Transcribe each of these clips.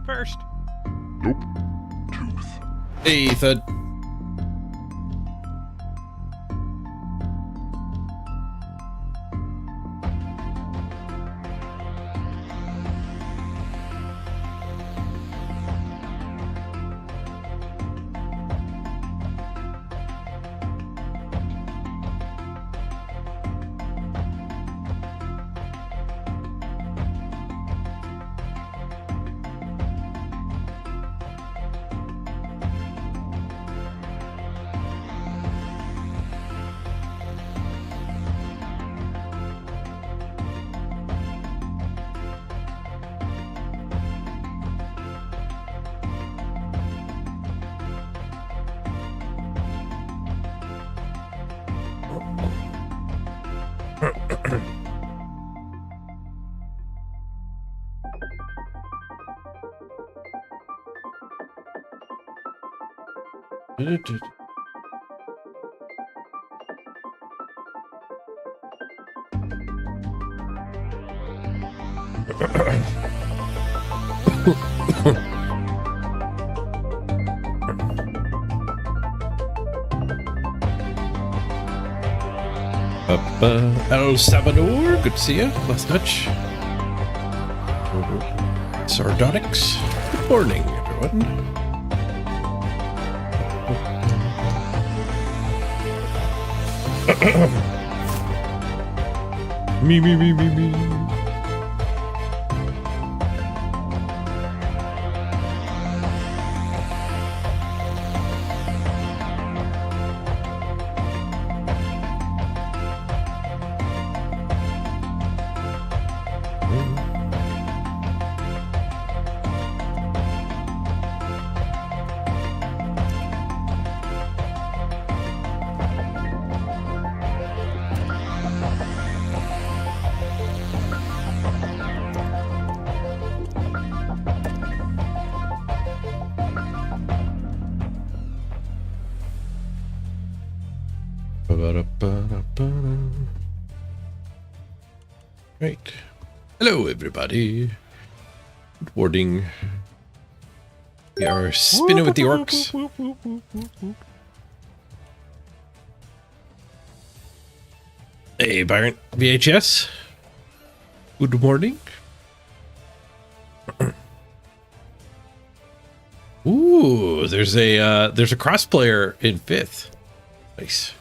first. Nope. Tooth. Hey, Thud. El Salvador, good to see you. Last touch. Sardonyx, good morning, everyone. Me. Right. Hello, everybody. Good morning. We are spinning with the orcs. Hey, Byron. VHS. Good morning. Ooh, there's a cross player in 5th. Nice.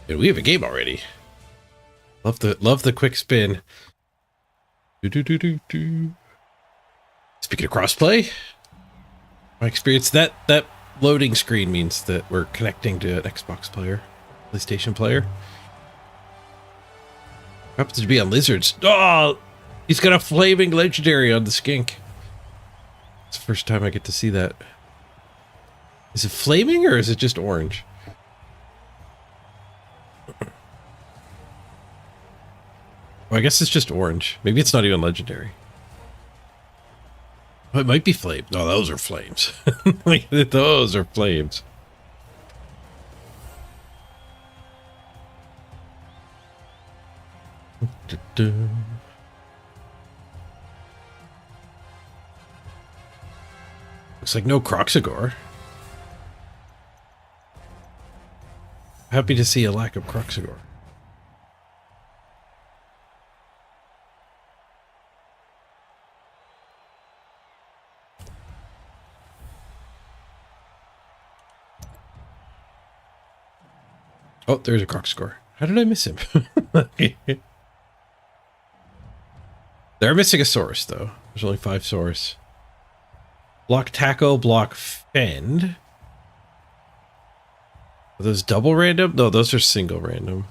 And we have a game already. Love the quick spin. Speaking of crossplay, my experience that loading screen means that we're connecting to an Xbox player, PlayStation player. Happens to be on lizards. Oh, he's got a flaming legendary on the skink. It's the first time I get to see that. Is it flaming or is it just orange? Well, I guess it's just orange. Maybe it's not even legendary. Oh, it might be flames. No, those are flames. Like, those are flames. Looks like no Croxagore. Happy to see a lack of Croxagore. Oh, there's a Croxagore. How did I miss him? They're missing a Saurus, though. There's only 5 Saurus. Block tackle, block fend. Are those double random? No, those are single random.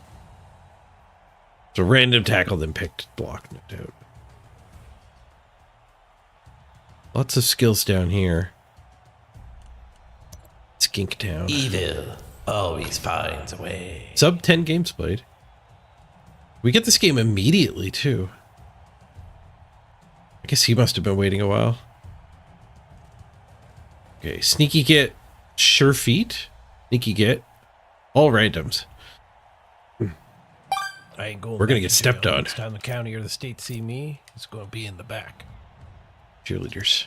So random tackle, then picked block, no doubt. Lots of skills down here. Skink Town. Evil always finds a way. Sub 10 games played. We get this game immediately, too. I guess he must have been waiting a while. Okay, Sneaky Get, Sure Feet. Sneaky Get. All randoms. I ain't going. We're gonna back get to stepped jail. on. Next time the county or the state see me, it's gonna be in the back. Cheerleaders.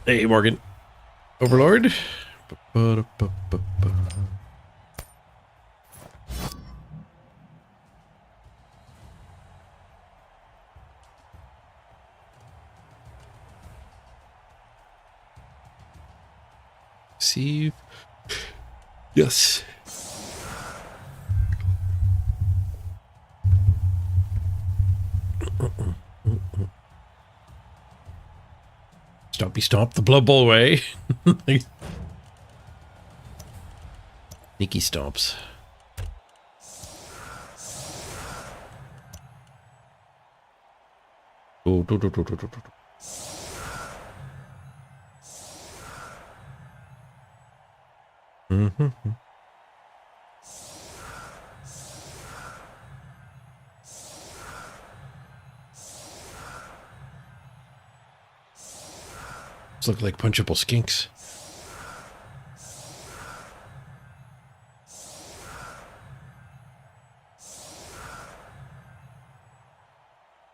Hey, Morgan. Overlord. Ba-ba-da-ba-ba-ba. See. Yes. Stompy stomp the Blood Bowl way. Sneaky stomps. Oh, do, do, do, do, do, do. Mm-hmm. These look like punchable skinks.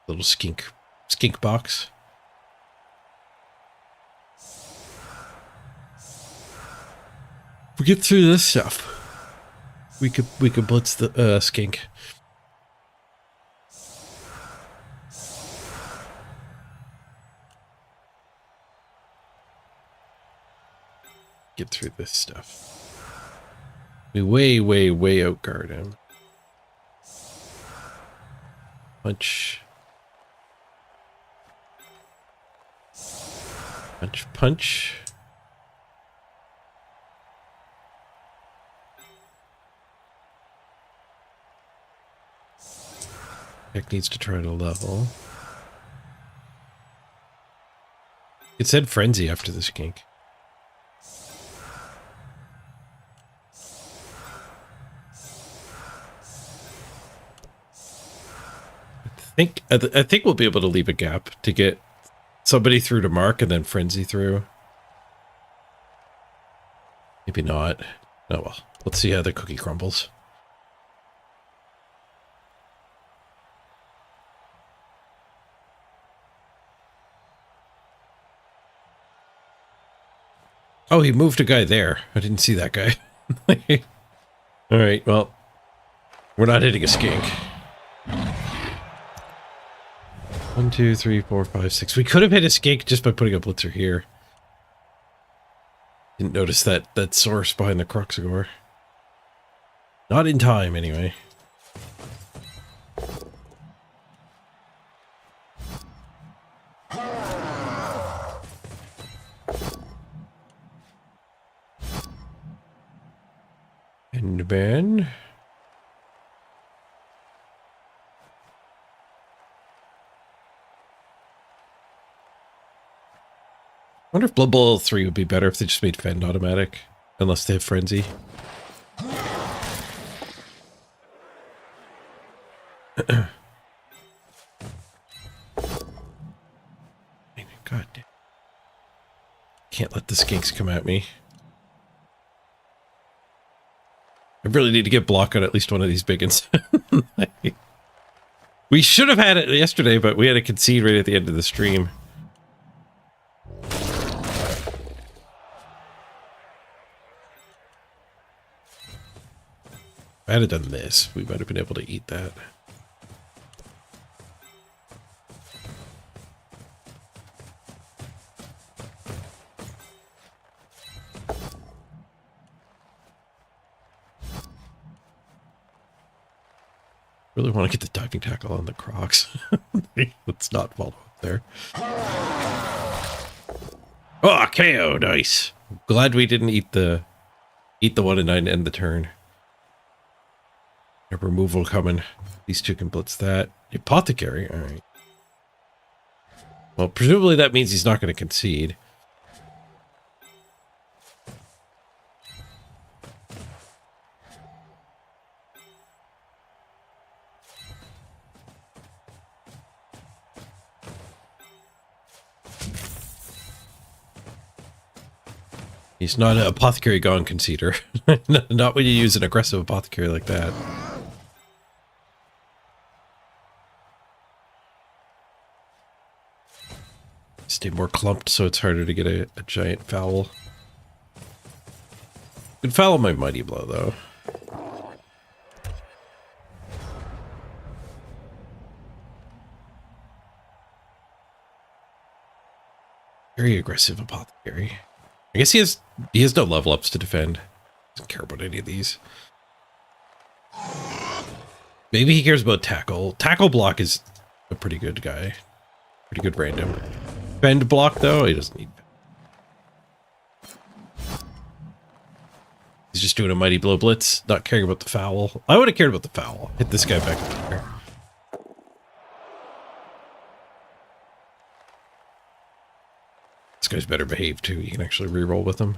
Little skink box. If we get through this stuff, we could blitz the skink. Get through this stuff. We way outguard him. Punch. Punch, punch. Tech needs to try to level. It said frenzy after the skink. I think we'll be able to leave a gap to get somebody through to Mark and then frenzy through. Maybe not. Oh well. Let's see how the cookie crumbles. Oh, he moved a guy there. I didn't see that guy. All right, well, we're not hitting a skink. 1, 2, 3, 4, 5, 6. We could have hit a skink just by putting a blitzer here. Didn't notice that source behind the Croxagore. Not in time, anyway. And Ben. I wonder if Blood Bowl 3 would be better if they just made Fend automatic. Unless they have Frenzy. God damn. Can't let the skinks come at me. I really need to get block on at least one of these big ones. We should have had it yesterday, but we had to concede right at the end of the stream. If I had done this, we might have been able to eat that. Really want to get the diving tackle on the Crocs. Let's not follow up there. Oh, KO, nice. Glad we didn't eat the 1 and 9 to end the turn. A removal coming. These two can blitz that. Apothecary, all right. Well, presumably that means he's not going to concede. He's not an Apothecary Gone conceder. Not when you use an aggressive Apothecary like that. Stay more clumped so it's harder to get a giant foul. Could foul my mighty blow though. Very aggressive apothecary. I guess he has no level ups to defend. Doesn't care about any of these. Maybe he cares about tackle. Tackle block is a pretty good guy. Pretty good random. Bend block though, he doesn't need. He's just doing a mighty blow blitz, not caring about the foul. I would have cared about the foul. Hit this guy back there. This guy's better behaved too. You can actually reroll with him.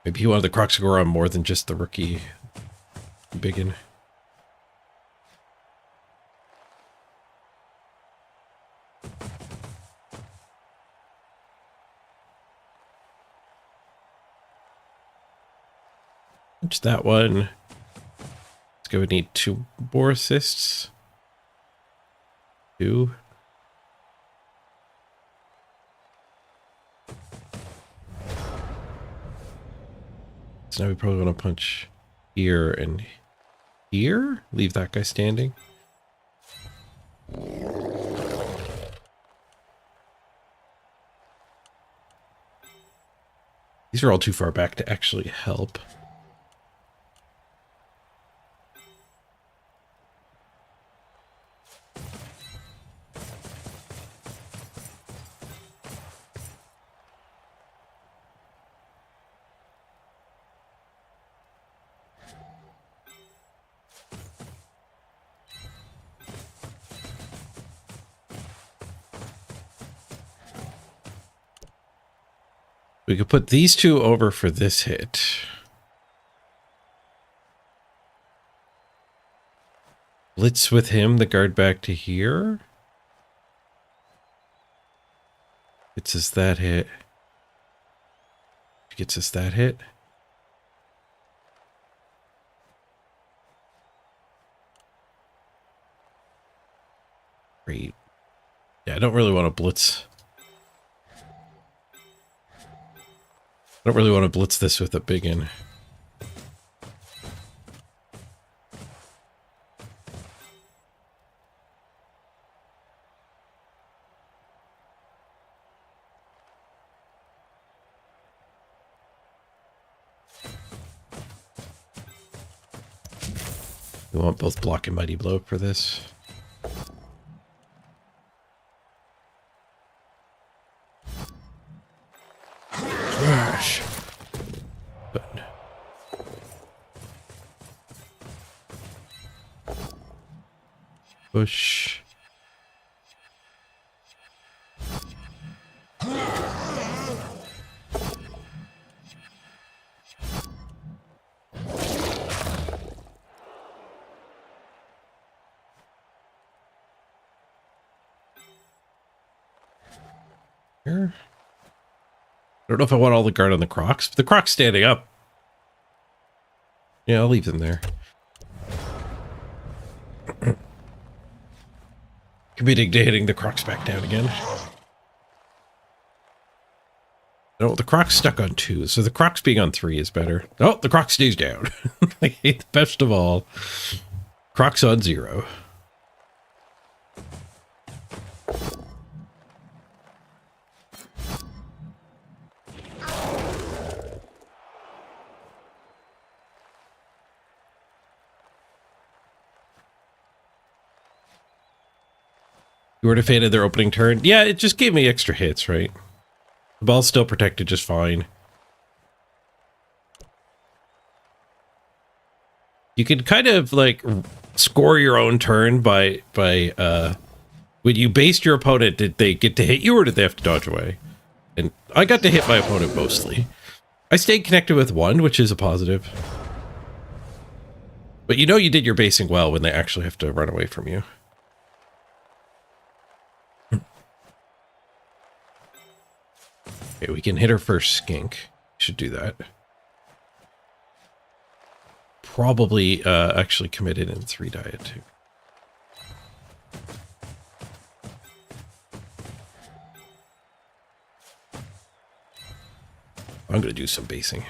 Maybe he wanted the Crocs to go around more than just the rookie biggin. Just that one. This guy would need 2 more assists. 2. So now we probably want to punch here and here. Leave that guy standing. These are all too far back to actually help. We could put these 2 over for this hit. Blitz with him, the guard back to here. Gets us that hit. Gets us that hit. Great. Yeah, I don't really want to blitz. I don't really want to blitz this with a biggin. We want both block and mighty blow for this. Smash. Button. Push. Here. I don't know if I want all the guard on the Crocs, but the Crocs standing up. Yeah, I'll leave them there. Committing to hitting the Crocs back down again. No, the Crocs stuck on 2, so the Crocs being on 3 is better. Oh, the Croc stays down. I hate the best of all. Crocs on 0. You were defeated their opening turn. Yeah, it just gave me extra hits, right? The ball's still protected just fine. You can kind of like score your own turn by when you based your opponent, did they get to hit you or did they have to dodge away? And I got to hit my opponent mostly. I stayed connected with 1, which is a positive. But you know you did your basing well when they actually have to run away from you. Okay, we can hit her first skink. Should do that. probably actually committed in 3 diet too. I'm going to do some basing.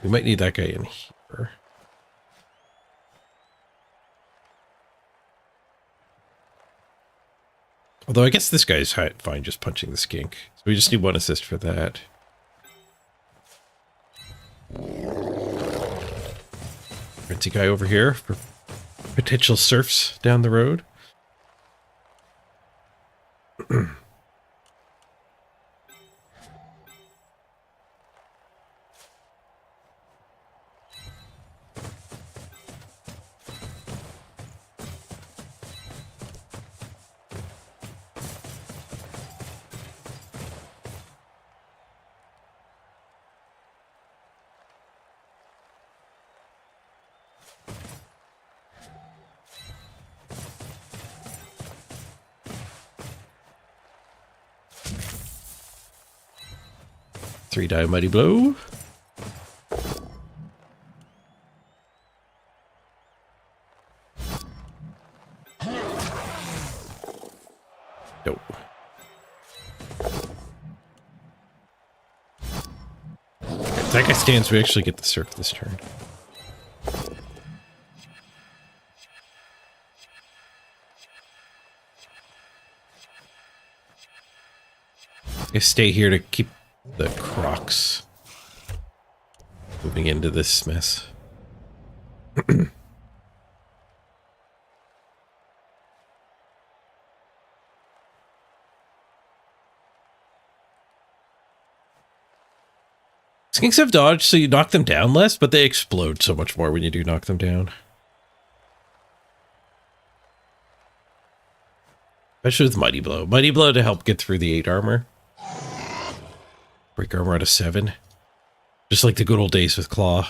We might need that guy in here. Although I guess this guy's fine just punching the skink. So we just need 1 assist for that. Rinty guy over here for potential serfs down the road. Three die mighty blow. Nope. If that guy stands, we actually get the surf this turn. I stay here to keep the crocs moving into this mess. Skinks have dodge, so you knock them down less, but they explode so much more when you do knock them down. Especially with Mighty Blow. Mighty Blow to help get through the 8 armor. Break armor out of 7. Just like the good old days with Claw.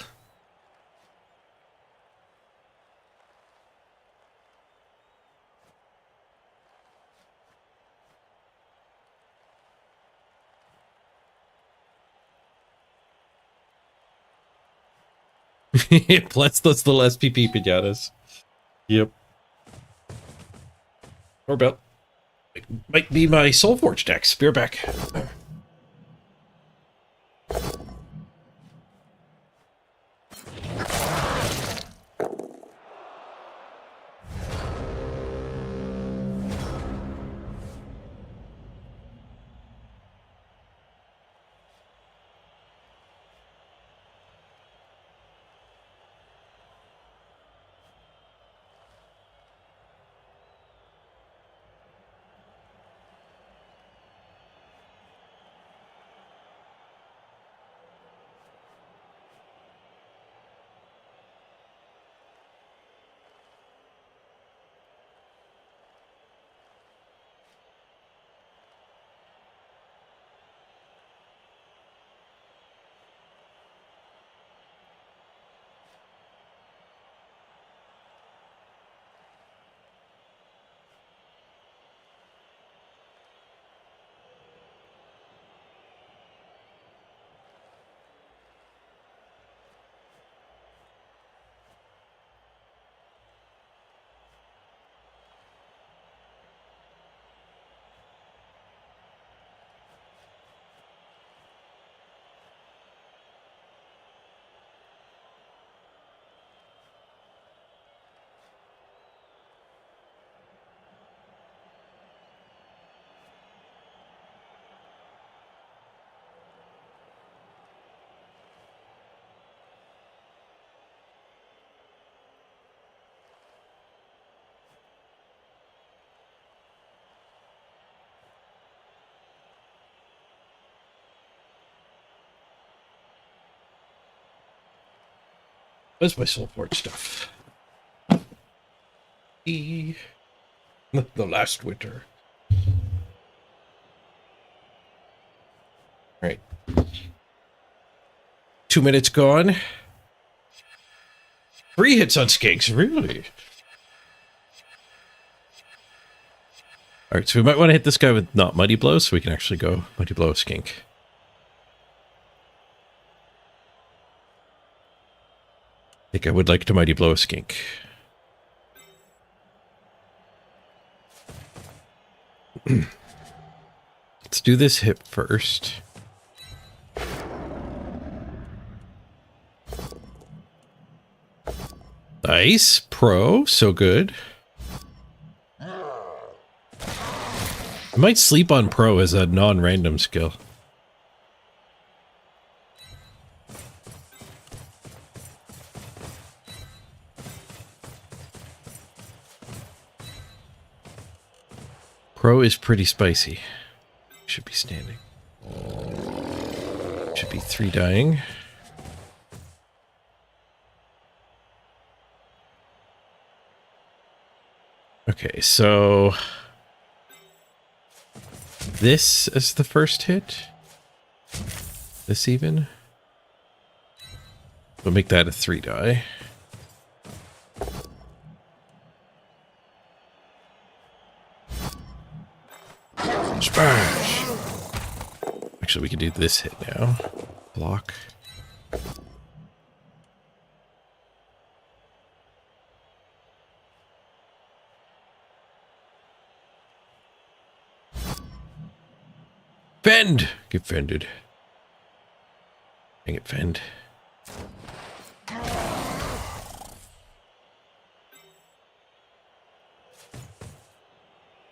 Plus those little SPP pinatas. Yep. Or about. Might be my Soulforge deck. Spearback. Where's my Soulforge stuff? The last winter. Alright. 2 minutes gone. 3 hits on skinks, really? All right, so we might want to hit this guy with not Mighty Blow, so we can actually go Mighty Blow Skink. I think I would like to Mighty Blow a Skink. Let's do this hit first. Nice. Pro. So good. I might sleep on Pro as a non-random skill. Pro is pretty spicy. Should be standing. Should be 3 dying. Okay, so this is the first hit. This even. We'll make that a 3 die. Smash! Actually, we can do this hit now. Block. Fend! Get fended. Dang it, fend.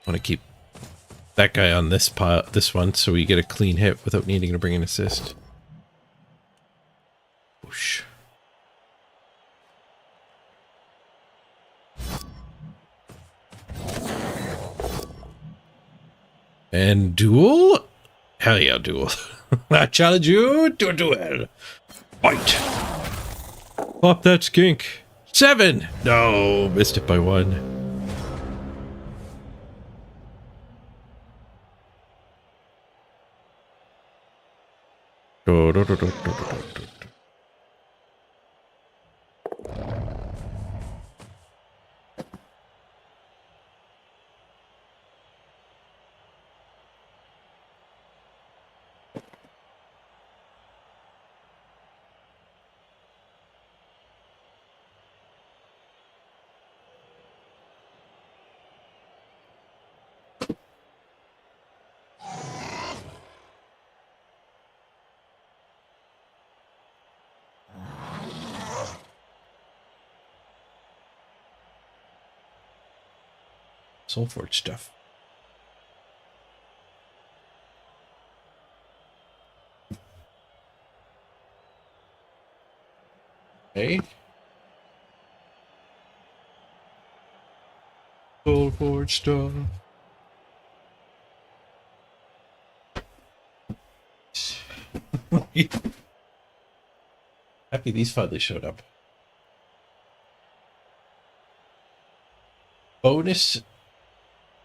Want to keep that guy on this pile, this one, so we get a clean hit without needing to bring an assist. Whoosh. And duel? Hell yeah, duel. I challenge you to a duel. Fight. Pop that skink. 7. No, missed it by 1. Soulforge stuff. Hey. Soulforge stuff. Happy these finally showed up. Bonus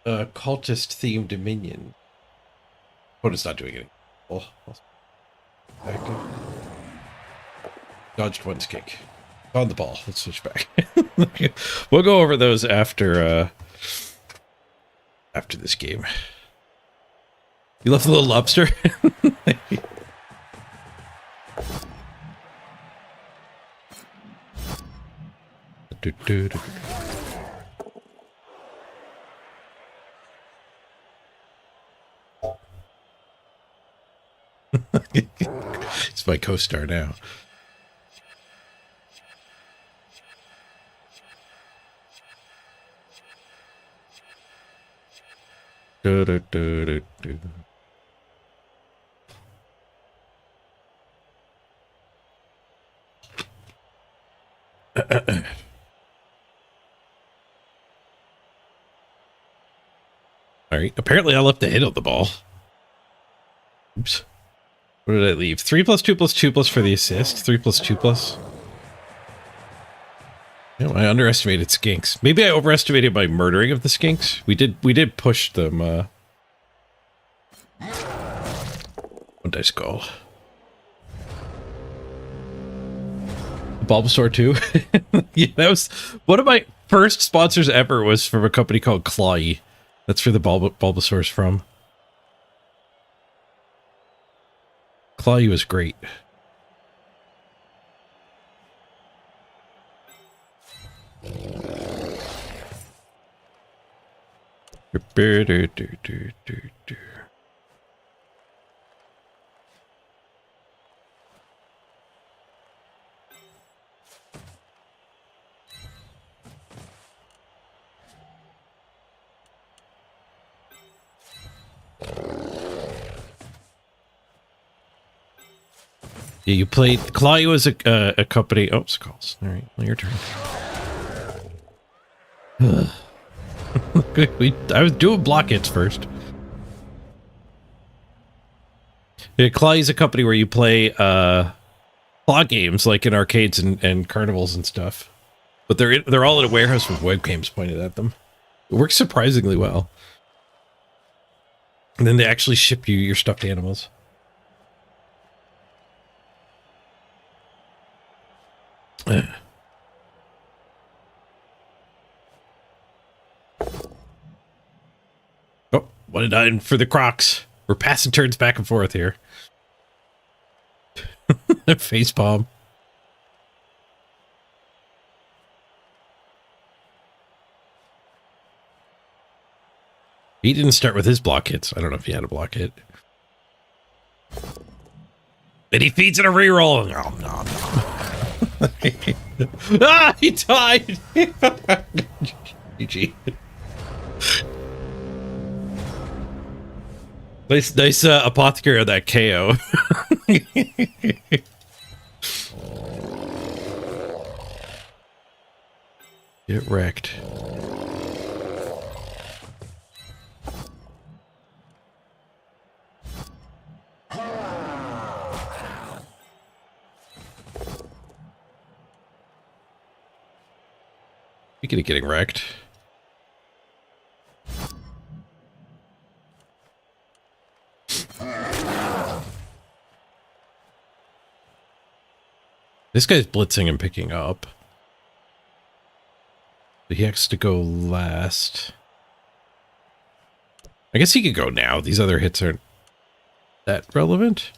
cultist themed dominion. But it's not doing anything. Oh, active. Dodged 1 skink. On the ball. Let's switch back. We'll go over those after this game. You left the little lobster? It's my co-star now. All right. Apparently, I left the hit of the ball. Oops. What did I leave? 3 + 2 + 2 + for the assist. 3 + 2 +. No, I underestimated skinks. Maybe I overestimated my murdering of the skinks. We did push them. 1 dice goal. Bulbasaur 2. Yeah, that was one of my first sponsors ever. Was from a company called Clawy. That's where the Bulbasaur's from. Claw was great. Yeah, you played Claw was a company. Oh, Skulls. All right, well, your turn. I was doing block hits first. Yeah, Claw is a company where you play Claw games like in arcades and carnivals and stuff. But they're all in a warehouse with webcams pointed at them. It works surprisingly well. And then they actually ship you your stuffed animals. Oh, 1-9 for the Crocs. We're passing turns back and forth here. Face palm. He didn't start with his block hits. I don't know if he had a block hit. And he feeds it a reroll. Oh, no. Ah, he died. GG. Nice apothecary on that KO. Get wrecked. Speaking of getting wrecked. This guy's blitzing and picking up. So he has to go last. I guess he could go now. These other hits aren't that relevant.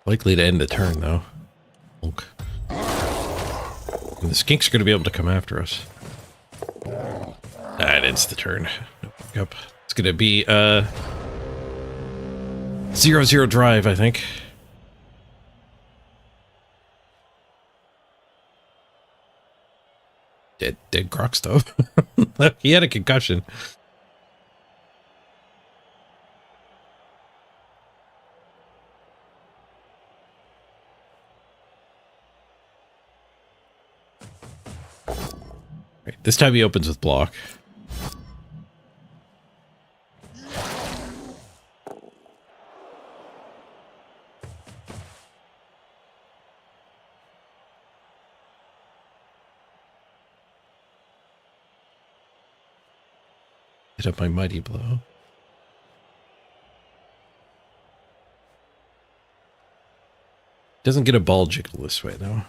Likely to end the turn, though. Okay. And the skinks are going to be able to come after us. That ends the turn. Yep. It's going to be 0-0 drive, I think. Dead Crocs, though. He had a concussion. Right, this time he opens with block. Hit up my mighty blow. Doesn't get a ball jiggle this way, though.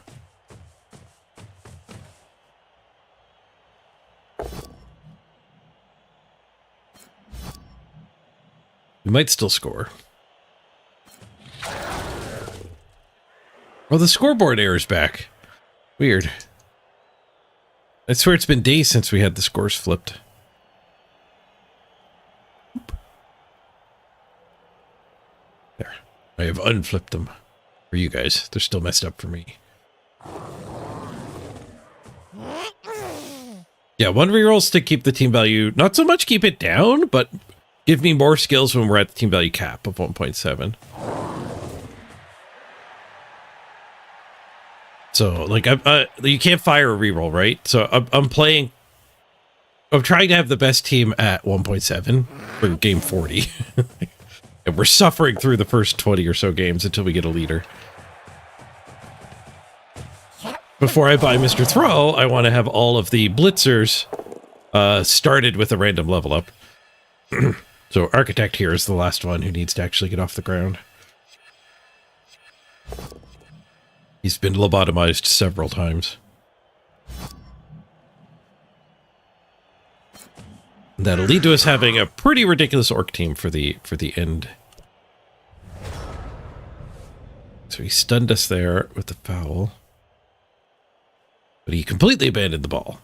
We might still score. Oh, the scoreboard error's back. Weird. I swear it's been days since we had the scores flipped. There. I have unflipped them. For you guys. They're still messed up for me. Yeah, 1 rerolls to keep the team value. Not so much keep it down, but give me more skills when we're at the team value cap of 1.7. So, like, you can't fire a reroll, right? So I'm trying to have the best team at 1.7 for game 40. And we're suffering through the first 20 or so games until we get a leader. Before I buy Mr. Throw, I want to have all of the blitzers started with a random level up. So Architect here is the last one who needs to actually get off the ground. He's been lobotomized several times. That'll lead to us having a pretty ridiculous orc team for the end. So he stunned us there with the foul. But he completely abandoned the ball.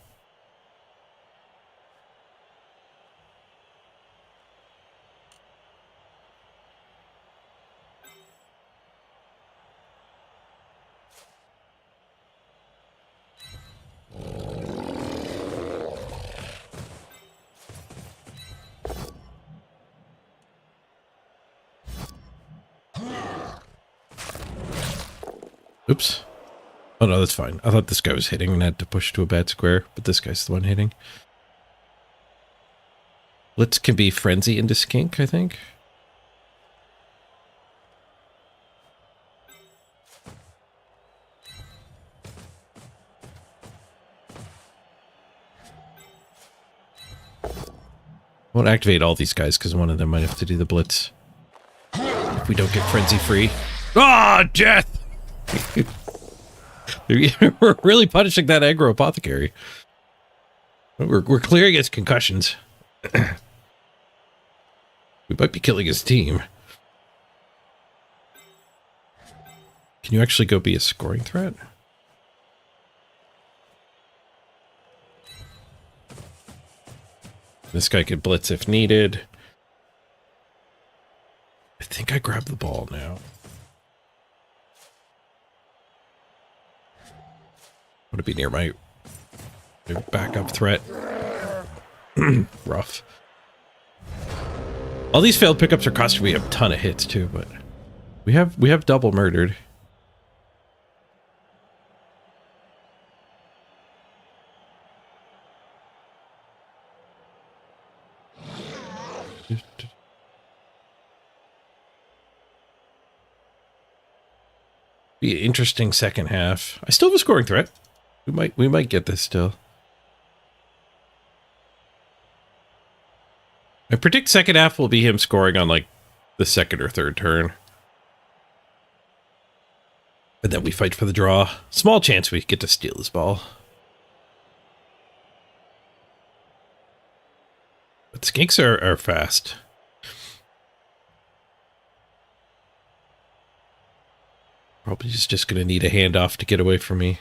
Oops. Oh no, that's fine. I thought this guy was hitting and had to push to a bad square, but this guy's the one hitting. Blitz can be frenzy into skink, I think. I won't activate all these guys because one of them might have to do the blitz. If we don't get frenzy free. Ah, death! We're really punishing that aggro apothecary. We're clearing his concussions. We might be killing his team. Can you actually go be a scoring threat? This guy could blitz if needed. I think I grabbed the ball now. I want to be near my backup threat. Rough. All these failed pickups are costing me a ton of hits too, but we have double murdered. Be an interesting second half. I still have a scoring threat. We might get this still. I predict second half will be him scoring on like the second or third turn. And then we fight for the draw. Small chance we get to steal this ball. But skinks are fast. Probably just going to need a handoff to get away from me.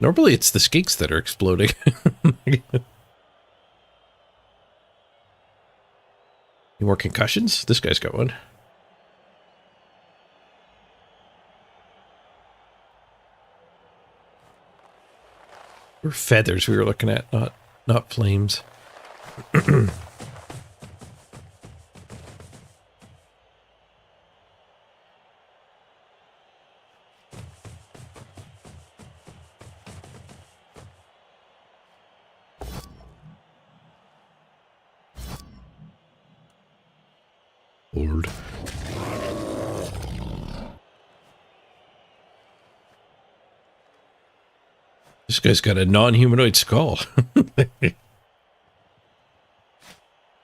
Normally it's the skinks that are exploding. Any more concussions? This guy's got one. Or feathers we were looking at, not flames. Lord. This guy's got a non-humanoid skull.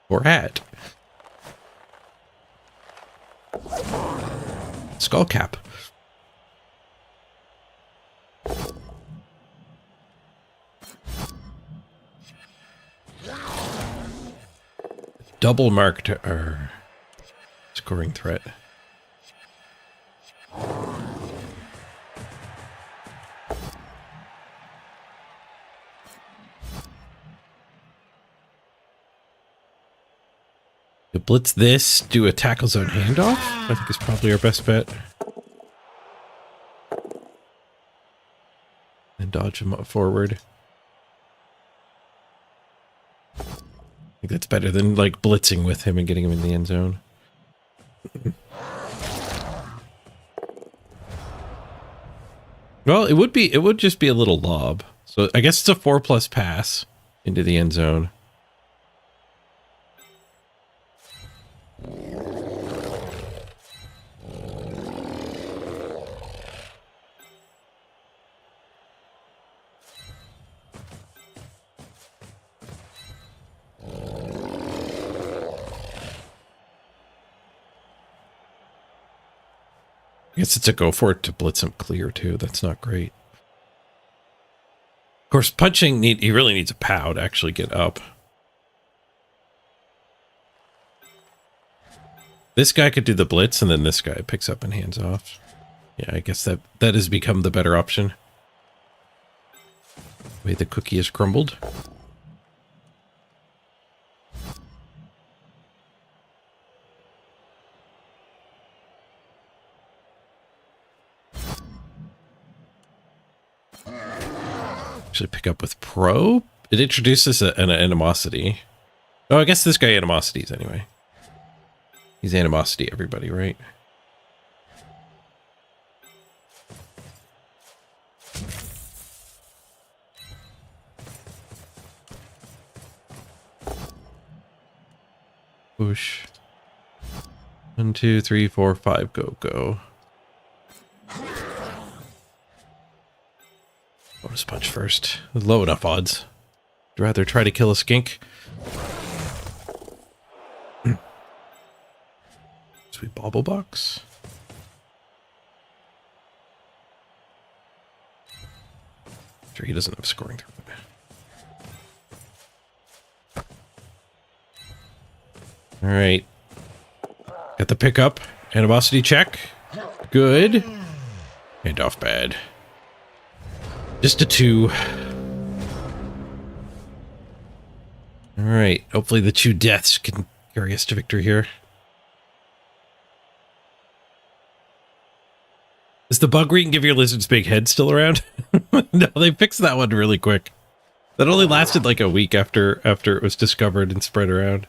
Or hat. Skull cap. Double marked our scoring threat. To blitz this, do a tackle zone handoff, I think is probably our best bet. And dodge him up forward. I think that's better than like blitzing with him and getting him in the end zone. Well, it would just be a little lob. So I guess it's a 4+ pass into the end zone. I guess it's a go for it to blitz him clear too. That's not great. Of course, punching, he really needs a POW to actually get up. This guy could do the blitz, and then this guy picks up and hands off. Yeah, I guess that has become the better option. The way the cookie is crumbled. Actually pick up with Pro. It introduces an animosity. Oh, I guess this guy animosities anyway. He's animosity everybody, right? Push. 1, 2, 3, 4, 5, go, go. Bonus punch first. Low enough odds. I'd rather try to kill a skink. Sweet bauble box. Sure, he doesn't have scoring through. All right. Got the pickup. Animosity check. Good. And off bad. Just a 2. All right. Hopefully the 2 deaths can carry us to victory here. Is the bug where you can give your lizards big head still around? No, they fixed that one really quick. That only lasted like a week after it was discovered and spread around.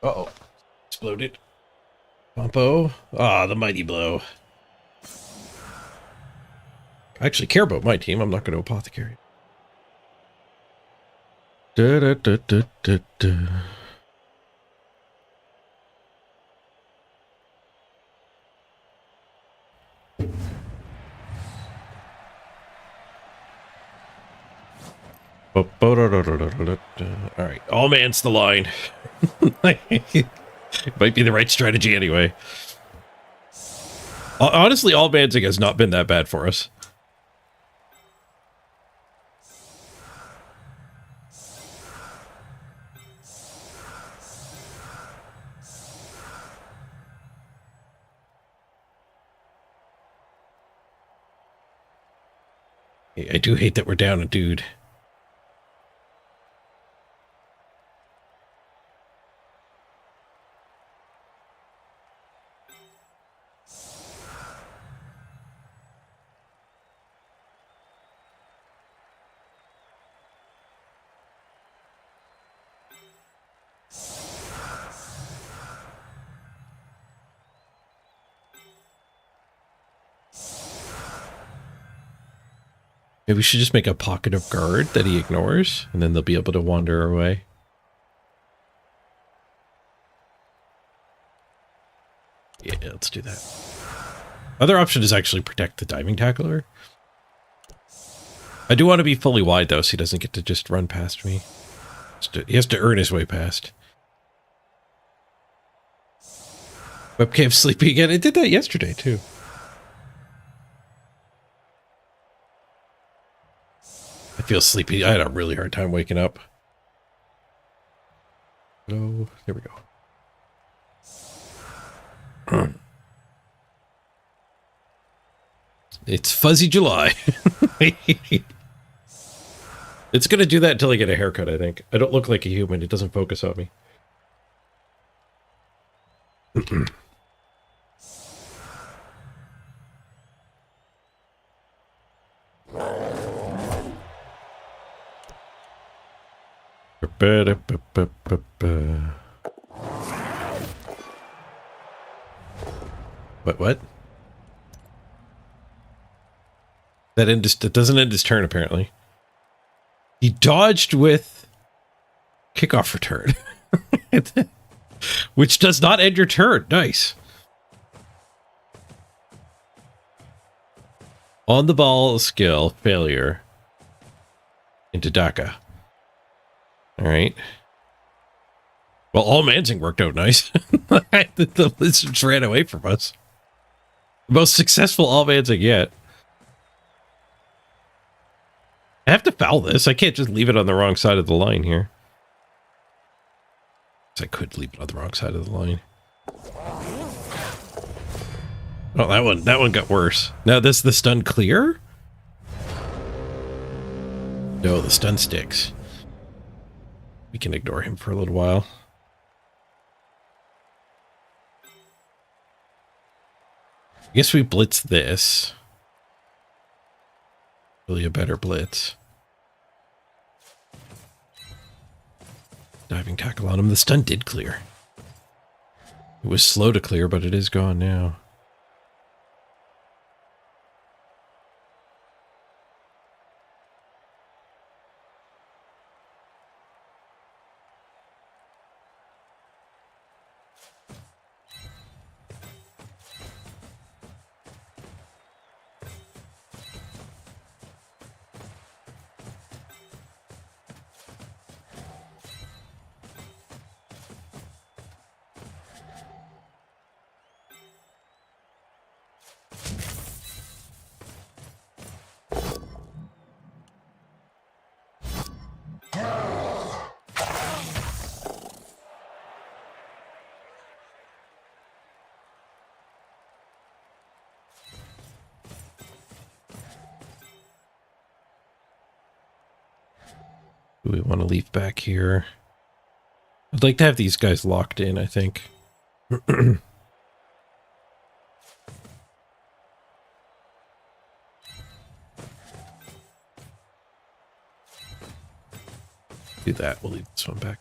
Uh-oh. Exploded. Pompo. Ah, the mighty blow. I actually care about my team. I'm not going to apothecary. Da, da, da, da, da, da. All right, all man's the line. Might be the right strategy anyway. Honestly, all mansing has not been that bad for us. I do hate that we're down a dude. Maybe we should just make a pocket of guard that he ignores, and then they'll be able to wander away. Yeah, let's do that. Other option is actually protect the diving tackler. I do want to be fully wide, though, so he doesn't get to just run past me. He has to earn his way past. Webcam sleepy again. It did that yesterday, too. I feel sleepy. I had a really hard time waking up. Oh, there we go. It's fuzzy July. It's going to do that until I get a haircut, I think. I don't look like a human. It doesn't focus on me. What? That doesn't end his turn, apparently. He dodged with kickoff return. Which does not end your turn. Nice. On the ball skill, failure. Into DACA. Alright. Well, all Mansing worked out nice. The lizards ran away from us. The most successful all Mansing yet. I have to foul this. I can't just leave it on the wrong side of the line here. I could leave it on the wrong side of the line. Oh, that one got worse. Now this the stun clear? No, the stun sticks. We can ignore him for a little while. I guess we blitz this. Really a better blitz. Diving tackle on him. The stun did clear. It was slow to clear, but it is gone now. Do we want to leave back here? I'd like to have these guys locked in, I think. Do that. We'll leave this one back.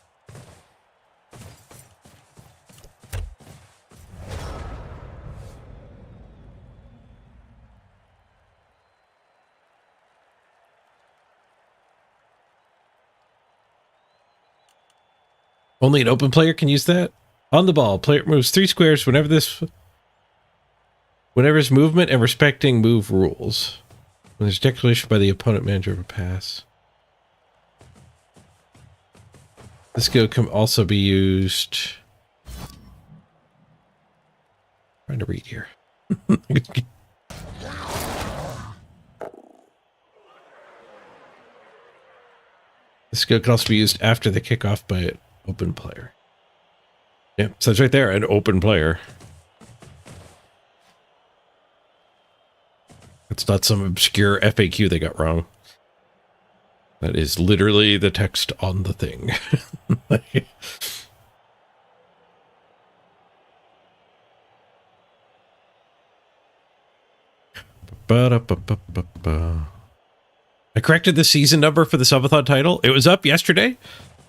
Only an open player can use that. On the ball, player moves 3 squares whenever his movement and respecting move rules. When there's declaration by the opponent manager of a pass. This skill can also be used. Trying to read here. This skill can also be used after the kickoff by an open player. Yeah, so it's right there, an open player. It's not some obscure FAQ they got wrong. That is literally the text on the thing. I corrected the season number for the subathon title. It was up yesterday.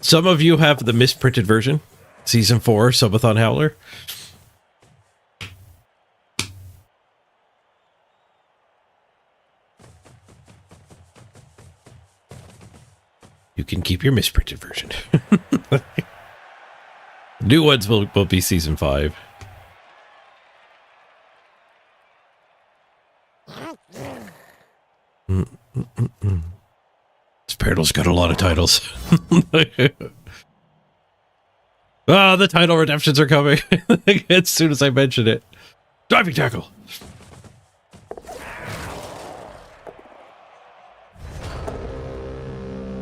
Some of you have the misprinted version. Season 4, Subathon Howler. You can keep your misprinted version. New ones will be season 5. Spirital's got a lot of titles. Ah, the title redemptions are coming. As soon as I mention it. Diving tackle.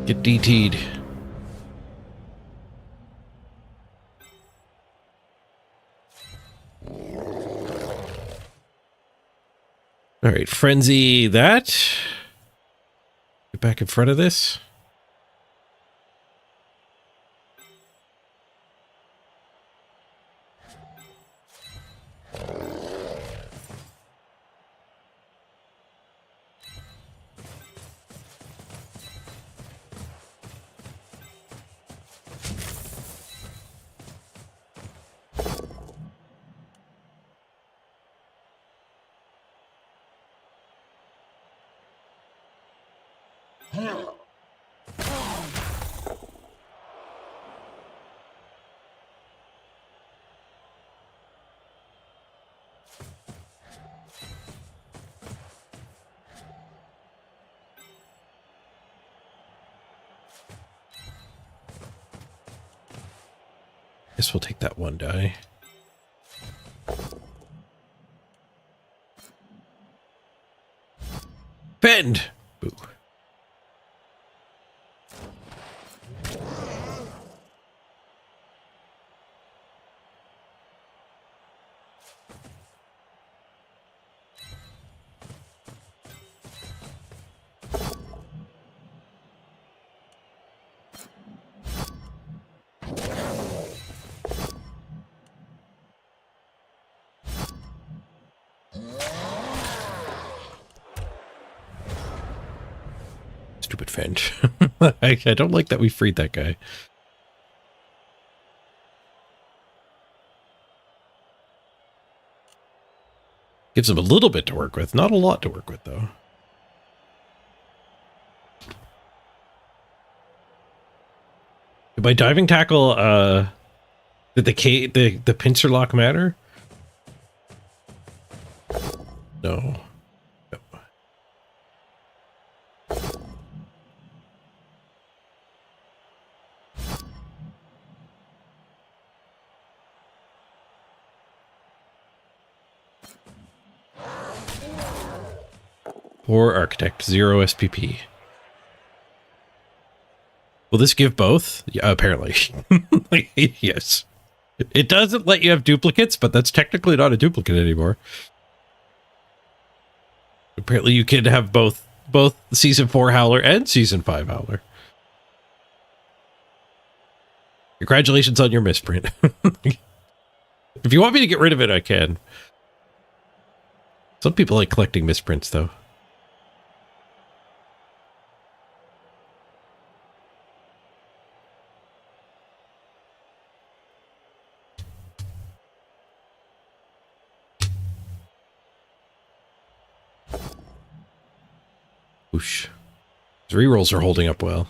Get DT'd. All right, frenzy that. Get back in front of this. Guess we'll take that one die. Bend! Boo. Stupid Finch. I don't like that we freed that guy. Gives him a little bit to work with. Not a lot to work with, though. Did my diving tackle, did the pincer lock matter? No. Poor Architect, 0 SPP. Will this give both? Yeah, apparently. Yes. It doesn't let you have duplicates, but that's technically not a duplicate anymore. Apparently you can have both Season 4 Howler and Season 5 Howler. Congratulations on your misprint. If you want me to get rid of it, I can. Some people like collecting misprints, though. Whoosh. His rerolls are holding up well.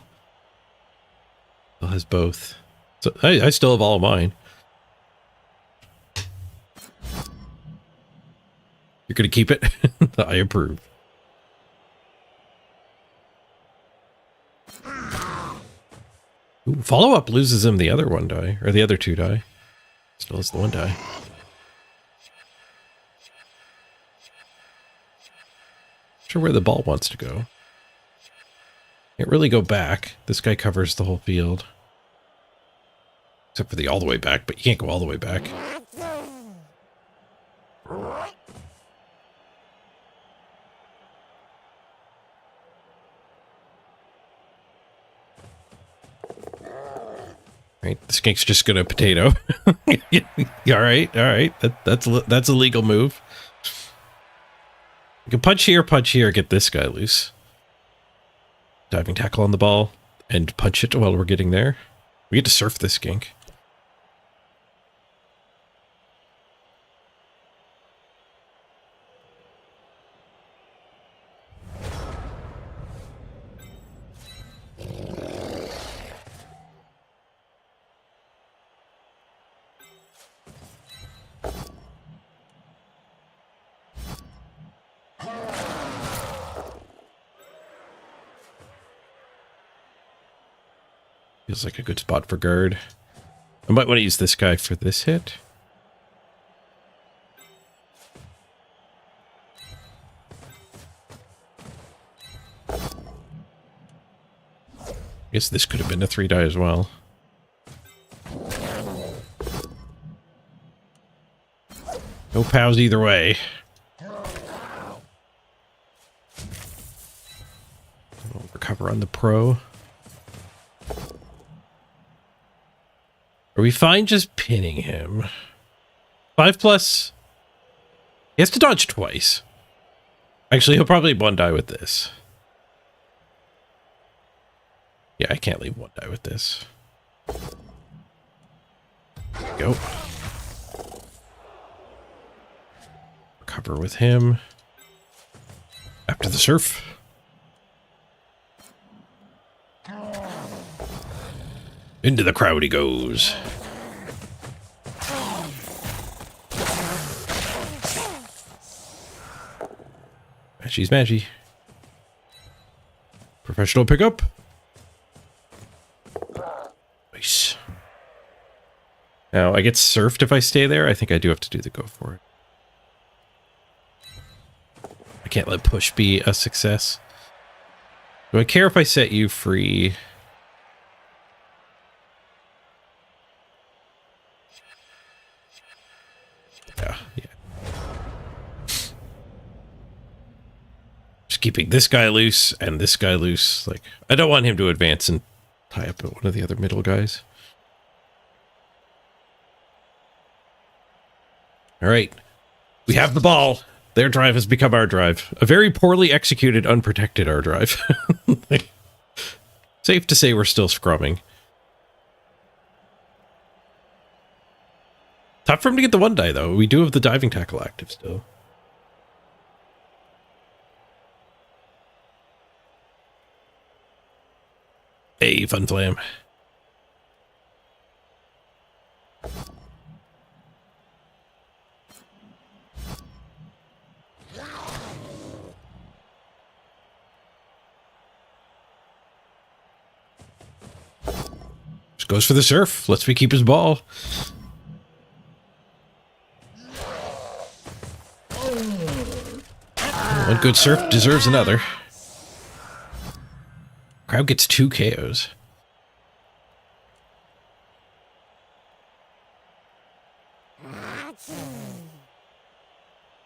Still has both. So I still have all of mine. You're going to keep it? I approve. Ooh, follow-up loses him the other one die, or the other 2 die. Still has the 1 die. Sure where the ball wants to go. Can't really go back. This guy covers the whole field. Except for the all the way back, but you can't go all the way back. Right, the skink's just gonna potato. All right. That's a legal move. You can punch here, get this guy loose. Diving tackle on the ball, and punch it while we're getting there. We get to surf this skink. Feels like a good spot for guard. I might want to use this guy for this hit. Guess this could have been a 3-die as well. No POWs either way. We'll recover on the pro. Are we fine just pinning him? 5+. He has to dodge twice. Actually, he'll probably 1-die with this. Yeah, I can't leave 1-die with this. There we go. Recover with him. After the surf. Into the crowd he goes. Matchy's matchy. Professional pickup. Nice. Now, I get surfed if I stay there. I think I do have to do the go for it. I can't let push be a success. Do I care if I set you free? Yeah. Just keeping this guy loose and this guy loose. Like, I don't want him to advance and tie up one of the other middle guys. All right. We have the ball. Their drive has become our drive. A very poorly executed, unprotected our drive. Safe to say we're still scrumming. Tough for him to get the 1-die, though. We do have the diving tackle active still. Hey, fun flam. Just goes for the surf. Lets me keep his ball. One good surf deserves another. Crowd gets 2 KOs.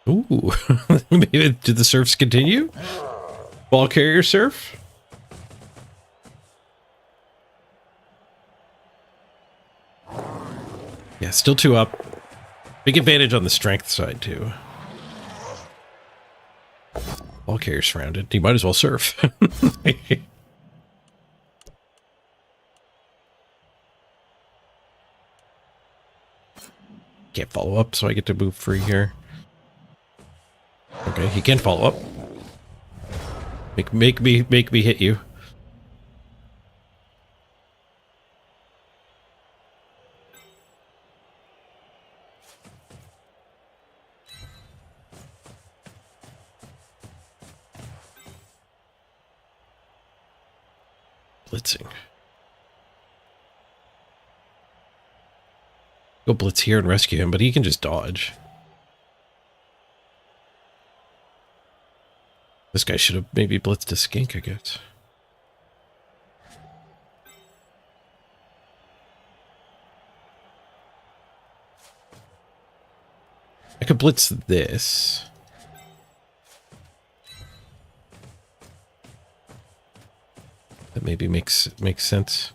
Ooh. Maybe do the surfs continue? Ball carrier surf? Yeah, still 2 up. Big advantage on the strength side, too. Ball carrier surrounded. He might as well surf. Can't follow up, so I get to move free here. Okay, he can follow up. Make me hit you. Blitzing. Go blitz here and rescue him, but he can just dodge. This guy should have maybe blitzed a skink, I guess. I could blitz this. That maybe makes sense.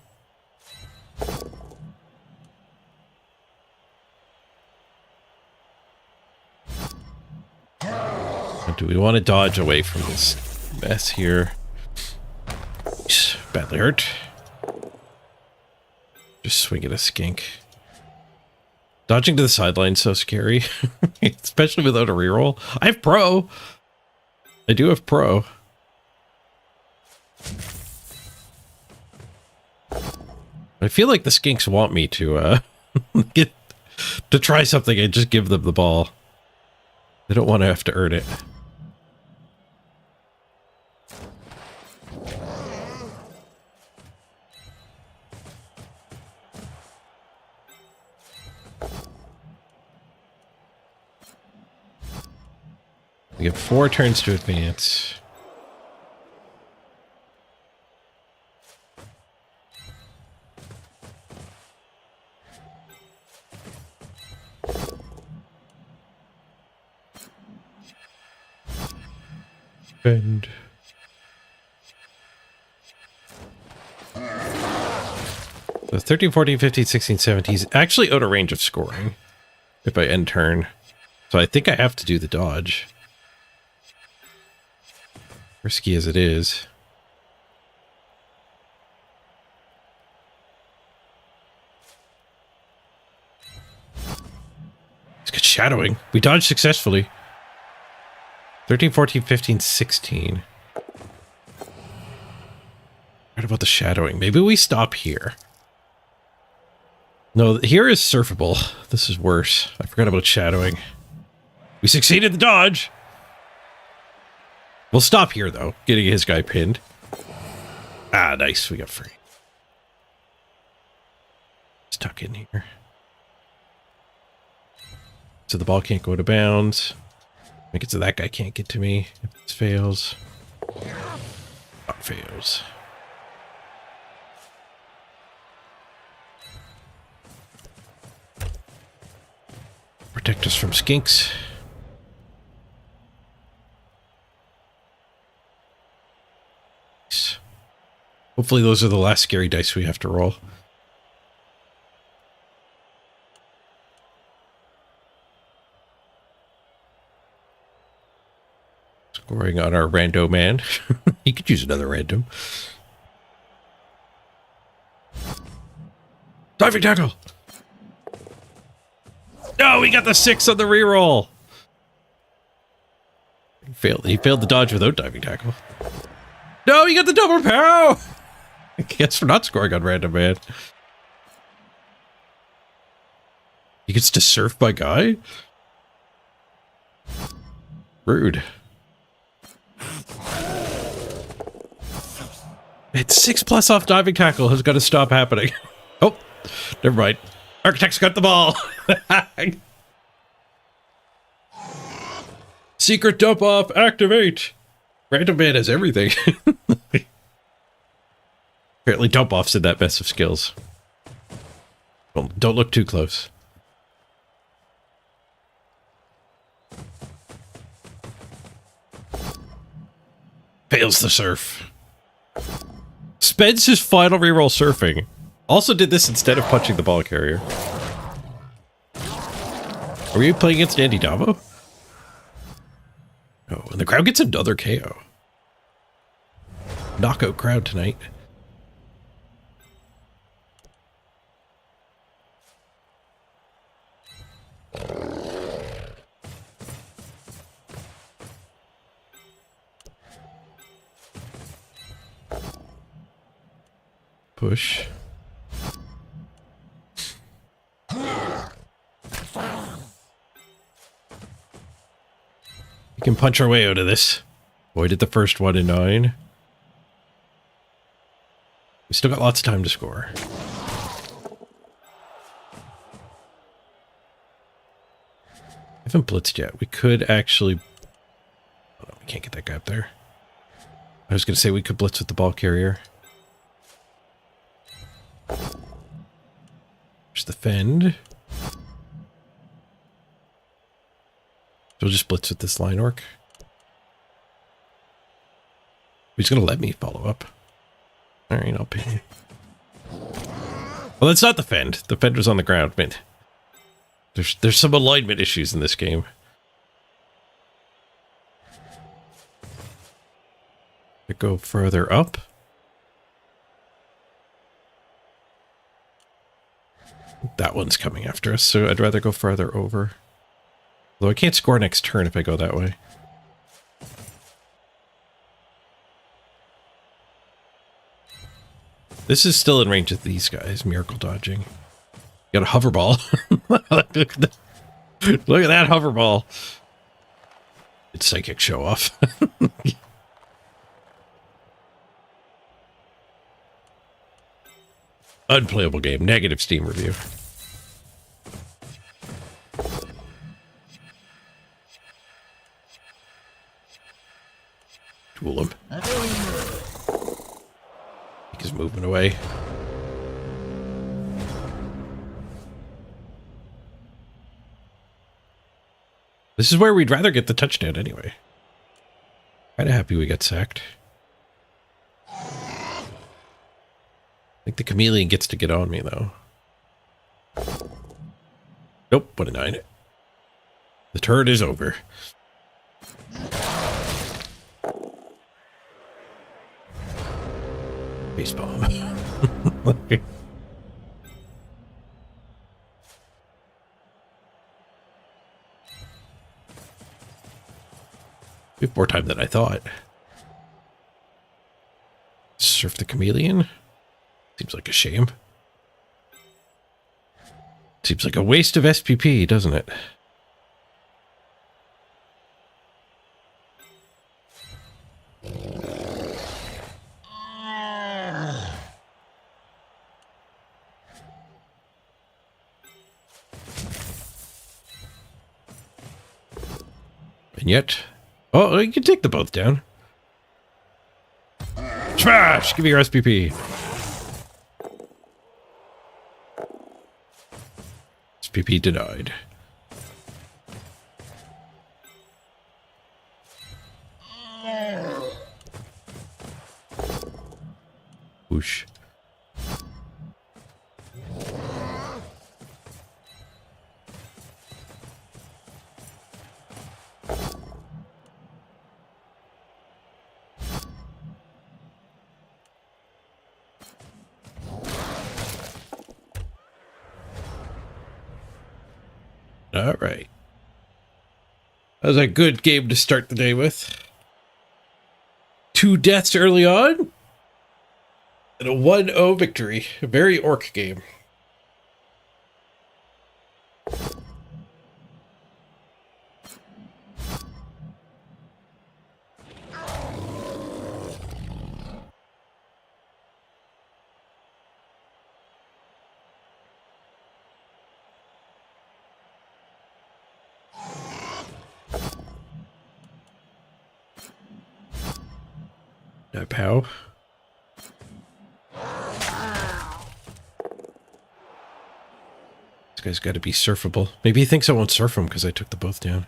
Do we want to dodge away from this mess here? Badly hurt. Just swing at a skink. Dodging to the sideline's so scary. Especially without a reroll. I have pro. I do have pro. I feel like the skinks want me to to try something and just give them the ball. They don't want to have to earn it. We get 4 turns to advance. And so 13, 14, 15, 16, 17. He's actually out of range of scoring if I end turn. So I think I have to do the dodge. Risky as it is. It's good shadowing. We dodged successfully. 13, 14, 15, 16. What about the shadowing? Maybe we stop here. No, here is surfable. This is worse. I forgot about shadowing. We succeeded the dodge. We'll stop here, though, getting his guy pinned. Ah, nice. We got free. Stuck in here. So the ball can't go to bounds. Make it so that guy can't get to me if this fails. Not fails. Protect us from skinks. Hopefully those are the last scary dice we have to roll. Scoring on our rando man. He could use another random. Diving tackle! No, we got the 6 on the reroll. He failed the dodge without diving tackle. No, he got the double pow! I guess we're not scoring on random man. He gets to surf my guy? Rude. It's 6+ off diving tackle has got to stop happening. Oh, never mind. Architect's got the ball. Secret dump off, activate. Random man has everything. Apparently dump off's in that mess of skills. Don't look too close. Fails the surf. Spends his final reroll surfing. Also did this instead of punching the ball carrier. Are we playing against Andy Davo? Oh, and the crowd gets another KO. Knockout crowd tonight. Push. We can punch our way out of this. Avoided the first one in 9. We still got lots of time to score. I haven't blitzed yet. We could actually... Oh, no, we can't get that guy up there. I was going to say we could blitz with the ball carrier. There's the fend. So we'll just blitz with this line orc. He's going to let me follow up. Alright, I'll ping. Well, that's not the fend. The fend was on the ground, man. There's some alignment issues in this game. To go further up. That one's coming after us, so I'd rather go farther over. Although I can't score next turn if I go that way. This is still in range of these guys, miracle dodging. Got a hover ball. Look at that hover ball. It's psychic show off. Unplayable game. Negative Steam review. Fool him. Take his movement away. This is where we'd rather get the touchdown anyway. Kinda happy we got sacked. I think the chameleon gets to get on me, though. Nope, what a 9. The turn is over. Face bomb. We have more time than I thought. Surf the chameleon? Seems like a shame. Seems like a waste of SPP, doesn't it? And yet... Oh, you can take the both down. Smash! Give me your SPP. SPP denied. Whoosh. All right. That was a good game to start the day with. 2 deaths early on. And a 1-0 victory. A very orc game. No pow. This guy's got to be surfable. Maybe he thinks I won't surf him because I took the both down.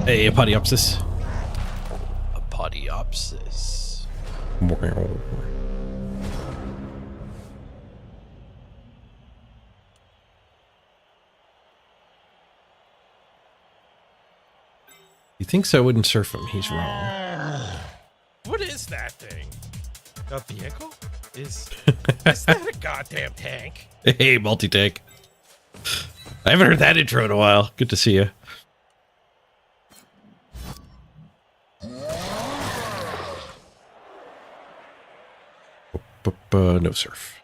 Hey, Apodiopsis. Apodiopsis. He thinks I wouldn't surf him. He's wrong. What is that thing? A vehicle? Is that a goddamn tank? Hey, multi-tank. I haven't heard that intro in a while. Good to see you. No surf.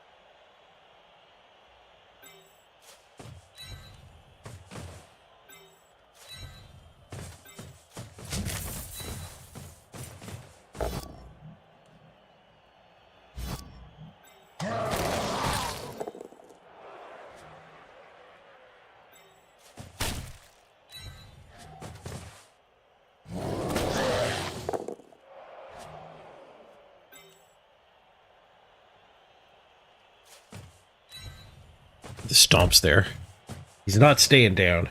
The stomps there. He's not staying down.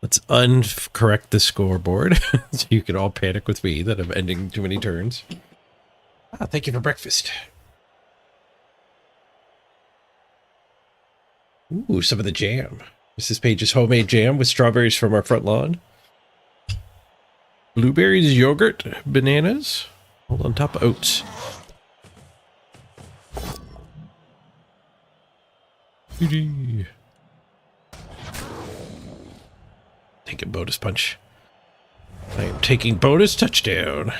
Let's uncorrect the scoreboard so you can all panic with me that I'm ending too many turns. Ah, thank you for breakfast. Ooh, some of the jam. Mrs. Page's homemade jam with strawberries from our front lawn. Blueberries, yogurt, bananas, all on top of oats. Taking bonus punch. I am taking bonus touchdown.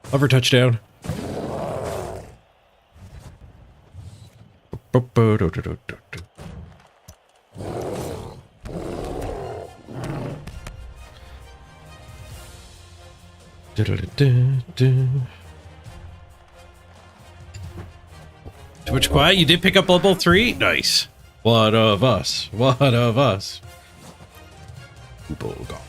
Hover touchdown. Too much quiet. You did pick up level 3? Nice. One of us. One of us. Bulldog.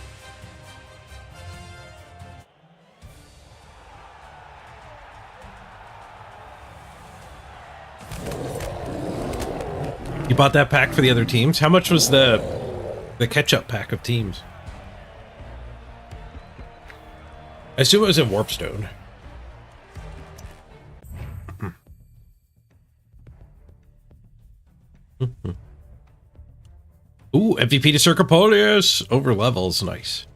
You bought that pack for the other teams? How much was the catch-up pack of teams? I assume it was in Warpstone. Ooh, MVP to Circopolius over levels. Nice.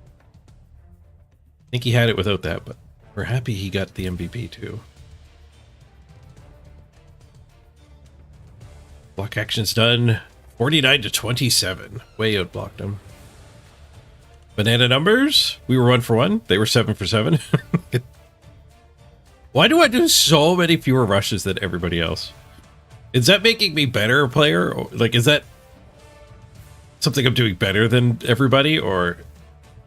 I think he had it without that, but we're happy he got the MVP too. Block action's done. 49 to 27. Way outblocked him. Banana numbers. We were 1 for 1. They were 7 for 7. Why do I do so many fewer rushes than everybody else? Is that making me better player? Or, like, is that something I'm doing better than everybody or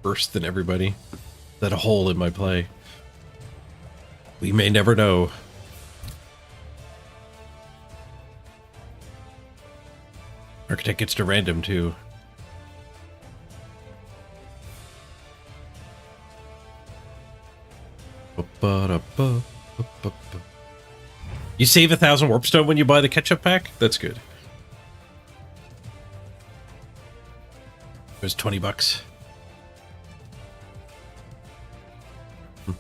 worse than everybody? Is that a hole in my play? We may never know. Architect gets to random too. You save 1,000 warpstone when you buy the ketchup pack? That's good. It was 20 bucks. All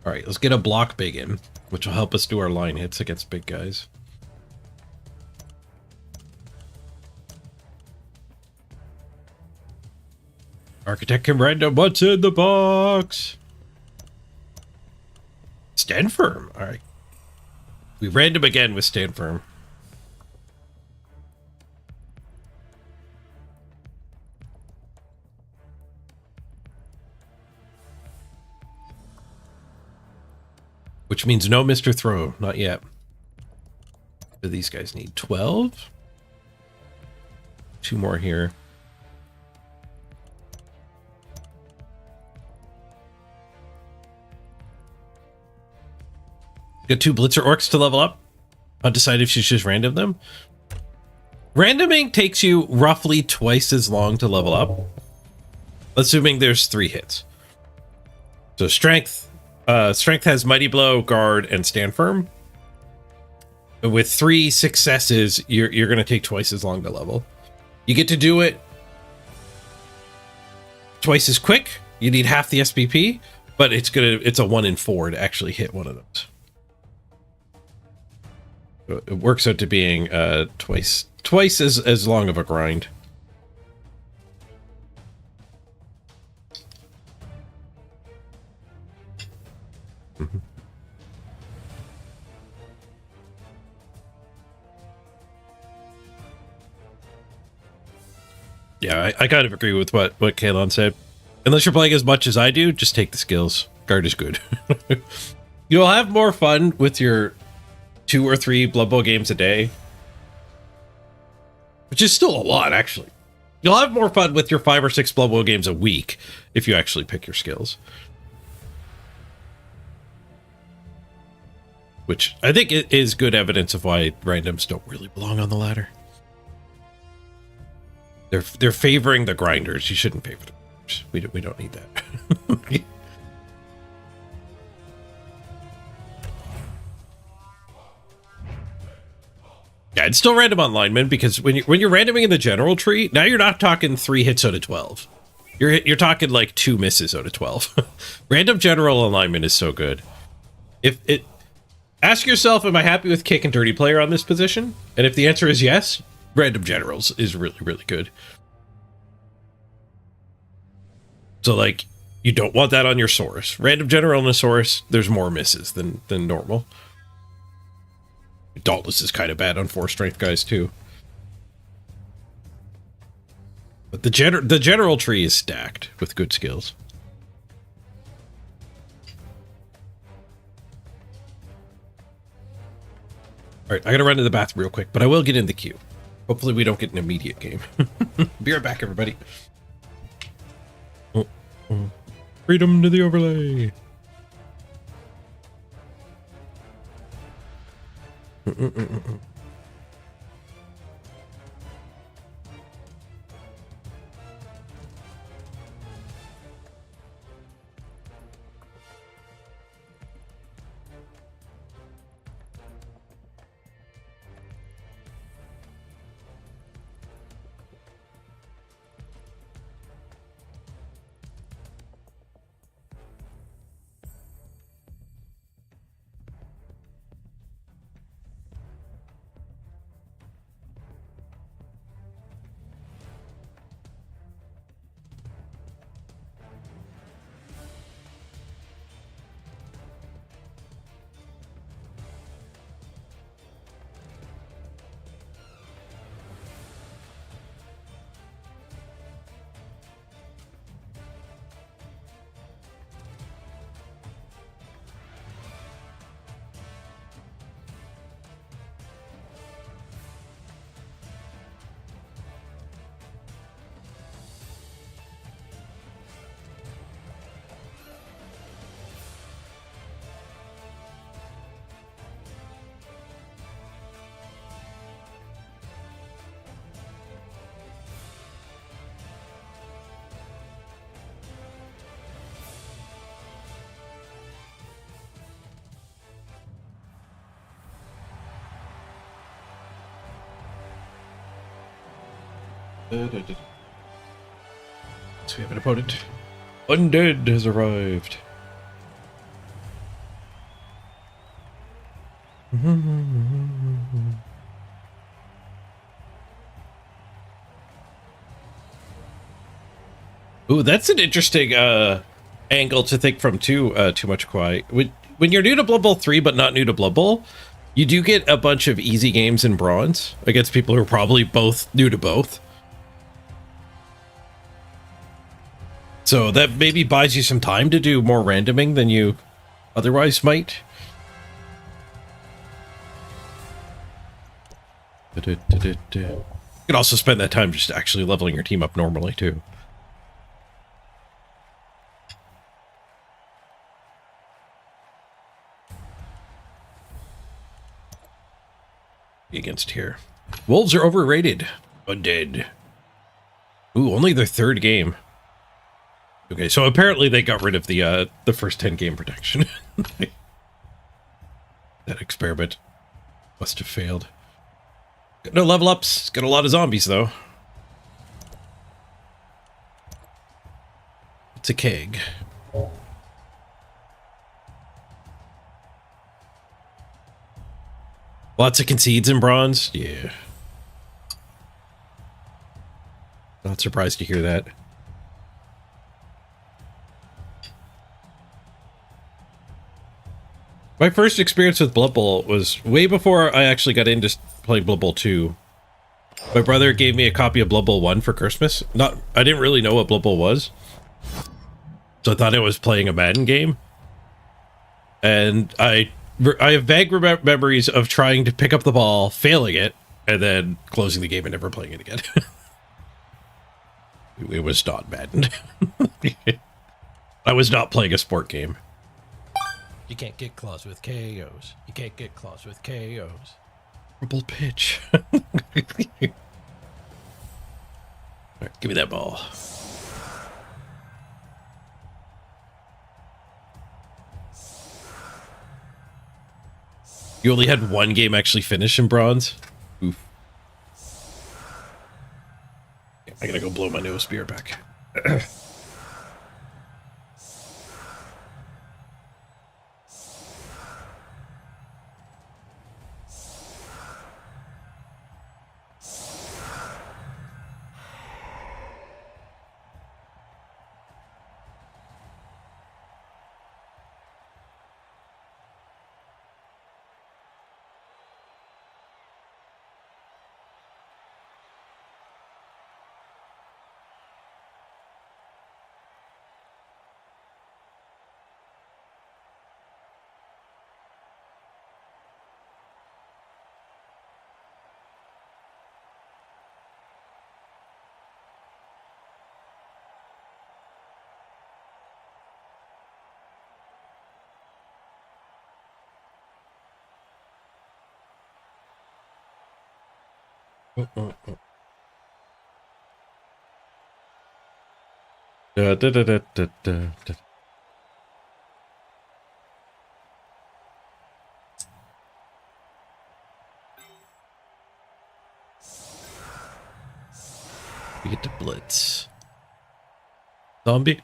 right, let's get a block big in, which will help us do our line hits against big guys. Architect can random what's in the box. Stand firm. All right. We random again with stand firm. Which means no Mr. Throw. Not yet. Do these guys need 12? 2 more here. Got 2 Blitzer Orcs to level up. I'll decide if she should just random them. Randoming takes you roughly twice as long to level up, assuming there's 3 hits. So strength has Mighty Blow, Guard, and Stand Firm. With 3 successes, you're going to take twice as long to level. You get to do it twice as quick. You need half the SPP, but it's a 1 in 4 to actually hit one of those. It works out to being twice as long of a grind. Mm-hmm. Yeah, I kind of agree with what Kalon said. Unless you're playing as much as I do, just take the skills. Guard is good. You'll have more fun with your 2 or 3 Blood Bowl games a day, which is still a lot, actually. You'll have more fun with your 5 or 6 Blood Bowl games a week if you actually pick your skills. Which I think is good evidence of why randoms don't really belong on the ladder. They're favoring the grinders. You shouldn't favor the grinders. We don't need that. Yeah, it's still random on linemen because when you're randoming in the general tree, now you're not talking 3 hits out of 12. You're talking like 2 misses out of 12. Random general alignment is so good. Ask yourself, am I happy with kick and dirty player on this position? And if the answer is yes, random generals is really, really good. So like, you don't want that on your source. Random general and a source, there's more misses than normal. Dauntless is kind of bad on 4 strength guys too. But the general tree is stacked with good skills. All right, I gotta run to the bathroom real quick, but I will get in the queue. Hopefully we don't get an immediate game. Be right back, everybody. Freedom to the overlay. So we have an opponent. Undead has arrived. Ooh, that's an interesting angle to think from too much quiet. When you're new to Blood Bowl 3 but not new to Blood Bowl, you do get a bunch of easy games in bronze against people who are probably both new to both. So that maybe buys you some time to do more randoming than you otherwise might. You could also spend that time just actually leveling your team up normally too. Against here. Wolves are overrated. Undead. Ooh, only their third game. Okay, so apparently they got rid of the first 10 game protection. That experiment must have failed. Got no level ups. Got a lot of zombies though. It's a keg. Lots of concedes in bronze. Yeah. Not surprised to hear that. My first experience with Blood Bowl was way before I actually got into playing Blood Bowl 2. My brother gave me a copy of Blood Bowl 1 for Christmas. I didn't really know what Blood Bowl was. So I thought I was playing a Madden game. And I have vague memories of trying to pick up the ball, failing it, and then closing the game and never playing it again. It was not Madden. I was not playing a sport game. You can't get claws with KOs. You can't get claws with KOs. Horrible pitch. All right, give me that ball. You only had one game actually finish in bronze? Oof. I gotta go blow my nose spear back. Oh, oh, oh. Da, da, da, da, da, da, da. We get to blitz. Zombie.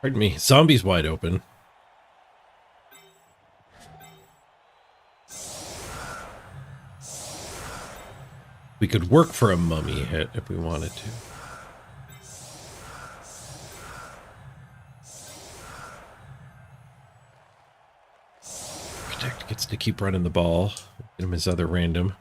Pardon me. Zombie's wide open. We could work for a mummy hit if we wanted to. Protect gets to keep running the ball. Get him his other random.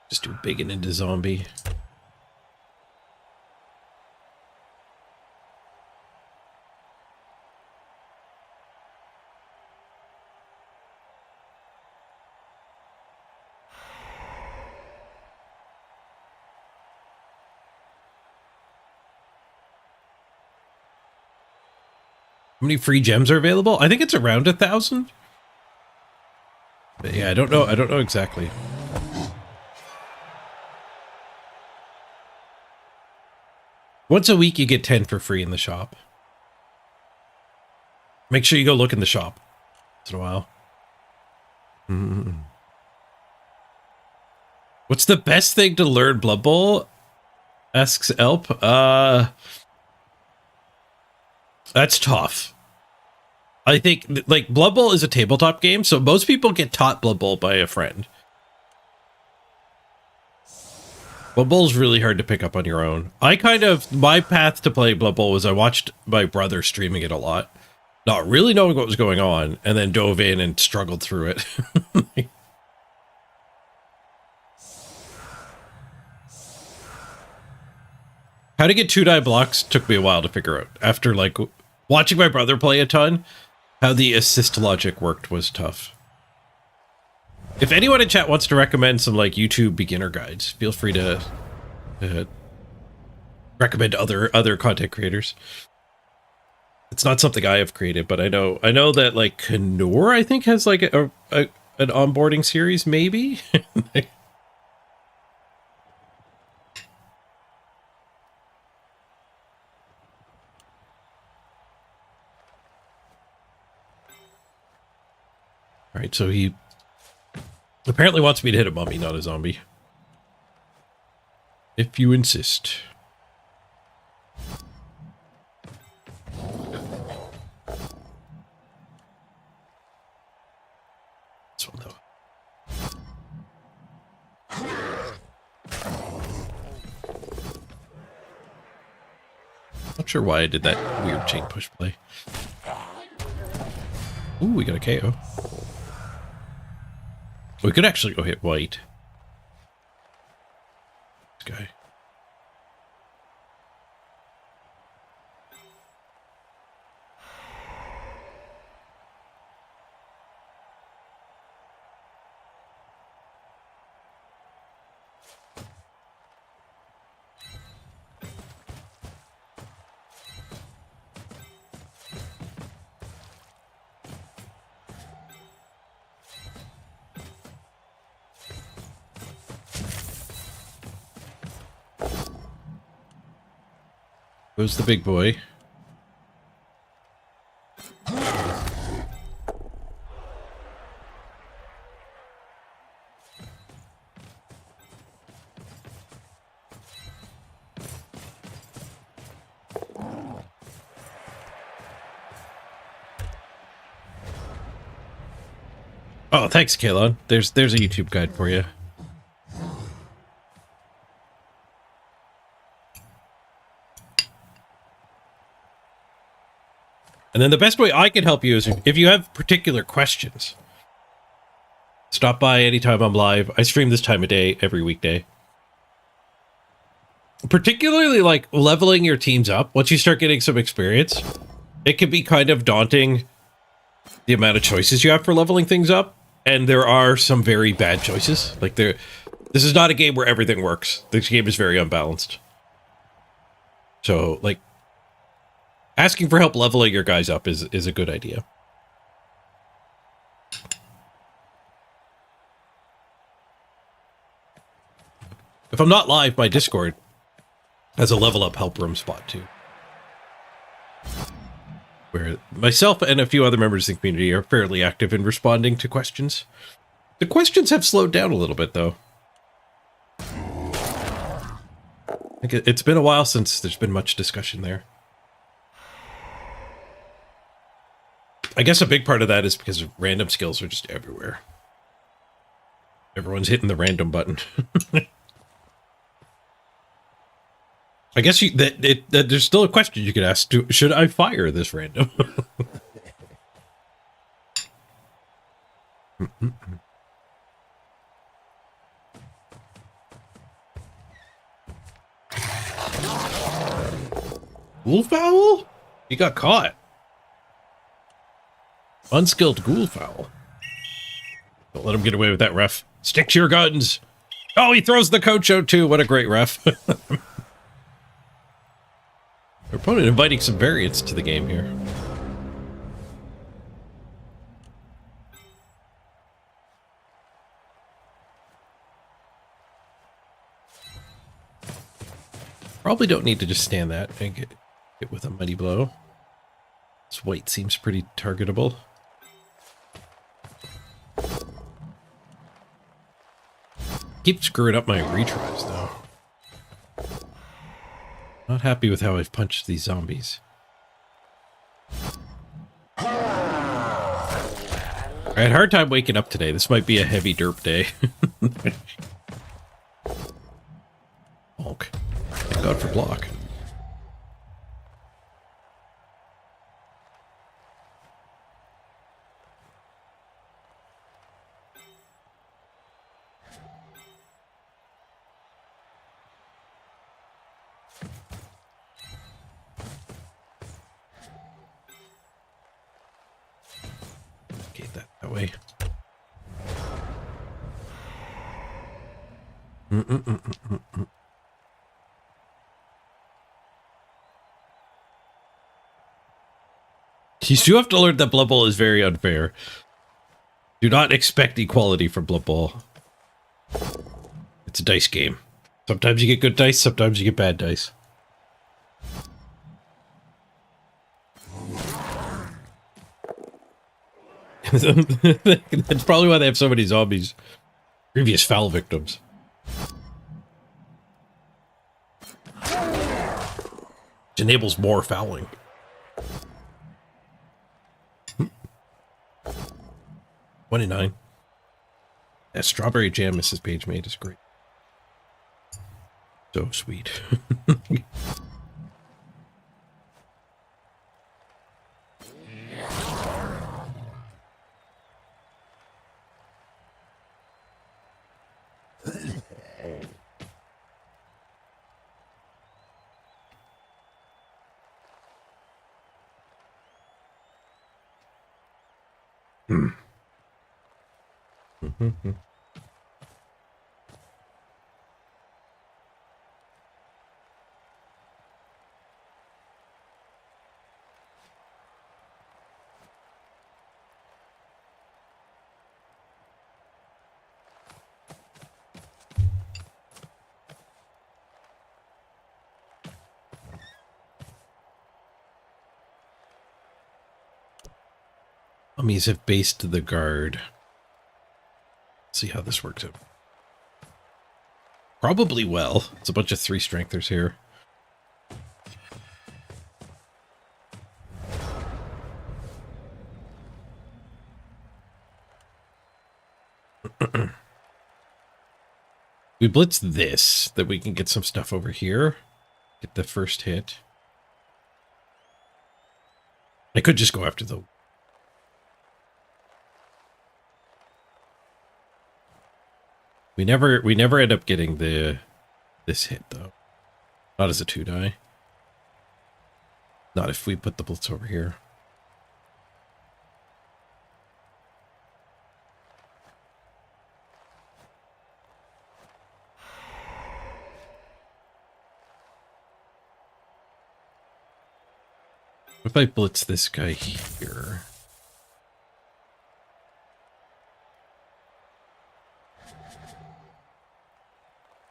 Just do big and into zombie. How many free gems are available? I think it's around 1,000. But yeah, I don't know. I don't know exactly. Once a week, you get 10 for free in the shop. Make sure you go look in the shop once in a while. What's the best thing to learn Blood Bowl? Asks Elp. That's tough. I think, like, Blood Bowl is a tabletop game, so most people get taught Blood Bowl by a friend. Blood Bowl is really hard to pick up on your own. My path to play Blood Bowl was I watched my brother streaming it a lot, not really knowing what was going on, and then dove in and struggled through it. How to get 2-die blocks took me a while to figure out. After, like, watching my brother play a ton, how the assist logic worked was tough. If anyone in chat wants to recommend some, like, YouTube beginner guides, feel free to recommend other content creators. It's not something I have created, but I know that, like, Knorr, I think, has, like, an onboarding series, maybe? All right, so he apparently wants me to hit a mummy, not a zombie. If you insist. This one, though. Not sure why I did that weird chain push play. Ooh, we got a KO. We could actually go hit white. This guy. Goes the big boy. Oh, thanks, Kalon. There's a YouTube guide for you. And then the best way I can help you is if you have particular questions. Stop by anytime I'm live. I stream this time of day every weekday. Particularly like leveling your teams up. Once you start getting some experience, it can be kind of daunting the amount of choices you have for leveling things up. And there are some very bad choices. Like this is not a game where everything works. This game is very unbalanced. So, like, asking for help leveling your guys up is a good idea. If I'm not live, my Discord has a level up help room spot too, where myself and a few other members of the community are fairly active in responding to questions. The questions have slowed down a little bit, though. I think it's been a while since there's been much discussion there. I guess a big part of that is because random skills are just everywhere. Everyone's hitting the random button. I guess there's still a question you could ask. Should I fire this random? Ghoul foul? He got caught. Unskilled ghoul foul. Don't let him get away with that, ref. Stick to your guns. Oh, he throws the coach out too. What a great ref. Our opponent inviting some variance to the game here. Probably don't need to just stand that and get hit with a mighty blow. This white seems pretty targetable. Keep screwing up my retries though. Not happy with how I've punched these zombies. I had a hard time waking up today. This might be a heavy derp day. Hulk. Thank God for block. That way. You do have to learn that Blood Bowl is very unfair. Do not expect equality from Blood Bowl. It's a dice game. Sometimes you get good dice, sometimes you get bad dice. That's probably why they have so many zombies. Previous foul victims. Which enables more fouling. 29. That strawberry jam Mrs. Page made is great. So sweet. Mummies have based the guard. Let's see how this works out. Probably well. It's a bunch of 3 strengthers here. We blitz this, that we can get some stuff over here. Get the first hit. I could just go after the... We never end up getting this hit though. Not as a 2-die. Not if we put the blitz over here. If I blitz this guy here.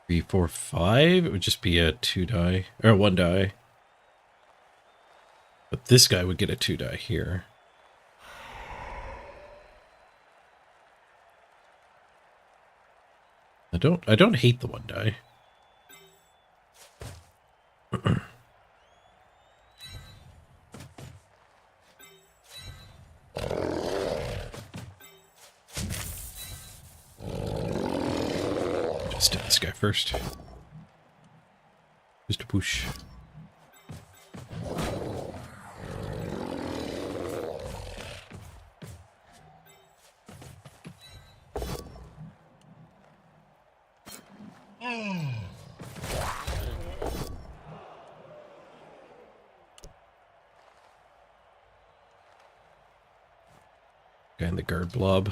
3, 4, 5. It would just be a 2 die or 1 die. But this guy would get a 2 die here. I don't hate the 1 die. Just do this guy first. Just a push. Guy in the guard blob.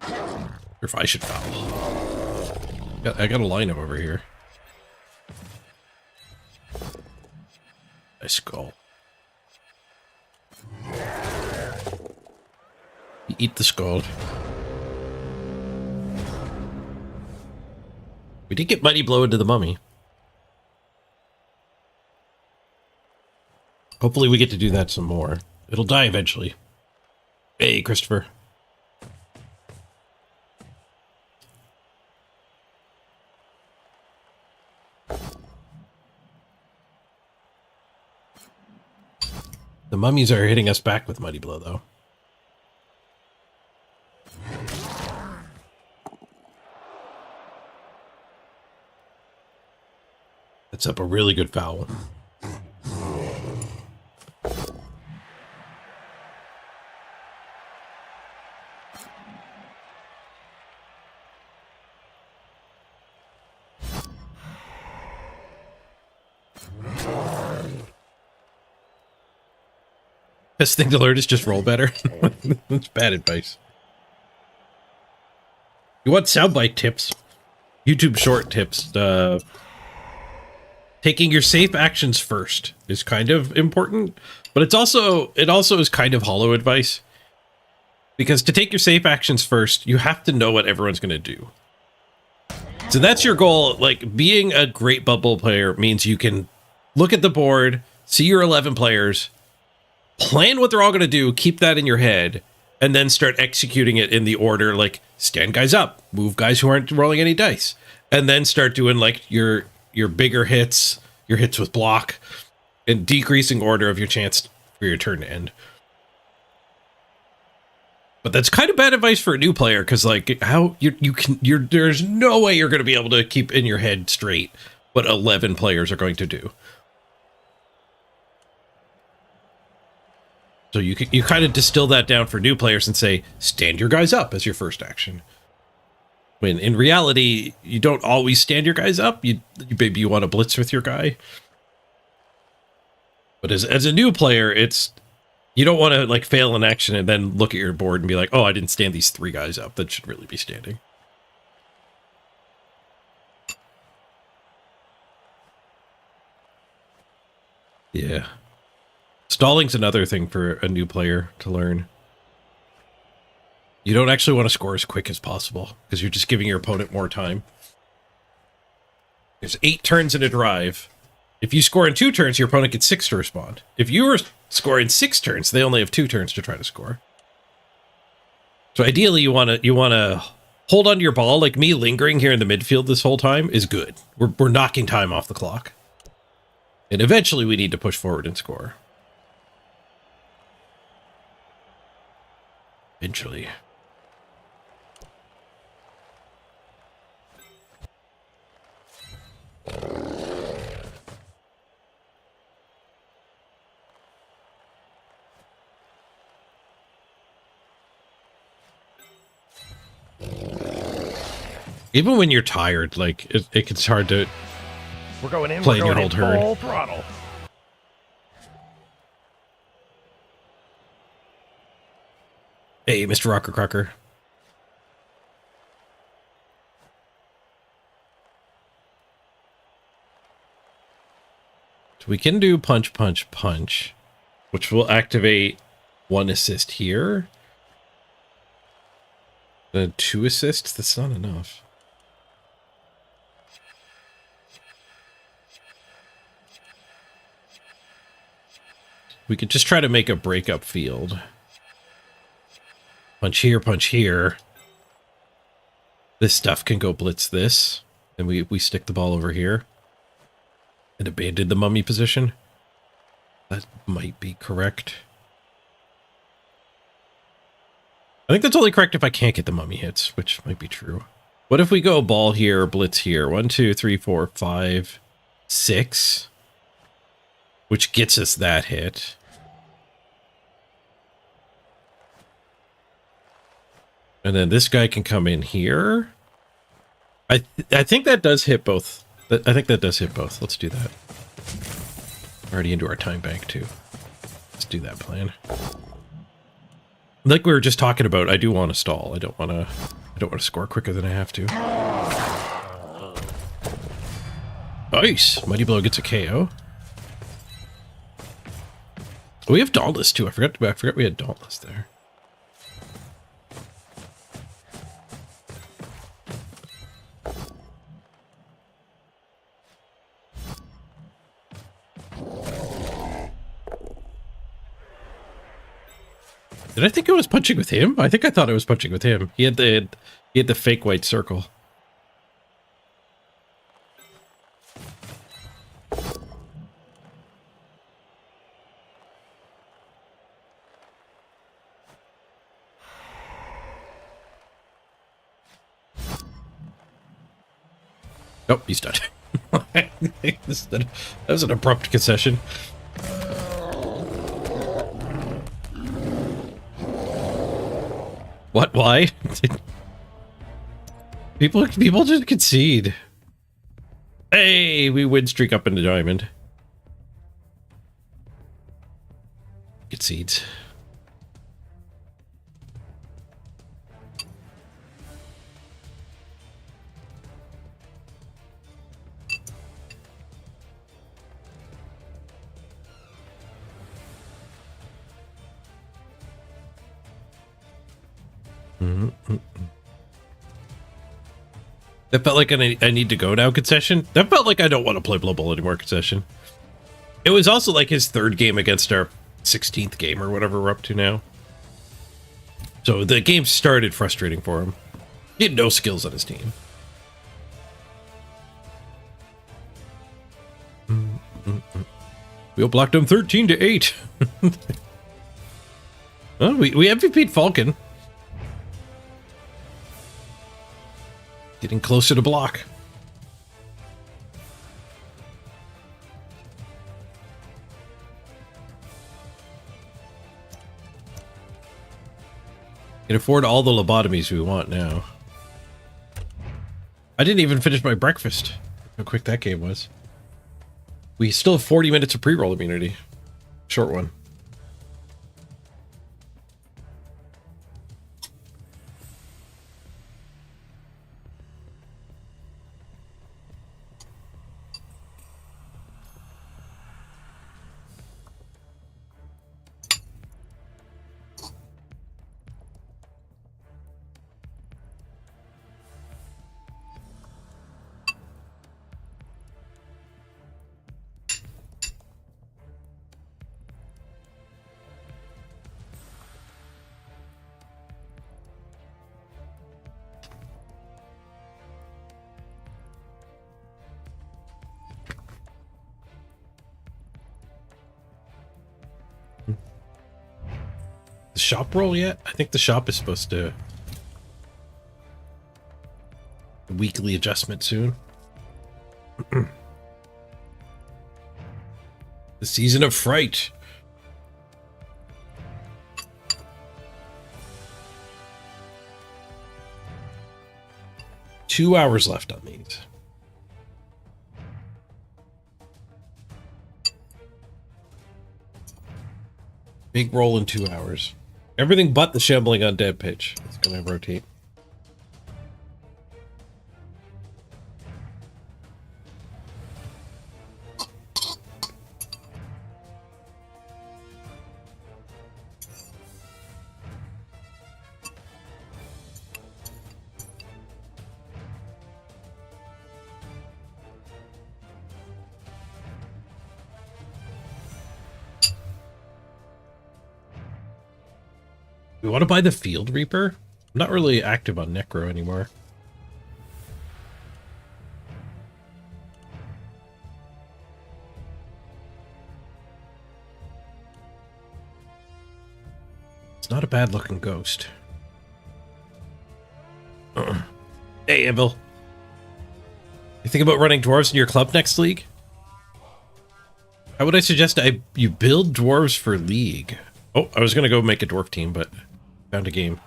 Or if I should foul. I got a line him over here. Nice skull. You eat the skull. We did get Mighty Blow into the mummy. Hopefully we get to do that some more. It'll die eventually. Hey, Christopher. The mummies are hitting us back with Mighty Blow, though. That's up a really good foul. Best thing to learn is just roll better. That's bad advice. You want soundbite tips? YouTube short tips. Taking your safe actions first is kind of important, but it also is kind of hollow advice. Because to take your safe actions first, you have to know what everyone's going to do. So that's your goal. Like, being a great bubble player means you can look at the board, see your 11 players, plan what they're all going to do, keep that in your head, and then start executing it in the order, like, stand guys up, move guys who aren't rolling any dice, and then start doing, like, your bigger hits, your hits with block, in decreasing order of your chance for your turn to end. But that's kind of bad advice for a new player, because, like, how there's no way you're going to be able to keep in your head straight what 11 players are going to do. So you kind of distill that down for new players and say, stand your guys up as your first action. When in reality, you don't always stand your guys up. Maybe you want to blitz with your guy. But as a new player, you don't want to, like, fail an action and then look at your board and be like, oh, I didn't stand these 3 guys up. That should really be standing. Yeah. Stalling's another thing for a new player to learn. You don't actually want to score as quick as possible because you're just giving your opponent more time. There's 8 turns in a drive. If you score in 2 turns, your opponent gets 6 to respond. If you were scoring 6 turns, they only have 2 turns to try to score. So ideally, you want to hold on to your ball. Like me lingering here in the midfield this whole time is good. We're knocking time off the clock. And eventually we need to push forward and score. Eventually. Even when you're tired, like, it's hard to We're going in. play We're in your going whole in turn. full throttle. Hey, Mr. Rocker Crocker. So we can do punch, punch, punch, which will activate 1 assist here. Then 2 assists, that's not enough. We could just try to make a breakup field. Punch here, punch here. This stuff can go blitz this. And we stick the ball over here. And abandon the mummy position. That might be correct. I think that's only correct if I can't get the mummy hits, which might be true. What if we go ball here, blitz here? 1, 2, 3, 4, 5, 6. Which gets us that hit. And then this guy can come in here. I think that does hit both. I think that does hit both. Let's do that. Already into our time bank too. Let's do that plan. Like we were just talking about, I do want to stall. I don't want to score quicker than I have to. Nice. Mighty Blow gets a KO. We have Dauntless too. I forgot we had Dauntless there. Did I think I was punching with him? I think I thought I was punching with him. He had the fake white circle. Oh, he's done. That was an abrupt concession. What? Why? people just concede. Hey, we win streak up into diamond. Concedes. That felt like I need to go now concession. That felt like I don't want to play Blood Bowl anymore concession. It was also like his 3rd game against our 16th game or whatever we're up to now. So the game started frustrating for him. He had no skills on his team. We blocked him 13-8. Well, we MVP'd Falcon. Getting closer to block. Can afford all the lobotomies we want now. I didn't even finish my breakfast. How quick that game was. We still have 40 minutes of pre-roll immunity. Short one. The shop roll yet? I think the shop is supposed to... weekly adjustment soon. The season of fright. Two hours left on these. Big roll in 2 hours. Everything but the shambling undead pitch. It's gonna rotate. We want to buy the Field Reaper. I'm not really active on Necro anymore. It's not a bad looking ghost. Hey, Emil. You think about running dwarves in your club next league? How would I suggest you build dwarves for league? Oh, I was going to go make a dwarf team, but found a game.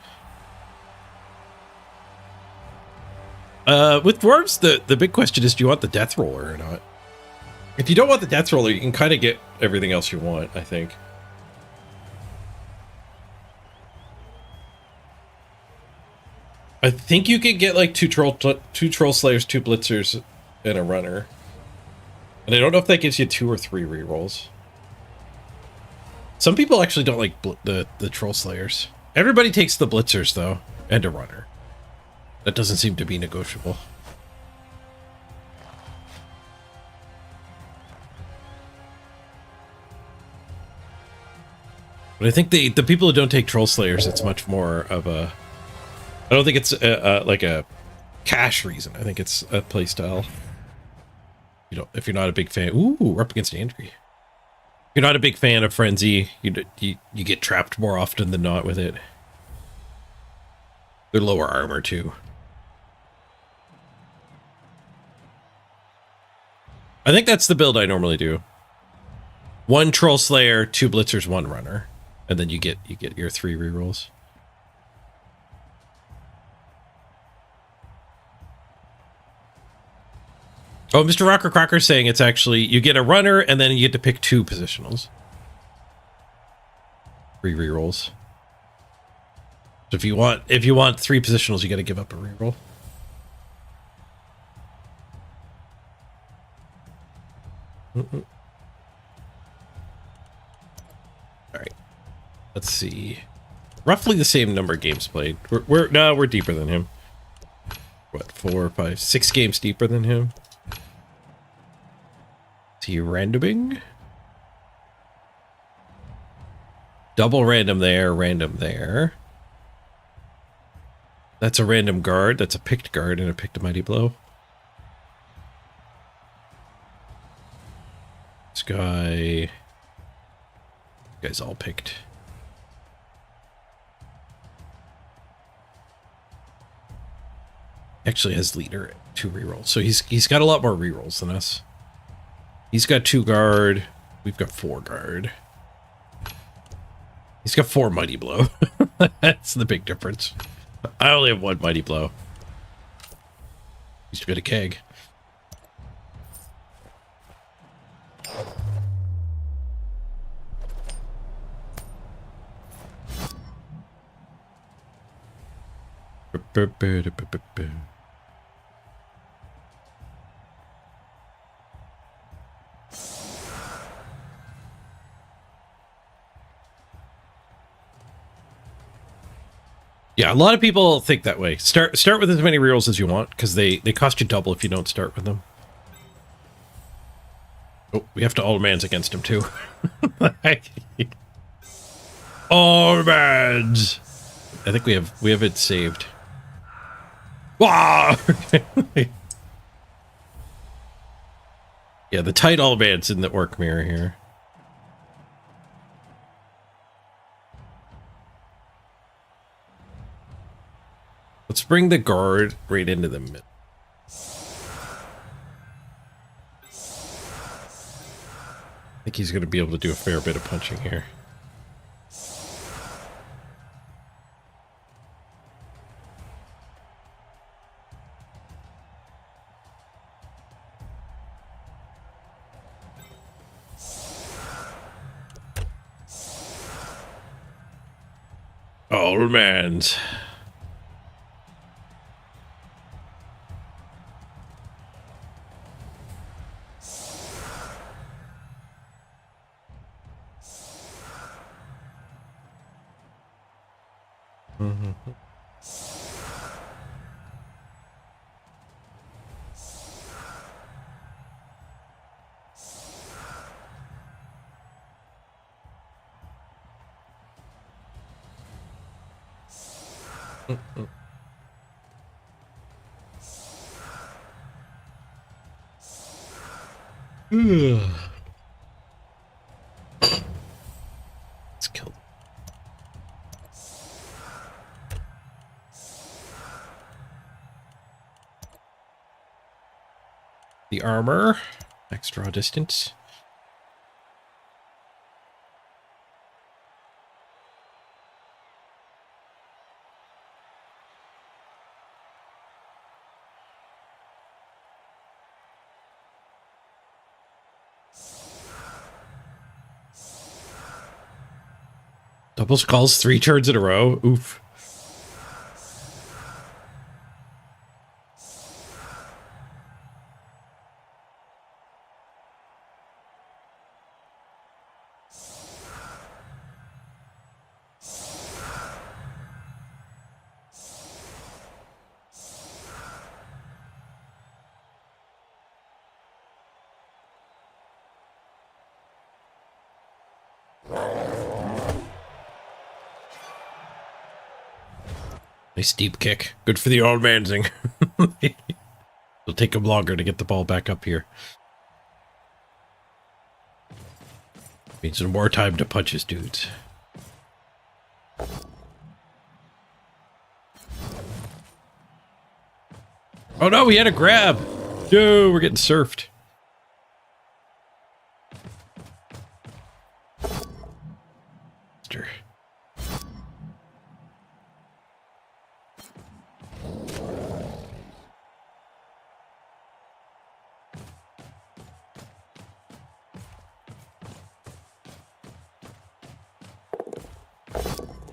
With dwarves, the big question is, do you want the death roller or not? If you don't want the death roller, you can kind of get everything else you want, I think. I think you could get like two troll slayers, 2 blitzers, and a runner. And I don't know if that gives you 2 or 3 rerolls. Some people actually don't like the troll slayers. Everybody takes the blitzers though, and a runner. That doesn't seem to be negotiable. But I think the people who don't take troll slayers, it's much more of a... I don't think it's like a cash reason. I think it's a playstyle. You know, if you're not a big fan... Ooh, we're up against Andrew. If you're not a big fan of Frenzy, you get trapped more often than not with it. They're lower armor too. I think that's the build I normally do. 1 troll slayer, 2 blitzers, 1 runner, and then you get your 3 rerolls. Oh, Mr. Rocker Crocker's saying it's actually, you get a runner and then you get to pick 2 positionals. 3 rerolls. So if you want 3 positionals, you got to give up a reroll. All right. Let's see. Roughly the same number of games played. We're deeper than him. What, 4, 5, 6 games deeper than him? Is he randoming? Double random there, random there. That's a random guard. That's a picked guard and a picked mighty blow. This guy's all picked. Actually has leader 2 rerolls, so he's got a lot more rerolls than us. He's got 2 guard. We've got 4 guard. He's got 4 mighty blow. That's the big difference. I only have 1 mighty blow. Used to be a keg. Yeah, a lot of people think that way. Start with as many rerolls as you want, because they cost you double if you don't start with them. Oh, we have to all mans against him too. All mans. I think we have it saved. Wow. Yeah, the tight all mans in the orc mirror here. Let's bring the guard right into the middle. I think he's going to be able to do a fair bit of punching here. All mans. Let's kill them. The armor. Max draw distance. Double skulls 3 turns in a row. Oof. Nice deep kick. Good for the old mansing. It'll take him longer to get the ball back up here. Needs some more time to punch his dudes. Oh no, we had a grab. Yo, we're getting surfed.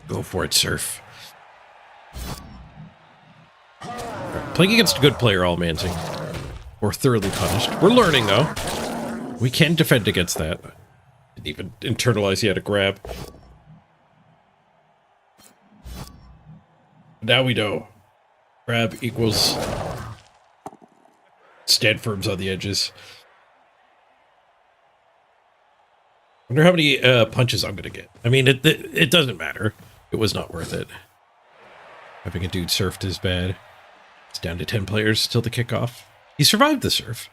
Go for it, Surf. Playing against a good player, all mansing. Or thoroughly punished. We're learning, though. We can defend against that. Didn't even internalize he had a grab. Now we know. Grab equals stand firms on the edges. Wonder how many punches I'm gonna get. I mean, it doesn't matter. It was not worth it. Having a dude surfed is bad. It's down to 10 players till the kickoff. He survived the surf.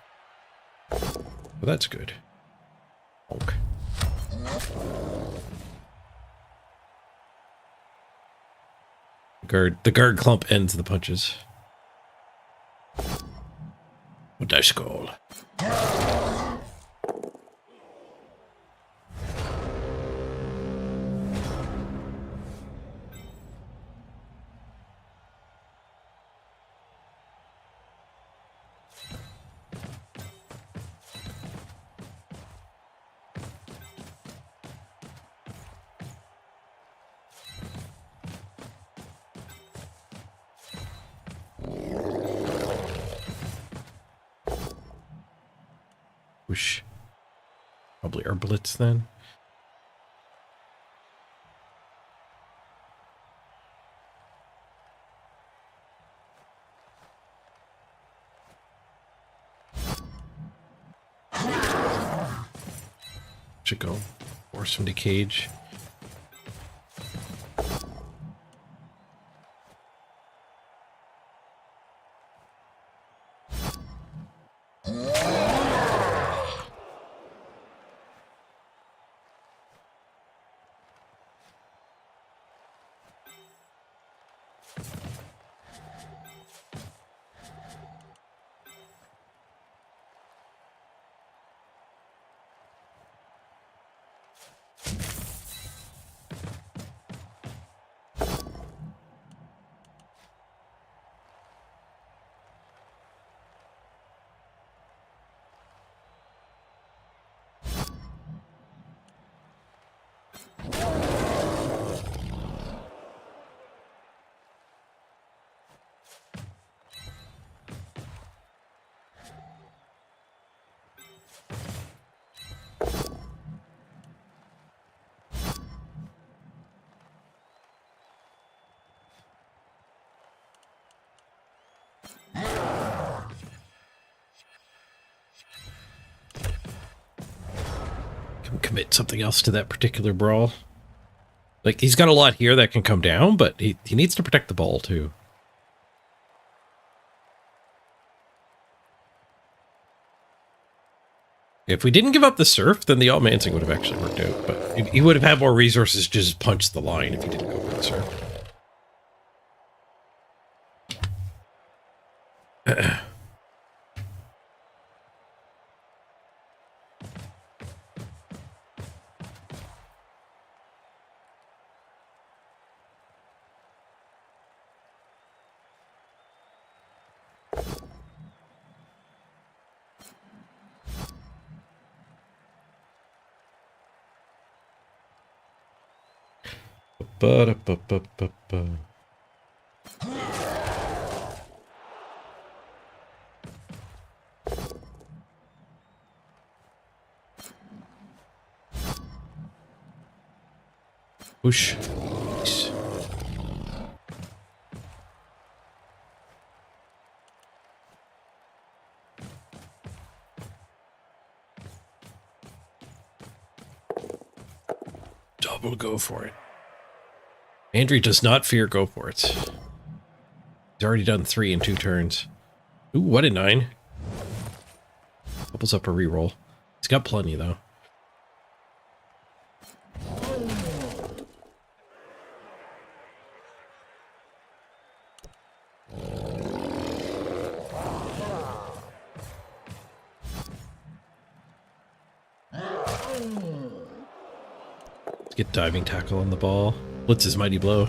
Well, that's good. Honk. The guard clump ends the punches. What dice goal? Whoosh. Probably our blitz then. Should go force him to cage. Commit something else to that particular brawl. Like, he's got a lot here that can come down, but he needs to protect the ball, too. If we didn't give up the surf, then the all-mansing would have actually worked out. But he would have had more resources to just punch the line if he didn't go for the surf. Ba-da-ba-ba-ba-ba. Whoosh. Nice. Double go for it. Andrew does not fear go for it. He's already done 3 in 2 turns. Ooh, what a 9. Doubles up a reroll. He's got plenty, though. Let's get diving tackle on the ball. Blitz his mighty blow.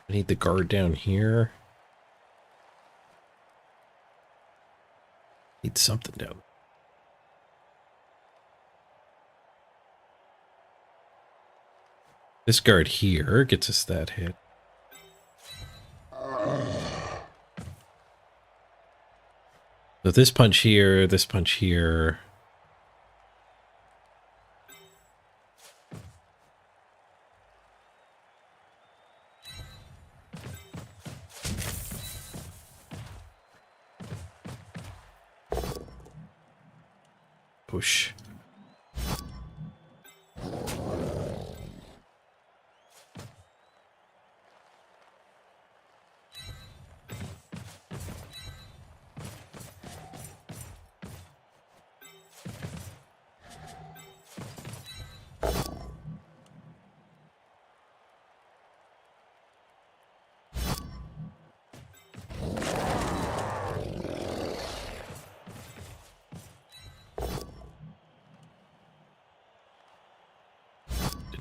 I need the guard down here. Need something down. This guard here gets us that hit. So this punch here, this punch here. Push.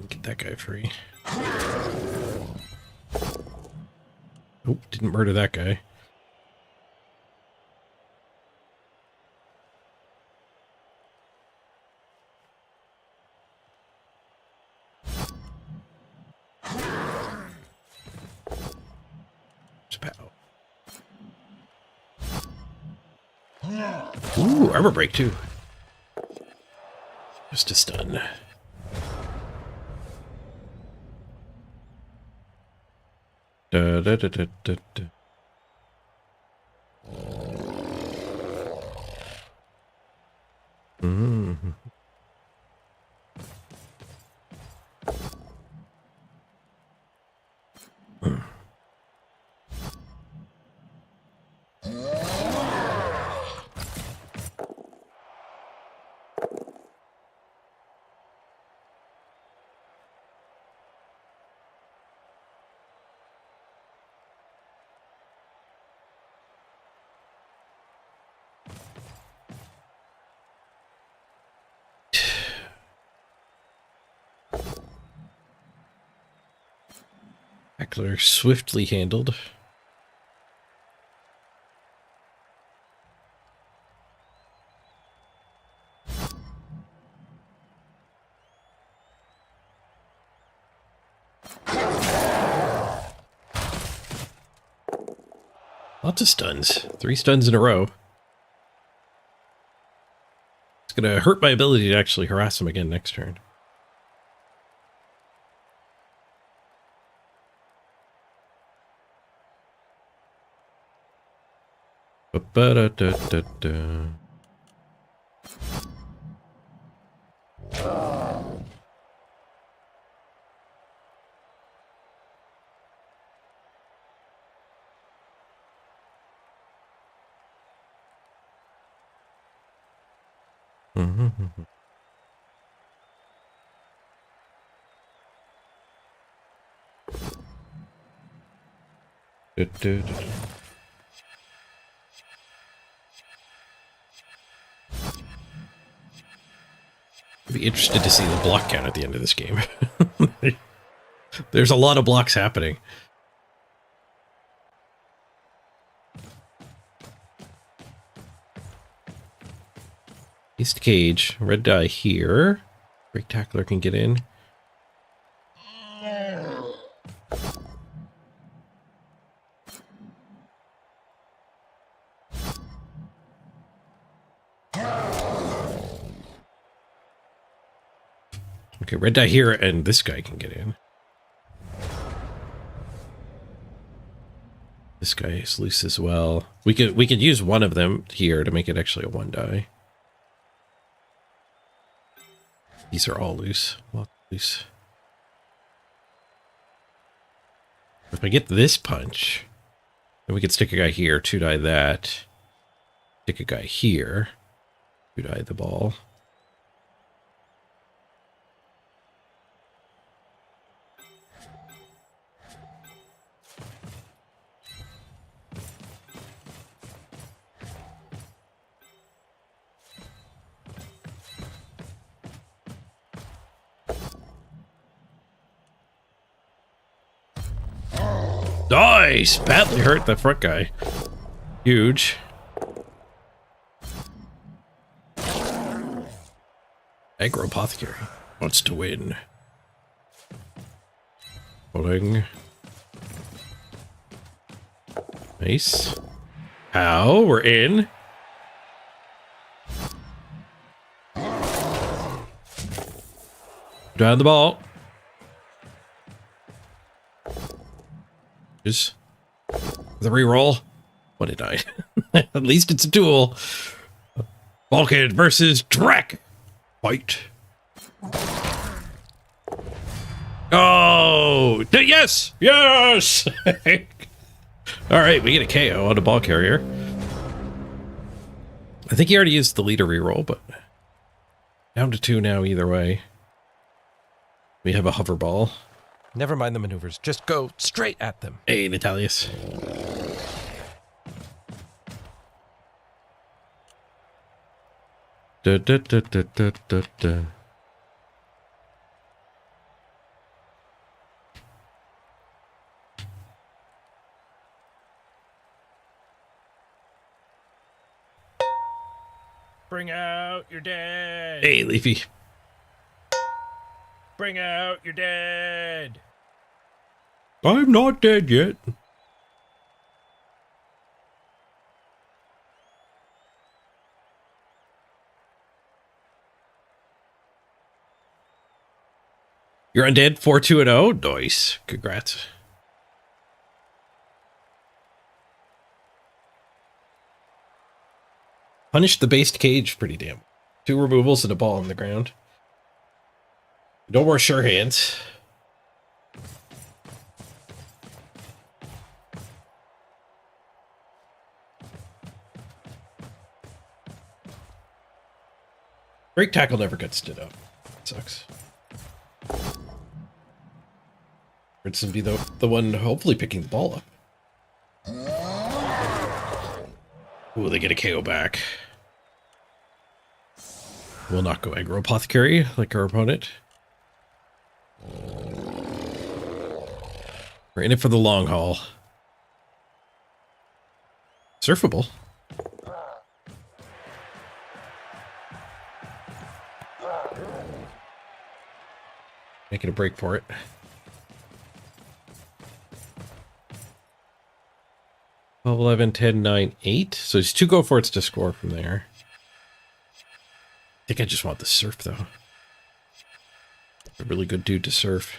Get that guy free. Nope, didn't murder that guy. Ooh, armor break too. Just a stun. Da, da, da, da, da, da. Mm-hmm. Tackler swiftly handled. Lots of stuns. 3 stuns in a row. It's gonna hurt my ability to actually harass him again next turn. Ba-ba-da-da-da-da. Mhm. Du-du-du. I'd be interested to see the block count at the end of this game. There's a lot of blocks happening. East cage, red die here. Break tackler can get in. Okay, red die here, and this guy can get in. This guy is loose as well. We could use one of them here to make it actually a one die. These are all loose. Well, loose. If I get this punch, then we could stick a guy here, two die that. Stick a guy here, two die the ball. Nice! Badly hurt the front guy. Huge. Aggro Apothecary wants to win. Holding. Nice. Ow, we're in. Down the ball. Just the reroll. What did I? At least it's a duel. Vulcan versus Drek. Fight. Oh, yes, yes. All right, we get a KO on a ball carrier. I think he already used the leader reroll, but down to 2 now either way. We have a hover ball. Never mind the maneuvers. Just go straight at them. Hey, Natalius. Da, da, da, da, da, da, da. Bring out your dead. Hey, Leafy. Bring out your dead. I'm not dead yet. You're undead 4-2-0. Nice. Congrats. Punished the based cage pretty damn. 2 removals and a ball on the ground. No more sure hands. Break tackle never gets stood up. It sucks. Rinson be the one hopefully picking the ball up. Ooh, they get a KO back. Will not go aggro apothecary like our opponent. We're in it for the long haul. Surfable. Making a break for it. 12, 11, 10, 9, 8. So it's 2 go for it to score from there. I think I just want the surf, though. A really good dude to surf.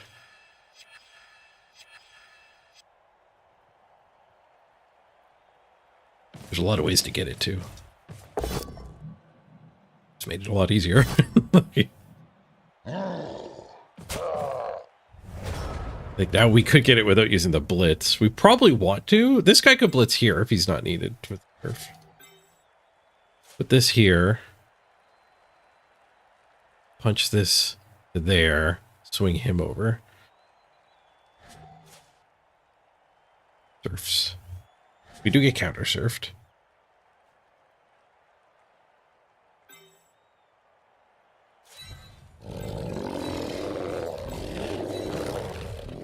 There's a lot of ways to get it to. It's made it a lot easier. Like now we could get it without using the blitz. We probably want to. This guy could blitz here if he's not needed with turf. Put this here. Punch this to there. Swing him over. Surfs. We do get counter surfed.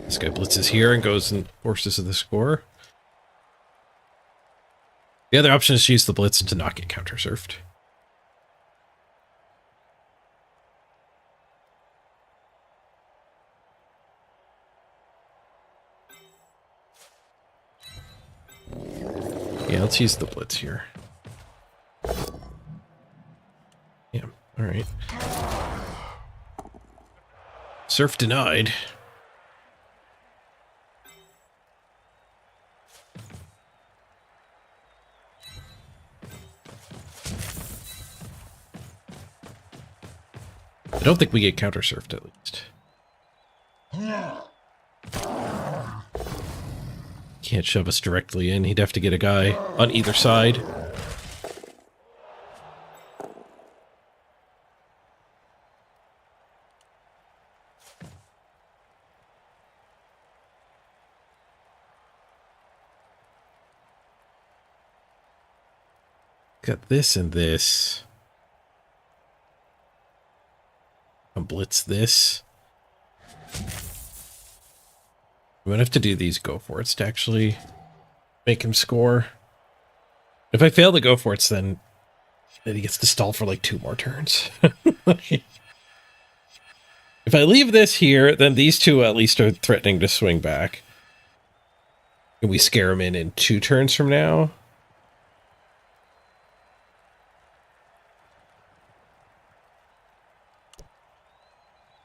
This guy blitzes here and goes and forces the score. The other option is to use the blitz to not get counter surfed. Yeah, let's use the blitz here. Yeah, all right. Surf denied. I don't think we get counter surfed at least. Can't shove us directly in. He'd have to get a guy on either side. Got this and this. I'll blitz this. We might have to do these go for it's to actually make him score. If I fail the go for it's, then he gets to stall for like 2 more turns. If I leave this here, then these two at least are threatening to swing back. Can we scare him in 2 turns from now?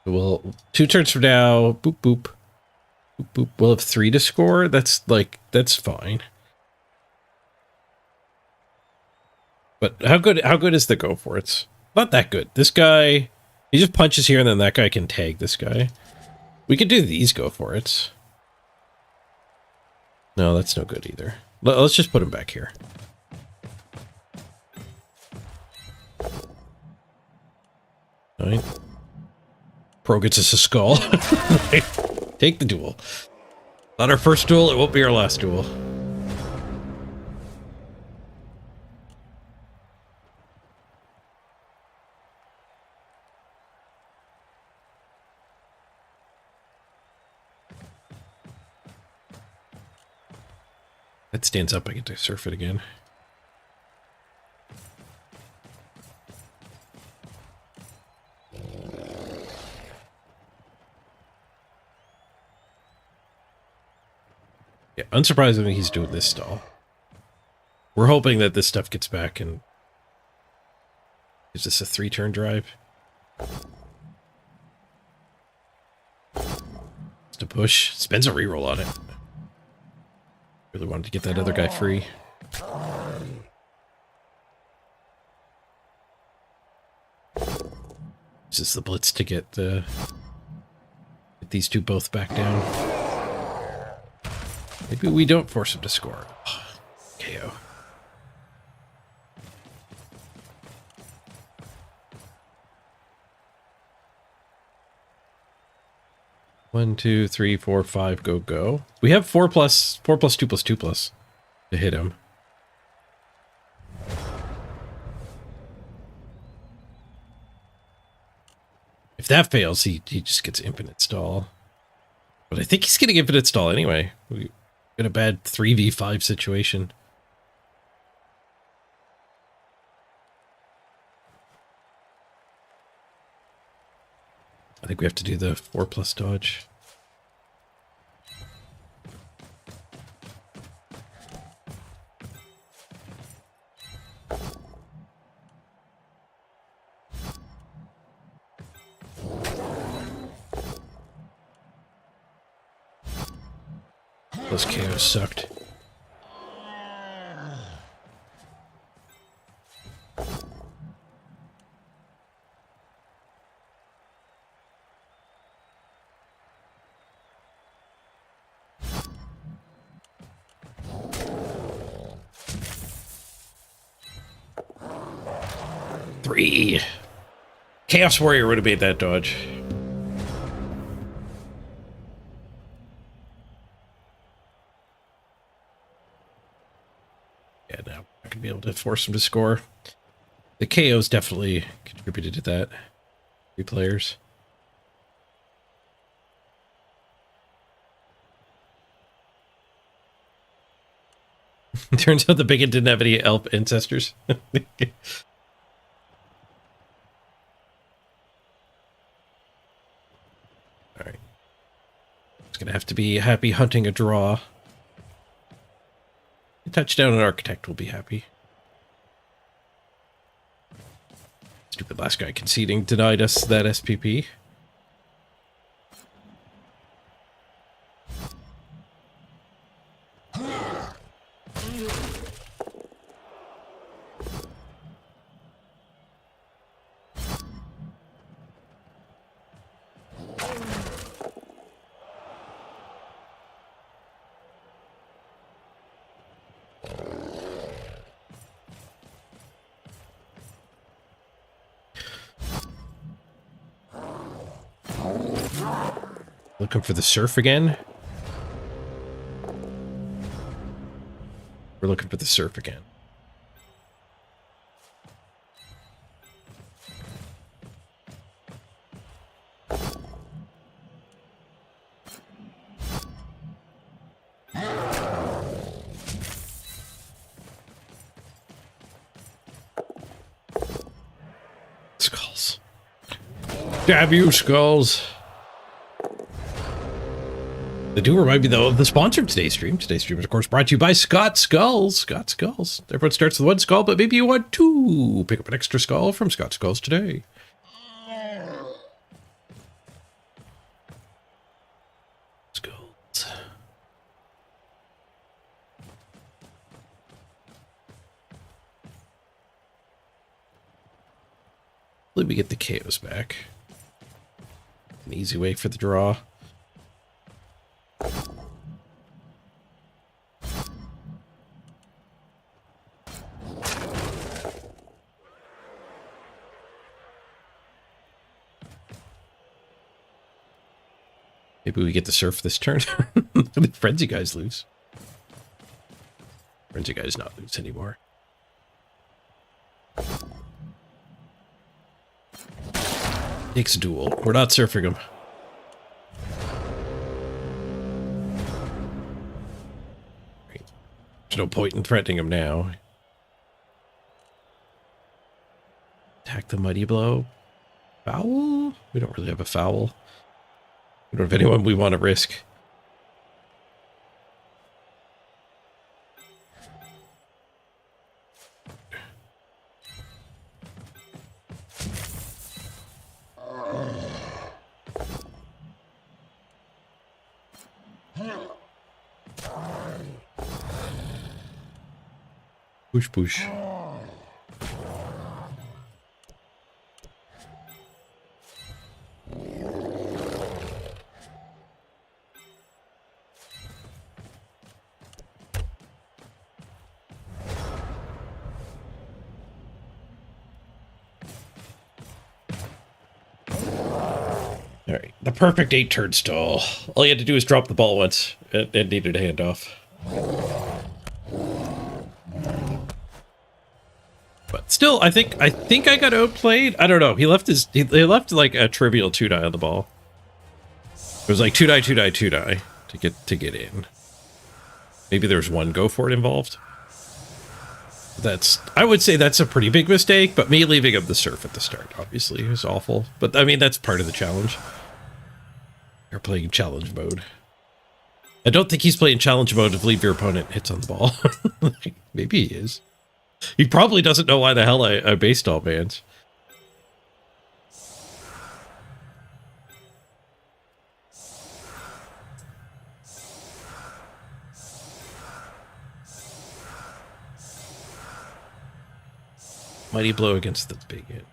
Well, 2 turns from now, boop, boop. Boop, boop. We'll have 3 to score. That's fine. But how good is the go for it? Not that good. This guy, he just punches here and then that guy can tag this guy. We could do these go for it. No, that's no good either. Let's just put him back here. All right. Pro gets us a skull. Take the duel. Not our first duel, it won't be our last duel. That stands up, I get to surf it again. Yeah, unsurprisingly, he's doing this stall. We're hoping that this stuff gets back and is this a 3-turn drive? It's a push. Spends a reroll on it. Really wanted to get that other guy free. Is this the blitz to get these two both back down? Maybe we don't force him to score. KO. One, 2, 3, 4, 5, go, go. We have 4 plus 2 plus 2 plus to hit him. If that fails, he just gets infinite stall. But I think he's getting infinite stall anyway. We got a bad 3v5 situation. I think we have to do the 4 plus dodge. Those KOs sucked. 3. Chaos Warrior would have made that dodge. Yeah, now I'm not going to be able to force him to score. The KOs definitely contributed to that. 3 players. Turns out the bigot didn't have any elf ancestors. Alright. It's going to have to be happy hunting a draw. A touchdown and Architect will be happy. Stupid last guy conceding denied us that SPP. Looking for the surf again. We're looking for the surf again. Skulls. Damn you, skulls. They do remind me, though, of the sponsor of today's stream. Today's stream is, of course, brought to you by Scott Skulls. Scott Skulls. Everyone starts with 1 skull, but maybe you want 2. Pick up an extra skull from Scott Skulls today. Skulls. I believe we get the KOs back. An easy way for the draw. Maybe we get the surf this turn. The Frenzy guys lose. Frenzy guys not lose anymore. Takes a duel. We're not surfing him. There's no point in threatening him now. Attack the Mighty Blow. Foul? We don't really have a foul. We don't have anyone we want to risk. Push, push. Alright, the perfect 8-turn stall. All you had to do was drop the ball once and needed a handoff. But still, I think I got outplayed. I don't know. He left like a trivial 2-die on the ball. It was like 2-die, 2-die, 2-die to get in. Maybe there's 1 go for it involved. I would say that's a pretty big mistake, but me leaving him the surf at the start, obviously, is awful. But I mean, that's part of the challenge. You're playing challenge mode. I don't think he's playing challenge mode if leave your opponent hits on the ball. Maybe he is. He probably doesn't know why the hell I based all bans. Mighty Blow against the bigot.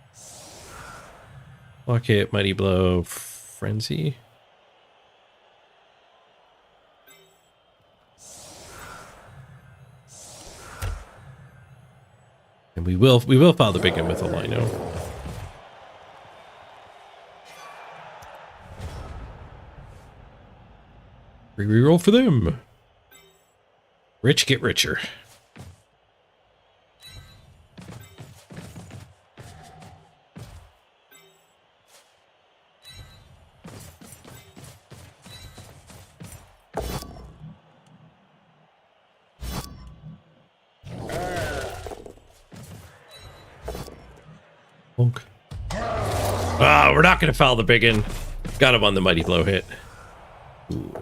Block it, Mighty Blow, Frenzy. And we will file the big one with a lino. Free reroll for them. Rich get richer. Ah, we're not going to foul the big one. Got him on the mighty blow hit. Ooh.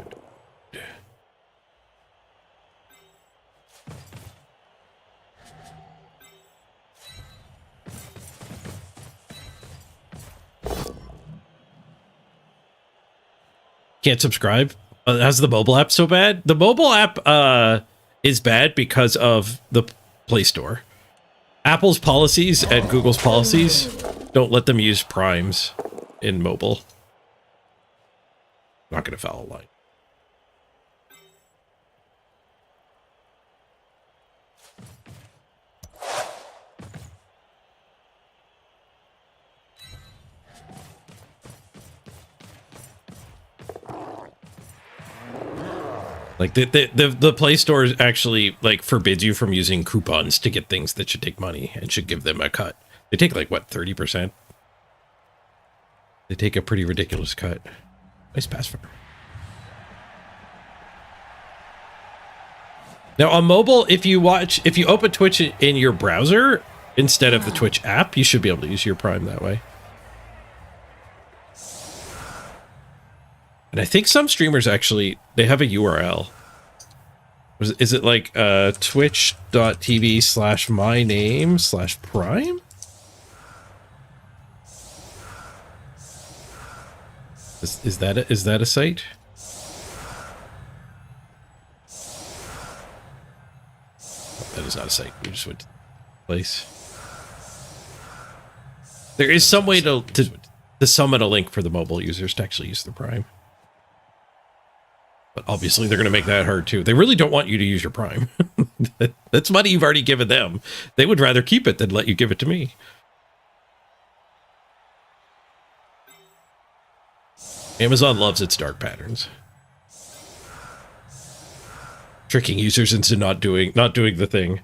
Can't subscribe. How's the mobile app so bad? The mobile app is bad because of the Play Store. Apple's policies and Google's policies don't let them use primes in mobile. Not going to foul a line. Like the Play Store actually like forbids you from using coupons to get things that should take money and should give them a cut. They take like what, 30%? They take a pretty ridiculous cut. Nice pass for her. Now on mobile, if you open Twitch in your browser instead of the Twitch app, you should be able to use your Prime that way. And I think some streamers actually, they have a URL. Is it like twitch.tv/myname/prime? Is that a site? That is not a site. We just went to the place. There is some way to summon a link for the mobile users to actually use the Prime. But obviously they're going to make that hard too. They really don't want you to use your Prime. That's money you've already given them. They would rather keep it than let you give it to me. Amazon loves its dark patterns. Tricking users into not doing the thing.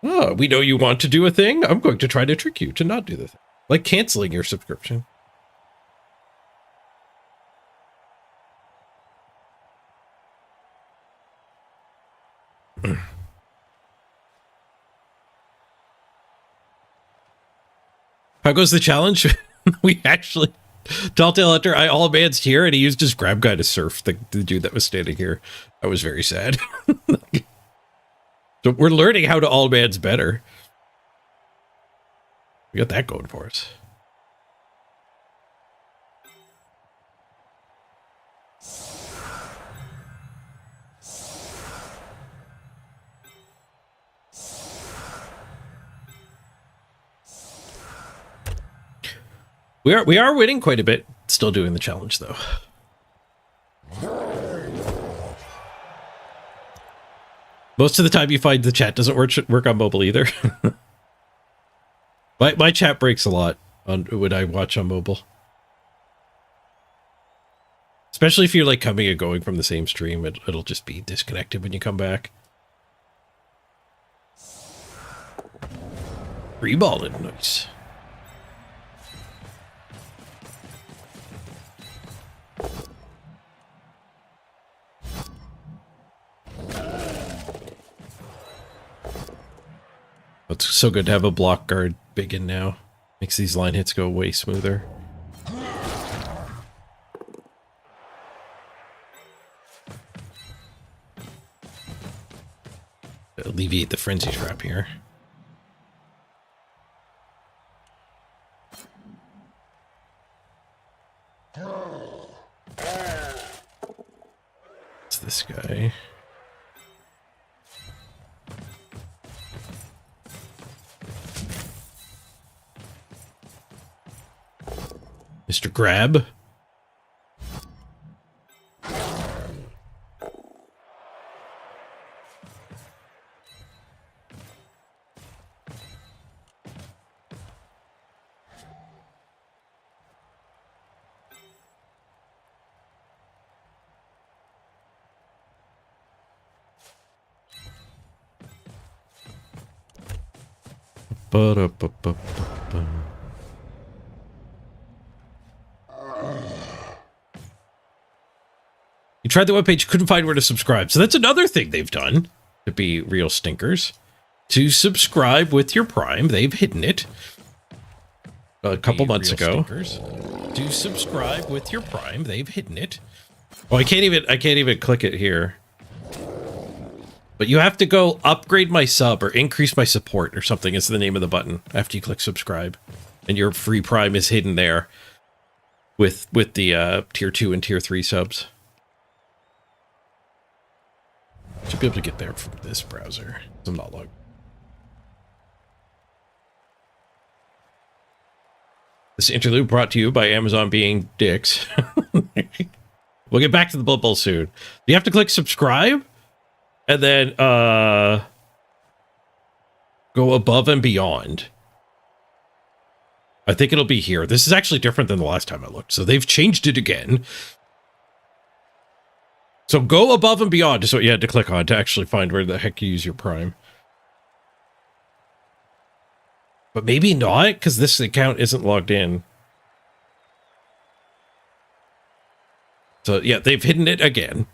Oh, we know you want to do a thing. I'm going to try to trick you to not do the thing. Like canceling your subscription. How goes the challenge? We actually, Telltale Hunter, I all man's here, and he used his grab guy to surf the dude that was standing here. I was very sad. So we're learning how to all man's better. We got that going for us. We are winning quite a bit. Still doing the challenge though. Most of the time you find the chat doesn't work on mobile either. My chat breaks a lot on when I watch on mobile. Especially if you're like coming and going from the same stream, it'll just be disconnected when you come back. Free balling, nice. It's so good to have a block guard big in now. Makes these line hits go way smoother. Alleviate the frenzy trap here. It's this guy. Mr. Grab. Ba-da-ba-ba-ba-ba. You tried the webpage, couldn't find where to subscribe. So that's another thing they've done to be real stinkers. To subscribe with your Prime, they've hidden it a couple months ago. To subscribe with your Prime, they've hidden it. Oh, I can't even click it here. But you have to go upgrade my sub or increase my support or something is the name of the button after you click subscribe. And your free Prime is hidden there with the tier 2 and tier 3 subs. Should be able to get there from this browser. I'm not logged. This interlude brought to you by Amazon being dicks. We'll get back to the Blood Bowl soon. You have to click subscribe and then go above and beyond. I think it'll be here. This is actually different than the last time I looked. So they've changed it again. So go above and beyond is what you had to click on to actually find where the heck you use your Prime. But maybe not, because this account isn't logged in. So yeah, they've hidden it again.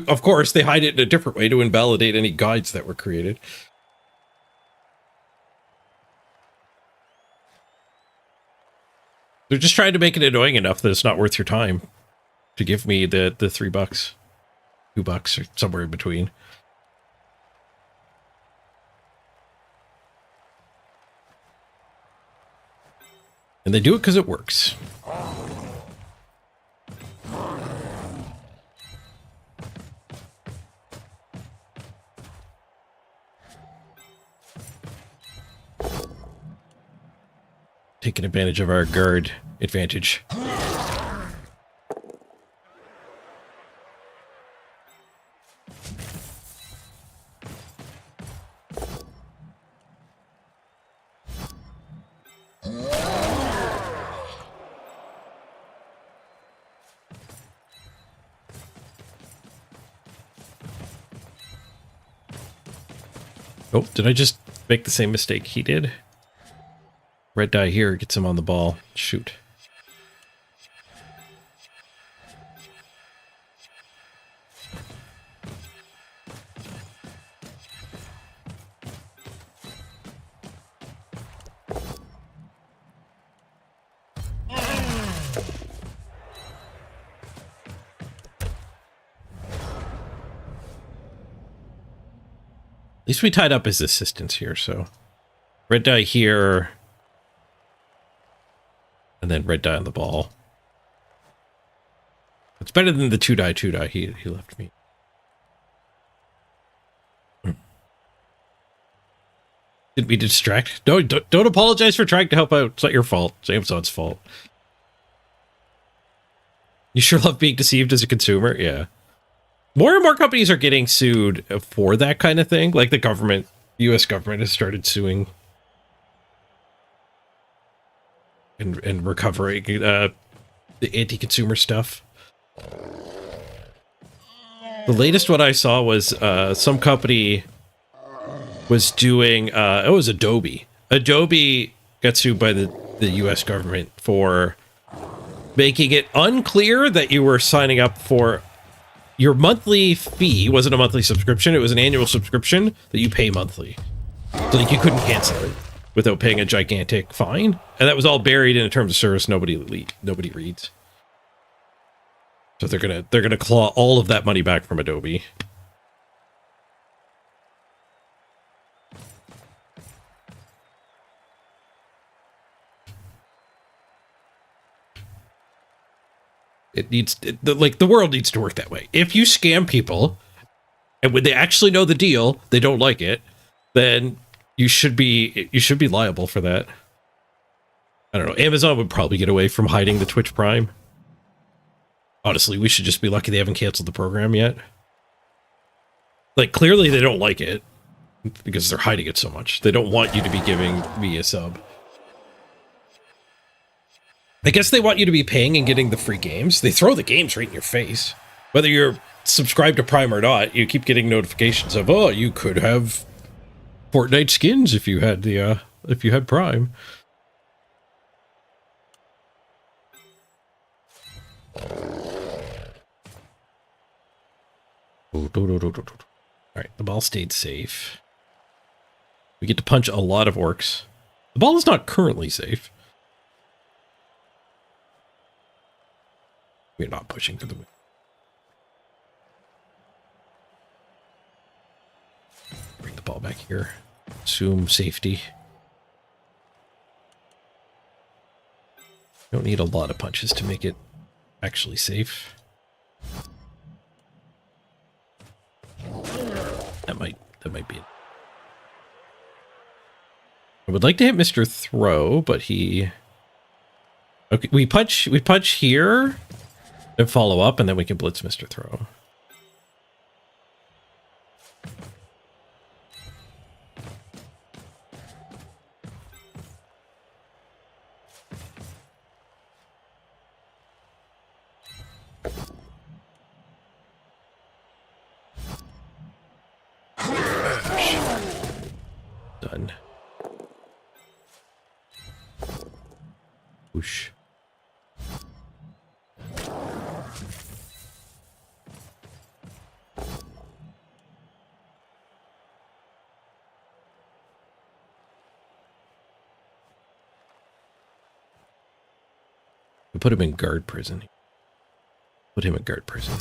Of course, they hide it in a different way to invalidate any guides that were created. They're just trying to make it annoying enough that it's not worth your time to give me the $3, $2 or somewhere in between. And they do it because it works. Taking advantage of our guard advantage. Oh, did I just make the same mistake he did? Red dye here gets him on the ball. Shoot. At least we tied up his assistants here, so red dye here, and then red dye on the ball. It's better than the two dye he left me. Didn't mean to distract. No, don't apologize for trying to help out. It's not your fault. It's Amazon's fault. You sure love being deceived as a consumer? Yeah. More and more companies are getting sued for that kind of thing. Like the government, US government has started suing and recovering the anti-consumer stuff. The latest one I saw was some company was doing, it was Adobe. Adobe got sued by the US government for making it unclear that you were signing up for your monthly fee. Wasn't a monthly subscription, it was an annual subscription that you pay monthly. So like you couldn't cancel it without paying a gigantic fine. And that was all buried in a terms of service nobody reads. So they're gonna claw all of that money back from Adobe. The world needs to work that way. If you scam people, and when they actually know the deal, they don't like it, then you should be liable for that. I don't know. Amazon would probably get away from hiding the Twitch Prime. Honestly, we should just be lucky they haven't canceled the program yet. Like, clearly they don't like it because they're hiding it so much. They don't want you to be giving me a sub. I guess they want you to be paying and getting the free games. They throw the games right in your face. Whether you're subscribed to Prime or not, you keep getting notifications of, oh, you could have Fortnite skins if you had the if you had Prime. All right, the ball stayed safe. We get to punch a lot of orcs. The ball is not currently safe. We're not pushing for the win. Bring the ball back here. Assume safety. Don't need a lot of punches to make it actually safe. That might be it. I would like to hit Mr. Throw, but he... Okay, we punch here and follow up, and then we can blitz Mr. Throw. Done. Whoosh. We put him in guard prison. Put him in guard prison.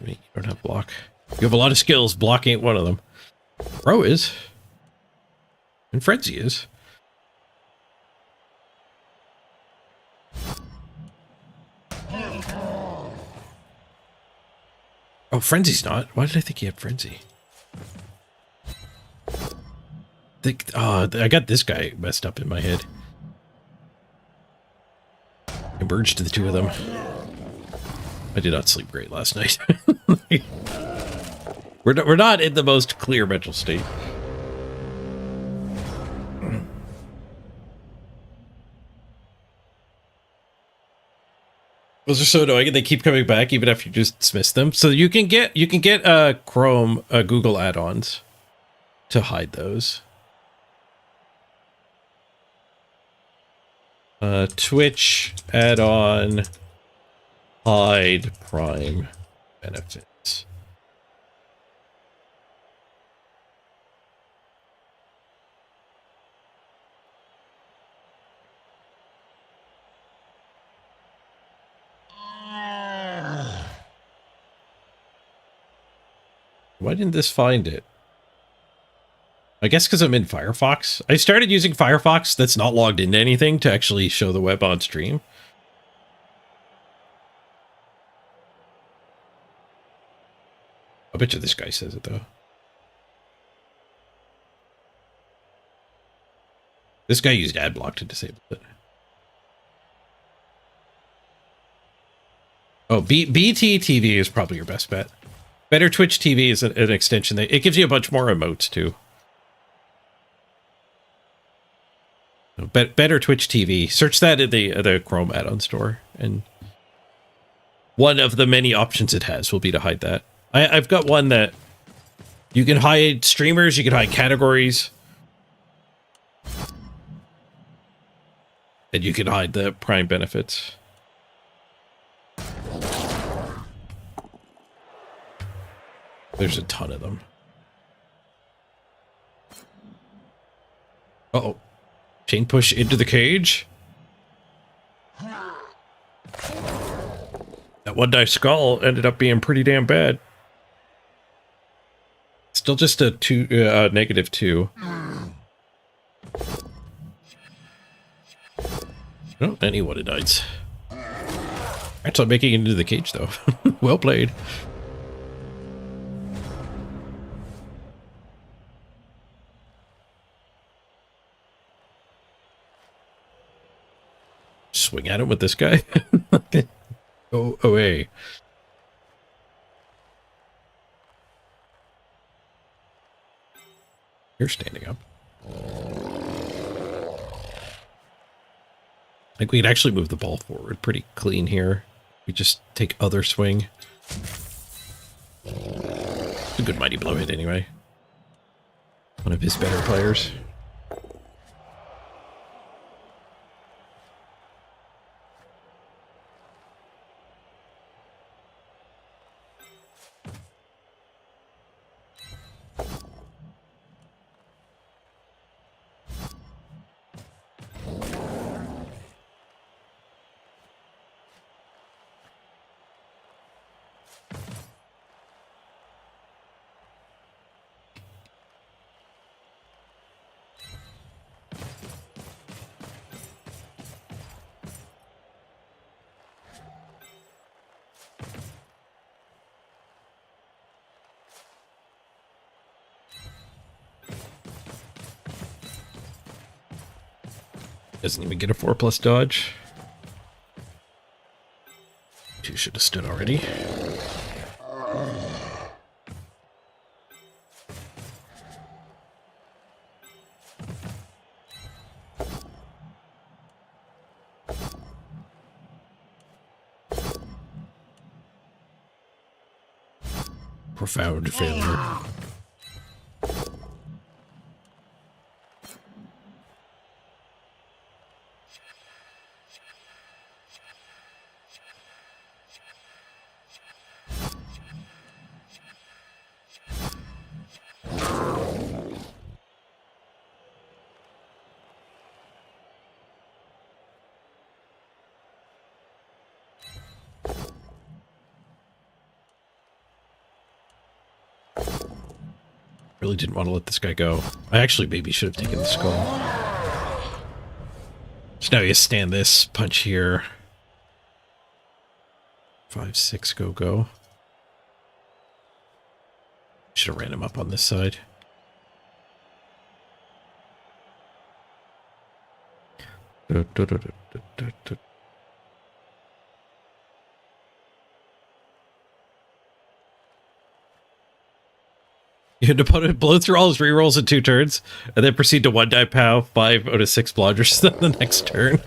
You don't have block. You have a lot of skills. Block ain't one of them. Pro is. And Frenzy is. Oh, Frenzy's not. Why did I think he had Frenzy? I got this guy messed up in my head. I merged the two of them. I did not sleep great last night. We're not in the most clear mental state. Those are so annoying. They keep coming back even after you just dismiss them. So you can get Chrome Google add-ons to hide those. Twitch add-on hide Prime benefits. Why didn't this find it? I guess because I'm in Firefox. I started using Firefox that's not logged into anything to actually show the web on stream. I bet you this guy says it, though. This guy used AdBlock to disable it. Oh, BT TV is probably your best bet. Better Twitch TV is an extension. It gives you a bunch more emotes, too. Better Twitch TV. Search that at the Chrome add-on store, and one of the many options it has will be to hide that. I've got one that you can hide streamers, you can hide categories, and you can hide the Prime benefits. There's a ton of them. Uh-oh. Chain push into the cage. That one die skull ended up being pretty damn bad. Still just a -2. Oh, and he wanted knights. That's not making it into the cage, though. Well played. Swing at him with this guy. Go away. You're standing up. I think we can actually move the ball forward pretty clean here. We just take other swing. It's a good mighty blow hit anyway. One of his better players. Doesn't even get a 4+ dodge. 2 should have stood already. Profound failure. Really didn't want to let this guy go. I actually maybe should have taken the skull. So now you stand this, punch here. 5, 6, go, go. Should have ran him up on this side. Your opponent blow through all his rerolls in 2 turns, and then proceed to 1-die POW, 5 out of 6 blodgers the next turn.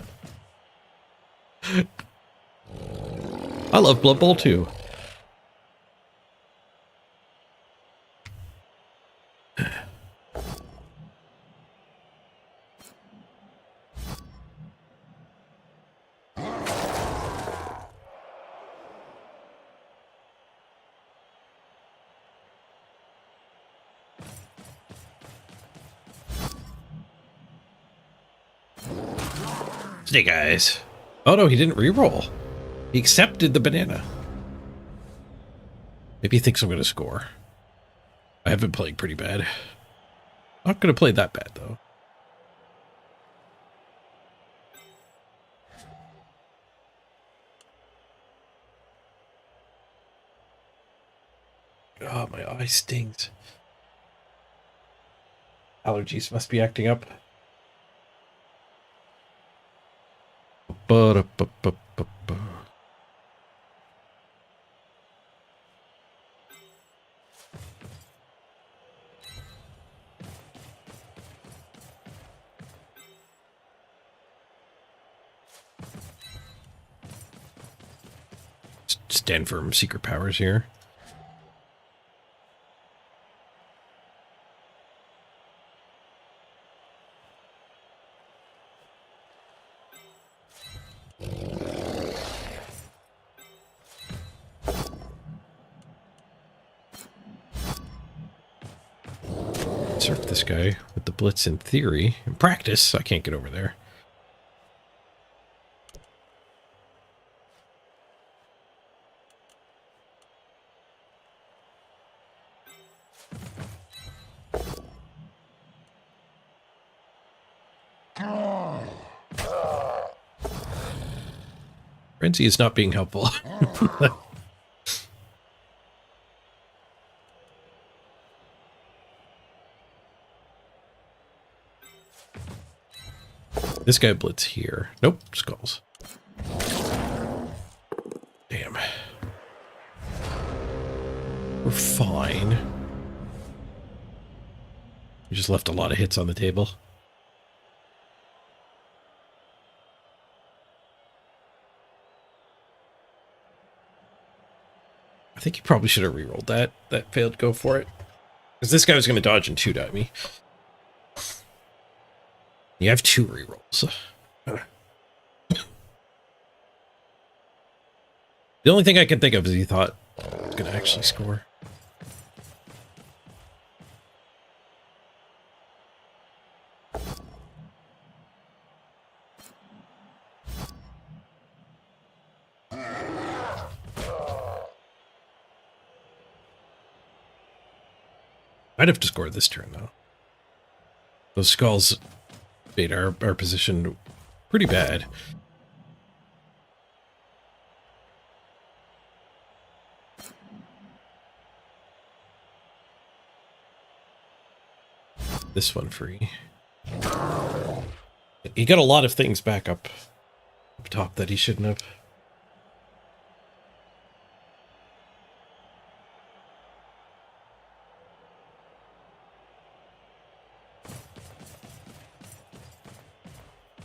I love Blood Bowl too. Snake Eyes. Oh no, he didn't reroll. He accepted the banana. Maybe he thinks I'm going to score. I have been playing pretty bad. Not going to play that bad though. Oh, my eye stings. Allergies must be acting up. Stand firm, secret powers here. Surf this guy with the blitz in theory. In practice, I can't get over there. Frenzy is not being helpful. This guy blitz here. Nope, skulls. Damn. We're fine. We just left a lot of hits on the table. I think you probably should have rerolled that. That failed. Go for it. Because this guy was going to dodge and shoot at me. You have 2 rerolls. The only thing I can think of is he thought he was going to actually score. I'd have to score this turn, though. Those skulls made our position pretty bad. This one free. He got a lot of things back up top that he shouldn't have.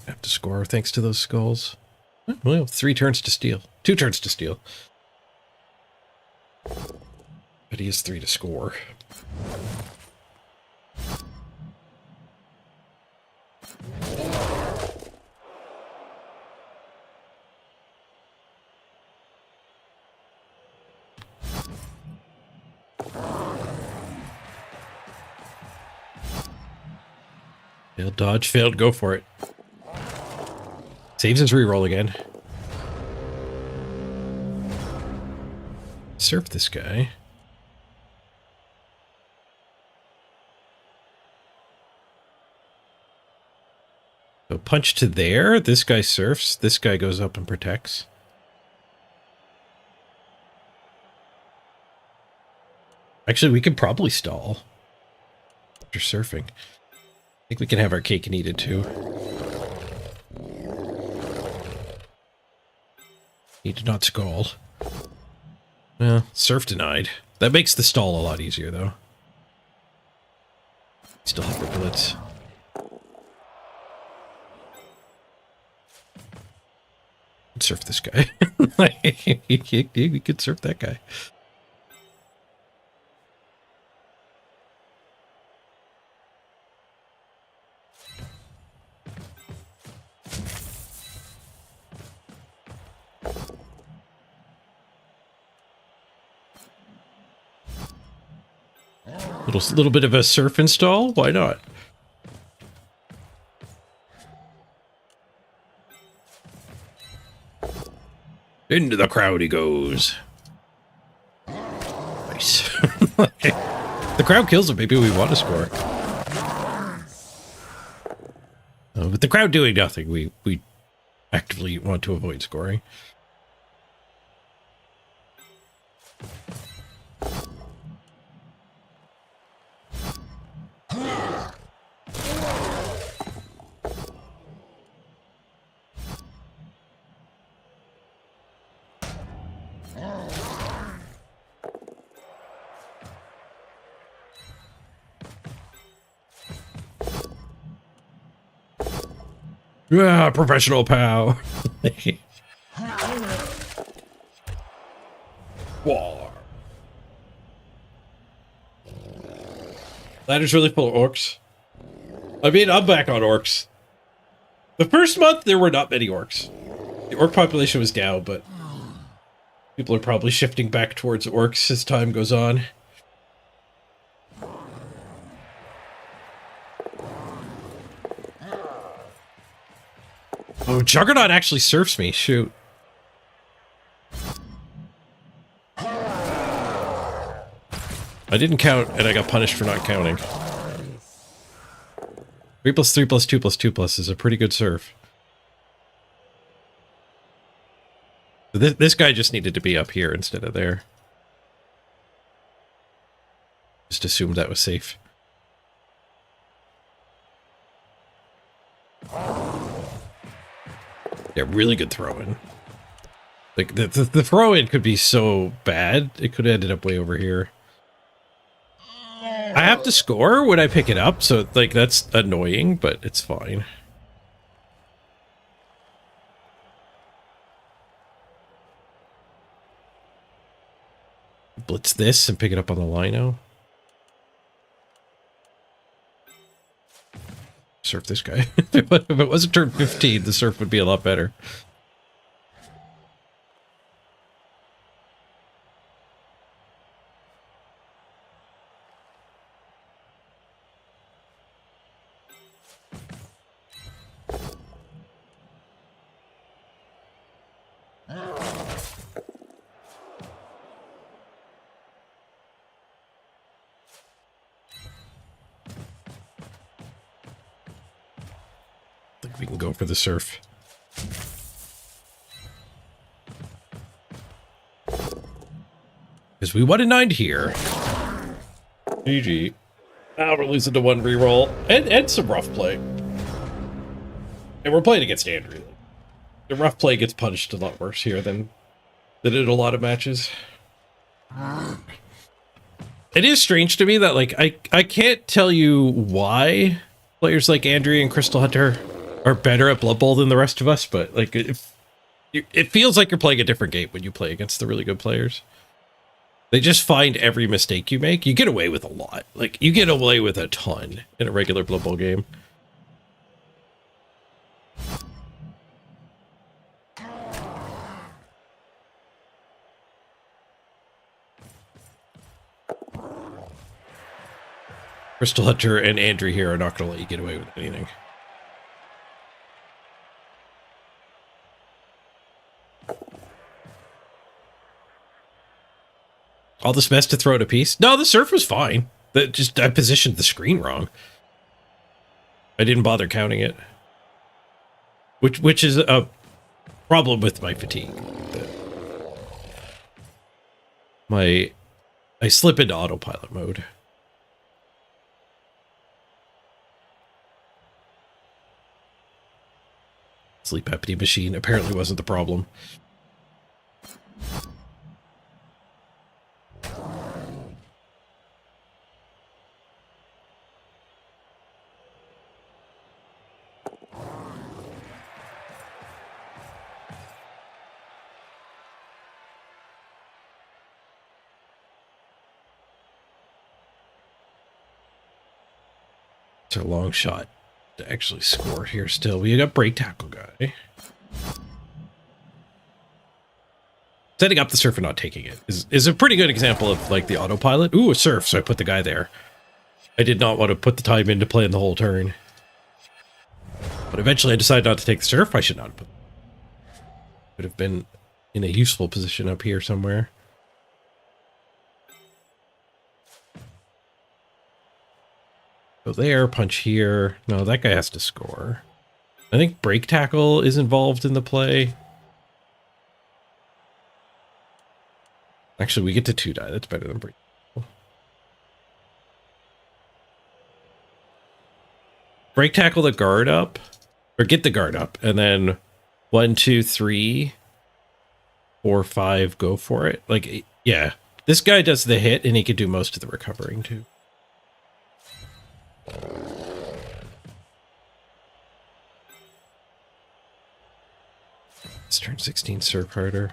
Have to score thanks to those skulls. Well, 3 turns to steal. 2 turns to steal. But he has 3 to score. Failed dodge, failed, go for it. Saves his reroll again. Surf this guy. So punch to there. This guy surfs. This guy goes up and protects. Actually, we could probably stall after surfing. I think we can have our cake and eat it too. He did not stall. Well, surf denied. That makes the stall a lot easier, though. Still have the bullets. Surf this guy. We could surf that guy. Little bit of a surf install? Why not? Into the crowd he goes. Nice. The crowd kills him. Maybe we want to score. With the crowd doing nothing, we actively want to avoid scoring. Ah, professional pow. War. Ladder's really full of orcs. I mean, I'm back on orcs. The first month, there were not many orcs. The orc population was down, but people are probably shifting back towards orcs as time goes on. Oh, Juggernaut actually surfs me. Shoot. I didn't count, and I got punished for not counting. 3 + 3 + 2 + 2 + is a pretty good surf. This guy just needed to be up here instead of there. Just assumed that was safe. Yeah, really good throw-in. Like, the throw-in could be so bad, it could have ended up way over here. I have to score when I pick it up, so like that's annoying, but it's fine. Blitz this and pick it up on the lino. Surf this guy. If it wasn't turn 15, the surf would be a lot better. I think we can go for the surf. Because we won a 9 here. GG. Now we're losing to 1 reroll. And some rough play. And we're playing against Andrew. The rough play gets punished a lot worse here than in a lot of matches. It is strange to me that, like, I can't tell you why players like Andrew and Crystal Hunter are better at Blood Bowl than the rest of us, but, like, it feels like you're playing a different game when you play against the really good players. They just find every mistake you make. You get away with a lot. Like, you get away with a ton in a regular Blood Bowl game. Crystal Hunter and Andrew here are not going to let you get away with anything. All this mess to throw at a piece? No, the surf was fine. I positioned the screen wrong. I didn't bother counting it. Which is a problem with my fatigue. I slip into autopilot mode. Sleep apnea machine apparently wasn't the problem. It's a long shot to actually score here still. We got break tackle guy. Setting up the surf and not taking it is a pretty good example of, like, the autopilot. Ooh, a surf, so I put the guy there. I did not want to put the time into playing the whole turn. But eventually I decided not to take the surf. I should not have put. Could have been in a useful position up here somewhere. Go there, punch here. No, that guy has to score. I think break tackle is involved in the play. Actually, we get to 2 die. That's better than break tackle. Break tackle the guard up. Or get the guard up. And then 1, 2, 3, 4, 5, go for it. Like, yeah. This guy does the hit, and he can do most of the recovering, too. Let's turn 16 serve harder.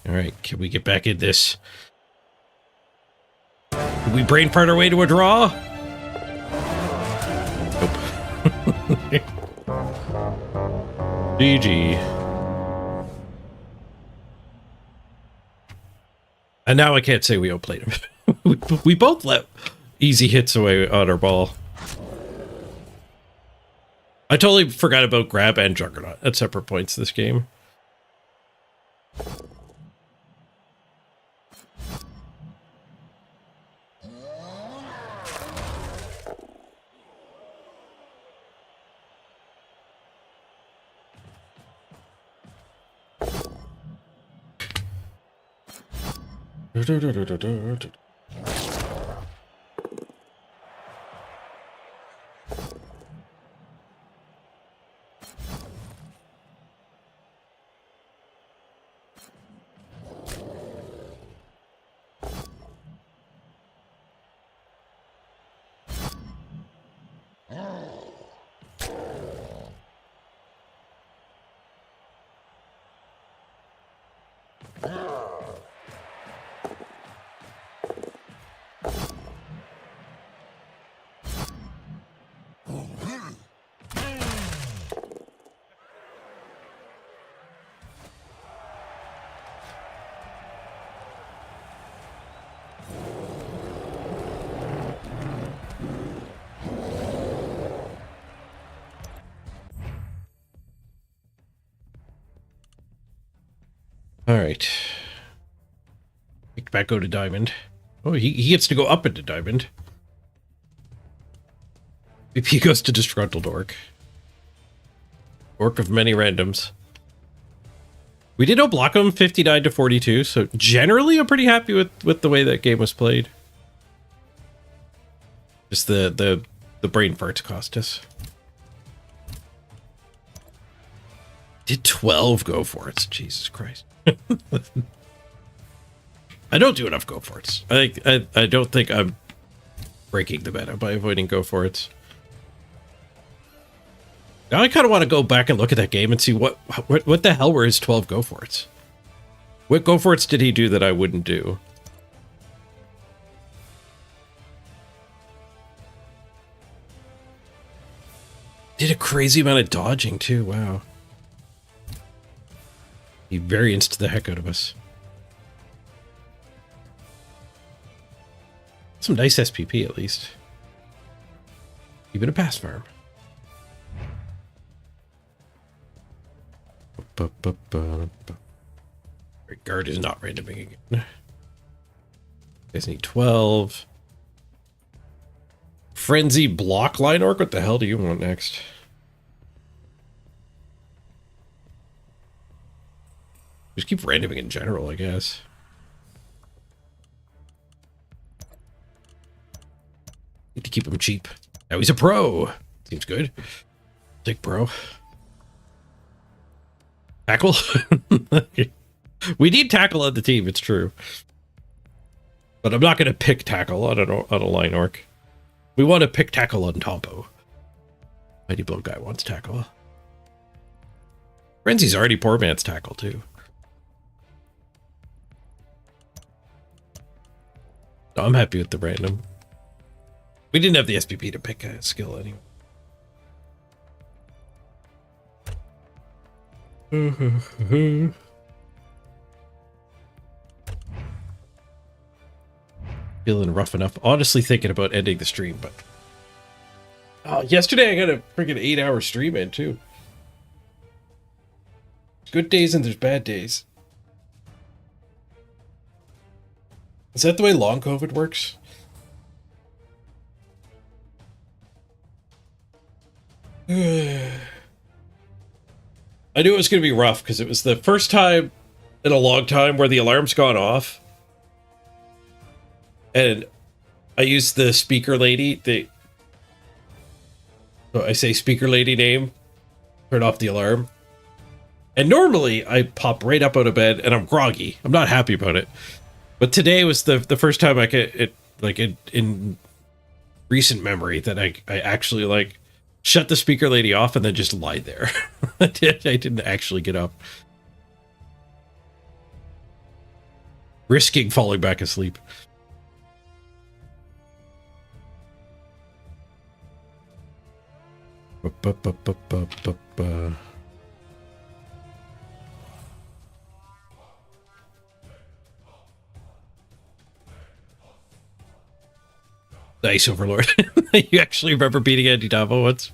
All right, can we get back in this? Did we brain fart our way to a draw? Nope. GG. And now I can't say we outplayed him. we both let easy hits away on our ball. I totally forgot about grab and juggernaut at separate points this game. All right. Back go to diamond. Oh, he gets to go up into diamond. VP goes to disgruntled orc. Orc of many randoms. We did outblock him 59 to 42, so generally I'm pretty happy with the way that game was played. Just the brain farts cost us. Did 12 go for it? Jesus Christ. I don't do enough go for it. I don't think I'm breaking the meta by avoiding go for it. Now I kind of want to go back and look at that game and see what the hell were his 12 go for it. What go for it did he do that I wouldn't do? Did a crazy amount of dodging too. Wow. He varianced the heck out of us. Some nice SPP at least. Even a pass farm. Guard is not randoming again. Guys need 12. Frenzy block line orc? What the hell do you want next? Just keep randoming in general, I guess. Need to keep him cheap. Now he's a pro. Seems good. Take pro. Tackle? We need tackle on the team, it's true. But I'm not going to pick tackle on a line orc. We want to pick tackle on Tompo. Mighty Blow guy wants tackle. Frenzy's already poor man's tackle, too. No, I'm happy with the random. We didn't have the SPP to pick a skill anyway. Feeling rough enough. Honestly thinking about ending the stream, but... yesterday I got a freaking 8-hour stream in, too. There's good days and there's bad days. Is that the way long COVID works? I knew it was going to be rough because it was the first time in a long time where the alarm's gone off. And I used the speaker lady. So I say speaker lady name, turn off the alarm. And normally I pop right up out of bed and I'm groggy. I'm not happy about it. But today was the first time I could, in recent memory that I actually like shut the speaker lady off and then just lied there. I didn't actually get up. Risking falling back asleep. Nice, Overlord. You actually remember beating Andy Davo once?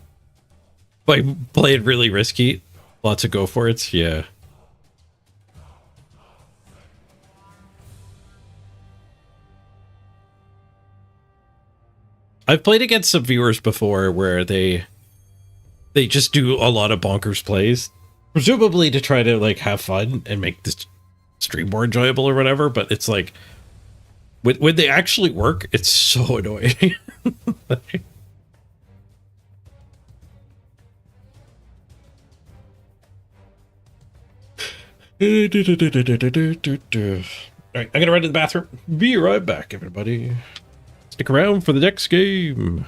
By playing really risky? Lots of go for it? Yeah. I've played against some viewers before where they just do a lot of bonkers plays, presumably to try to like have fun and make this stream more enjoyable or whatever, but it's like when they actually work, it's so annoying. Alright, I'm gonna run to the bathroom. Be right back, everybody. Stick around for the next game.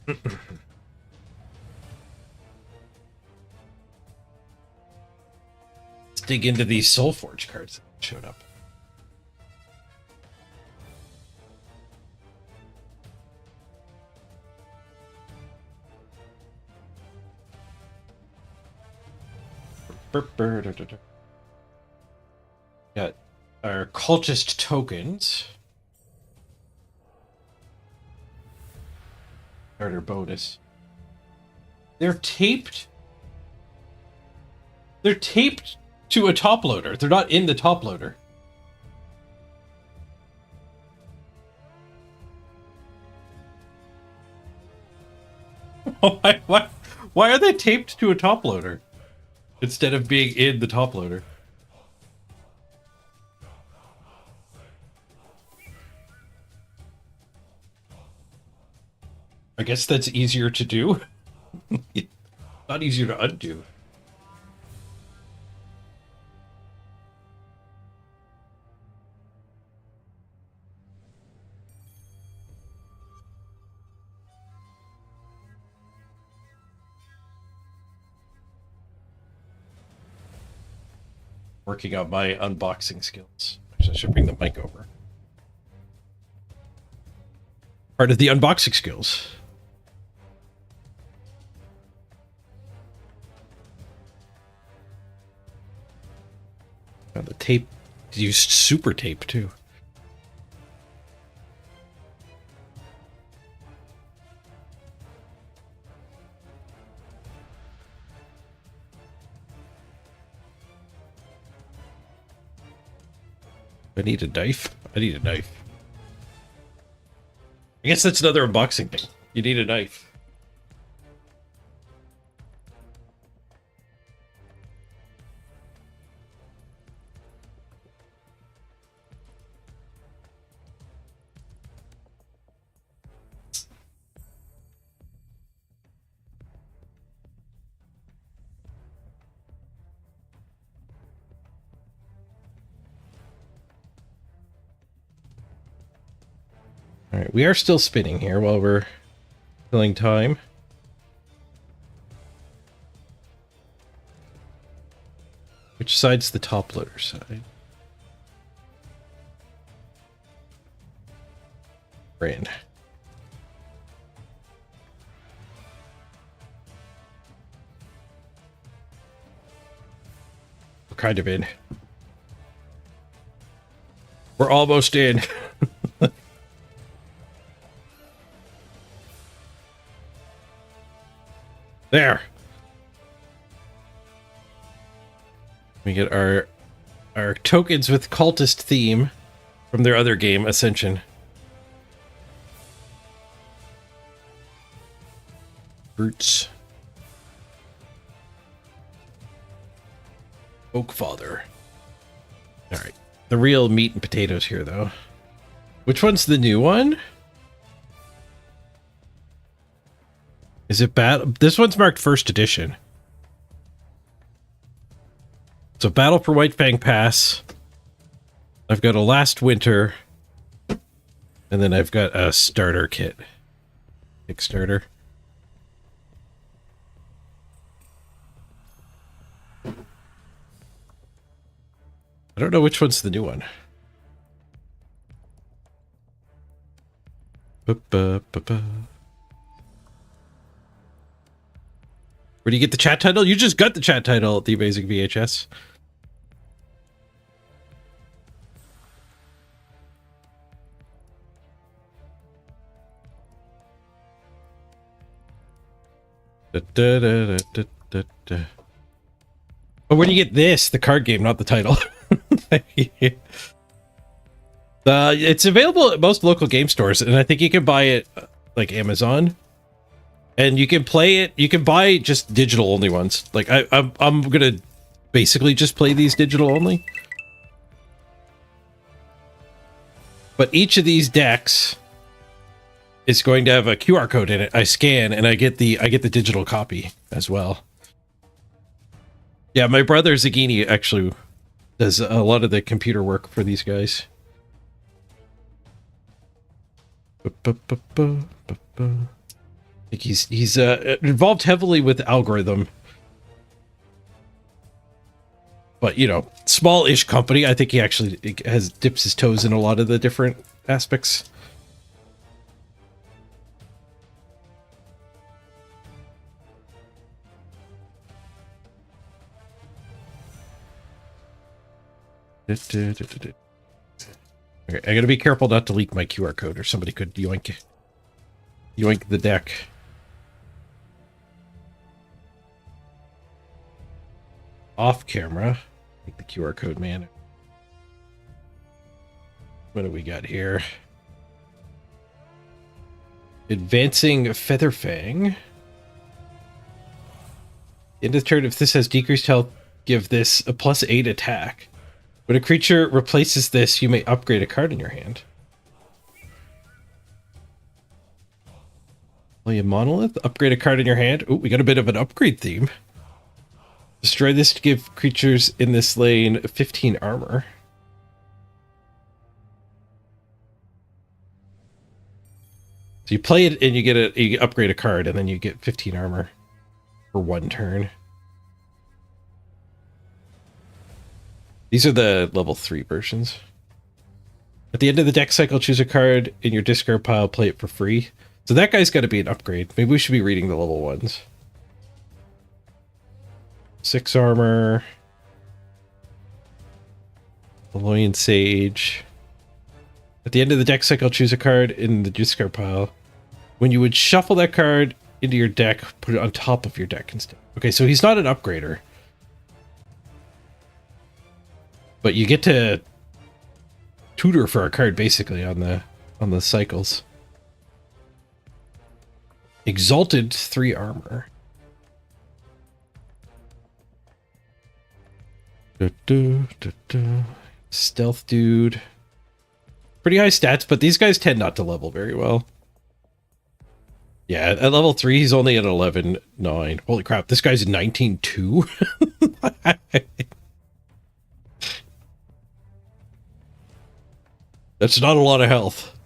Let's dig into these Soulforge cards that showed up. Got our cultist tokens. Starter bonus. They're taped. They're taped to a top loader. They're not in the top loader. Why are they taped to a top loader instead of being in the top loader? I guess that's easier to do. Not easier to undo. Working out my unboxing skills. Actually, I should bring the mic over. Part of the unboxing skills. The tape used super tape too. I need a knife. I need a knife. I guess that's another unboxing thing. You need a knife. All right, we are still spinning here while we're filling time. Which side's the top loader side? Brand. We're kind of in. We're almost in. There. We get our tokens with cultist theme from their other game, Ascension. Roots. Oakfather. Alright. The real meat and potatoes here, though. Which one's the new one? Is it bad? This one's marked first edition. So Battle for White Fang Pass. I've got a Last Winter. And then I've got a starter kit. Kickstarter. I don't know which one's the new one. Ba-ba-ba-ba. Where do you get the chat title? You just got the chat title at the Amazing VHS. Da, da, da, da, da, da. Oh, where do you get this? The card game, not the title. It's available at most local game stores, and I think you can buy it like Amazon. And you can play it. You can buy just digital only ones. Like I'm gonna basically just play these digital only. But each of these decks is going to have a QR code in it. I scan and I get the digital copy as well. Yeah, my brother Zagini actually does a lot of the computer work for these guys. think he's involved heavily with algorithm. But, you know, small-ish company. I think he actually has dips his toes in a lot of the different aspects. Okay, I gotta be careful not to leak my QR code or somebody could yoink the deck. Off camera. Take the QR code, man. What do we got here? Advancing Featherfang. End of turn, if this has decreased health, give this a +8 attack. When a creature replaces this, you may upgrade a card in your hand. Play a monolith, upgrade a card in your hand. Ooh, we got a bit of an upgrade theme. Destroy this to give creatures in this lane 15 armor. So you play it and you upgrade a card and then you get 15 armor for 1 turn. These are the level 3 versions. At the end of the deck cycle, choose a card in your discard pile, play it for free. So that guy's got to be an upgrade. Maybe we should be reading the level 1s. 6 armor. Aloyan Sage. At the end of the deck cycle, choose a card in the discard pile. When you would shuffle that card into your deck, put it on top of your deck instead. Okay, so he's not an upgrader. But you get to tutor for a card basically on the cycles. Exalted 3 armor. Stealth dude. Pretty high stats, but these guys tend not to level very well. Yeah, at level 3, he's only at 11.9. Holy crap, this guy's 19.2? That's not a lot of health.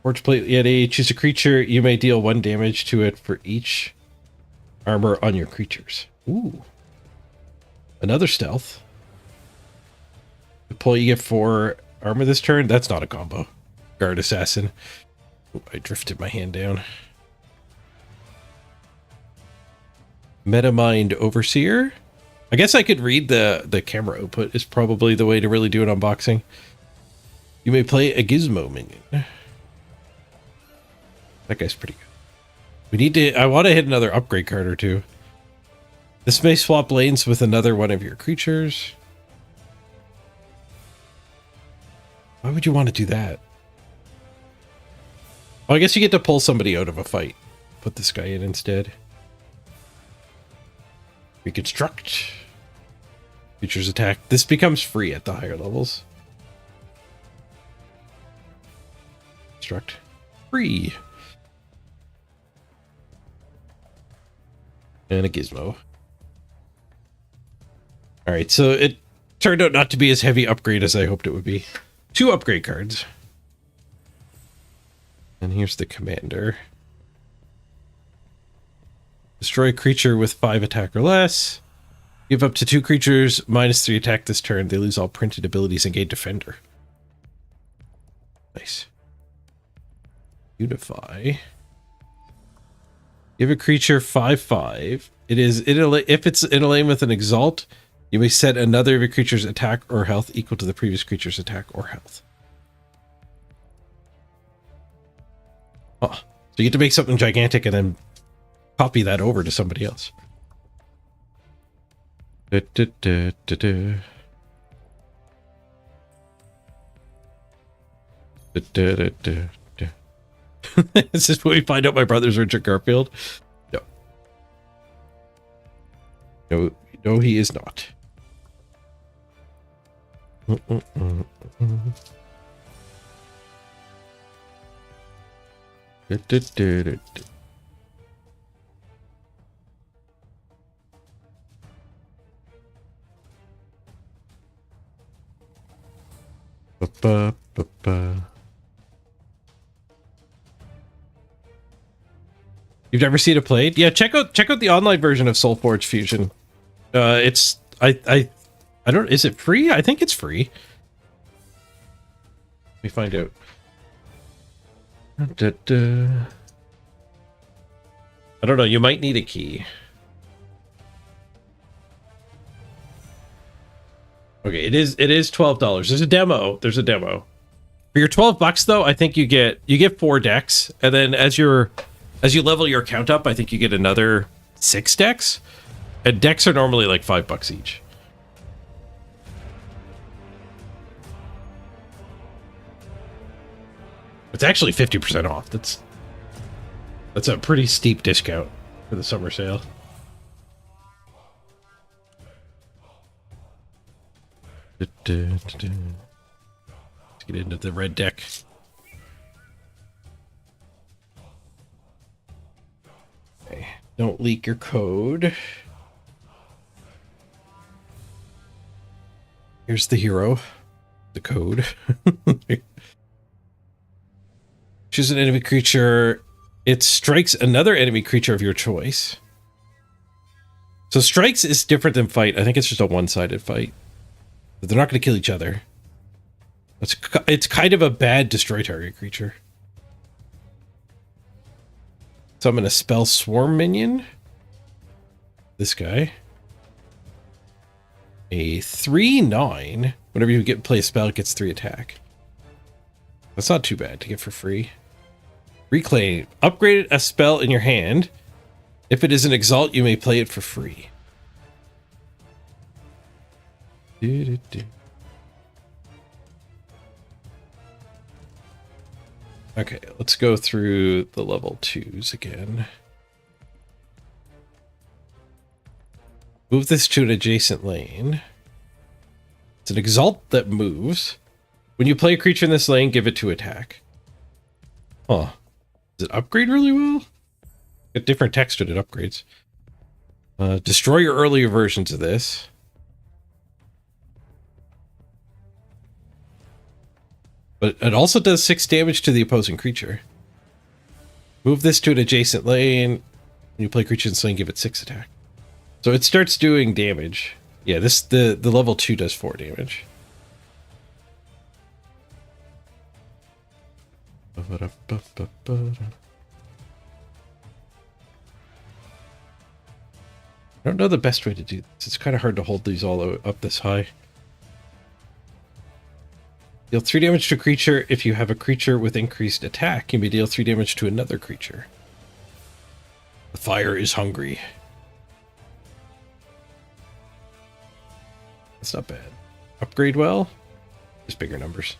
Forge plate Yeti, choose a creature. You may deal 1 damage to it for each armor on your creatures. Ooh. Another stealth. You get 4 armor this turn. That's not a combo. Guard Assassin. Ooh, I drifted my hand down. Metamind Overseer. I guess I could read the camera output is probably the way to really do an unboxing. You may play a Gizmo minion. That guy's pretty good. I want to hit another upgrade card or 2. This may swap lanes with another one of your creatures. Why would you want to do that? Well, I guess you get to pull somebody out of a fight. Put this guy in instead. Reconstruct. Creatures attack. This becomes free at the higher levels. Construct. Free. And a gizmo. Alright, so it turned out not to be as heavy upgrade as I hoped it would be. 2 upgrade cards. And here's the commander. Destroy a creature with 5 attack or less. Give up to 2 creatures -3 attack this turn. They lose all printed abilities and gain defender. Nice. Unify. Give a creature 5/5. If it's in a lane with an exalt, you may set another of your creature's attack or health equal to the previous creature's attack or health. Oh, so you get to make something gigantic and then copy that over to somebody else. Is this when we find out my brother's Richard Garfield? No. No, he is not. You've never seen it played? Yeah, check out the online version of Soulforge Fusion. It's I don't, is it free? I think it's free. Let me find out. I don't know, you might need a key. Okay, it is $12. There's a demo. There's a demo. For your $12 though, I think you get 4 decks, and then as you level your account up, I think you get another 6 decks. And decks are normally like $5 each. It's actually 50% off. That's a pretty steep discount for the summer sale. Let's get into the red deck. Okay. Don't leak your code. Here's the hero. The code. Choose an enemy creature. It strikes another enemy creature of your choice. So strikes is different than fight. I think it's just a one-sided fight. But they're not going to kill each other. It's kind of a bad destroy target creature. So I'm going to spell Swarm Minion. This guy. A 3/9. Whenever you play a spell, it gets 3 attack. That's not too bad to get for free. Reclaim. Upgrade a spell in your hand. If it is an Exalt, you may play it for free. Okay, let's go through the level 2s again. Move this to an adjacent lane. It's an Exalt that moves. When you play a creature in this lane, give it 2 attack. Huh. Does it upgrade really well? Got different text when it upgrades. Destroy your earlier versions of this. But it also does 6 damage to the opposing creature. Move this to an adjacent lane. When you play creature in this lane, give it 6 attack. So it starts doing damage. Yeah, the level 2 does 4 damage. I don't know the best way to do this. It's kind of hard to hold these all up this high. Deal 3 damage to a creature. If you have a creature with increased attack, you may deal 3 damage to another creature. The fire is hungry. That's not bad. Upgrade well. Just bigger numbers.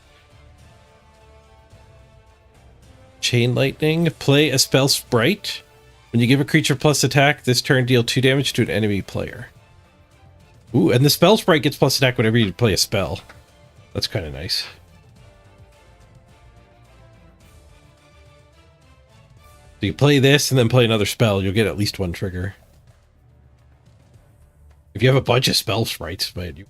Chain Lightning. Play a spell sprite. When you give a creature plus attack, this turn deal 2 damage to an enemy player. Ooh, and the spell sprite gets plus attack whenever you play a spell. That's kind of nice. So you play this and then play another spell, you'll get at least 1 trigger. If you have a bunch of spell sprites, man,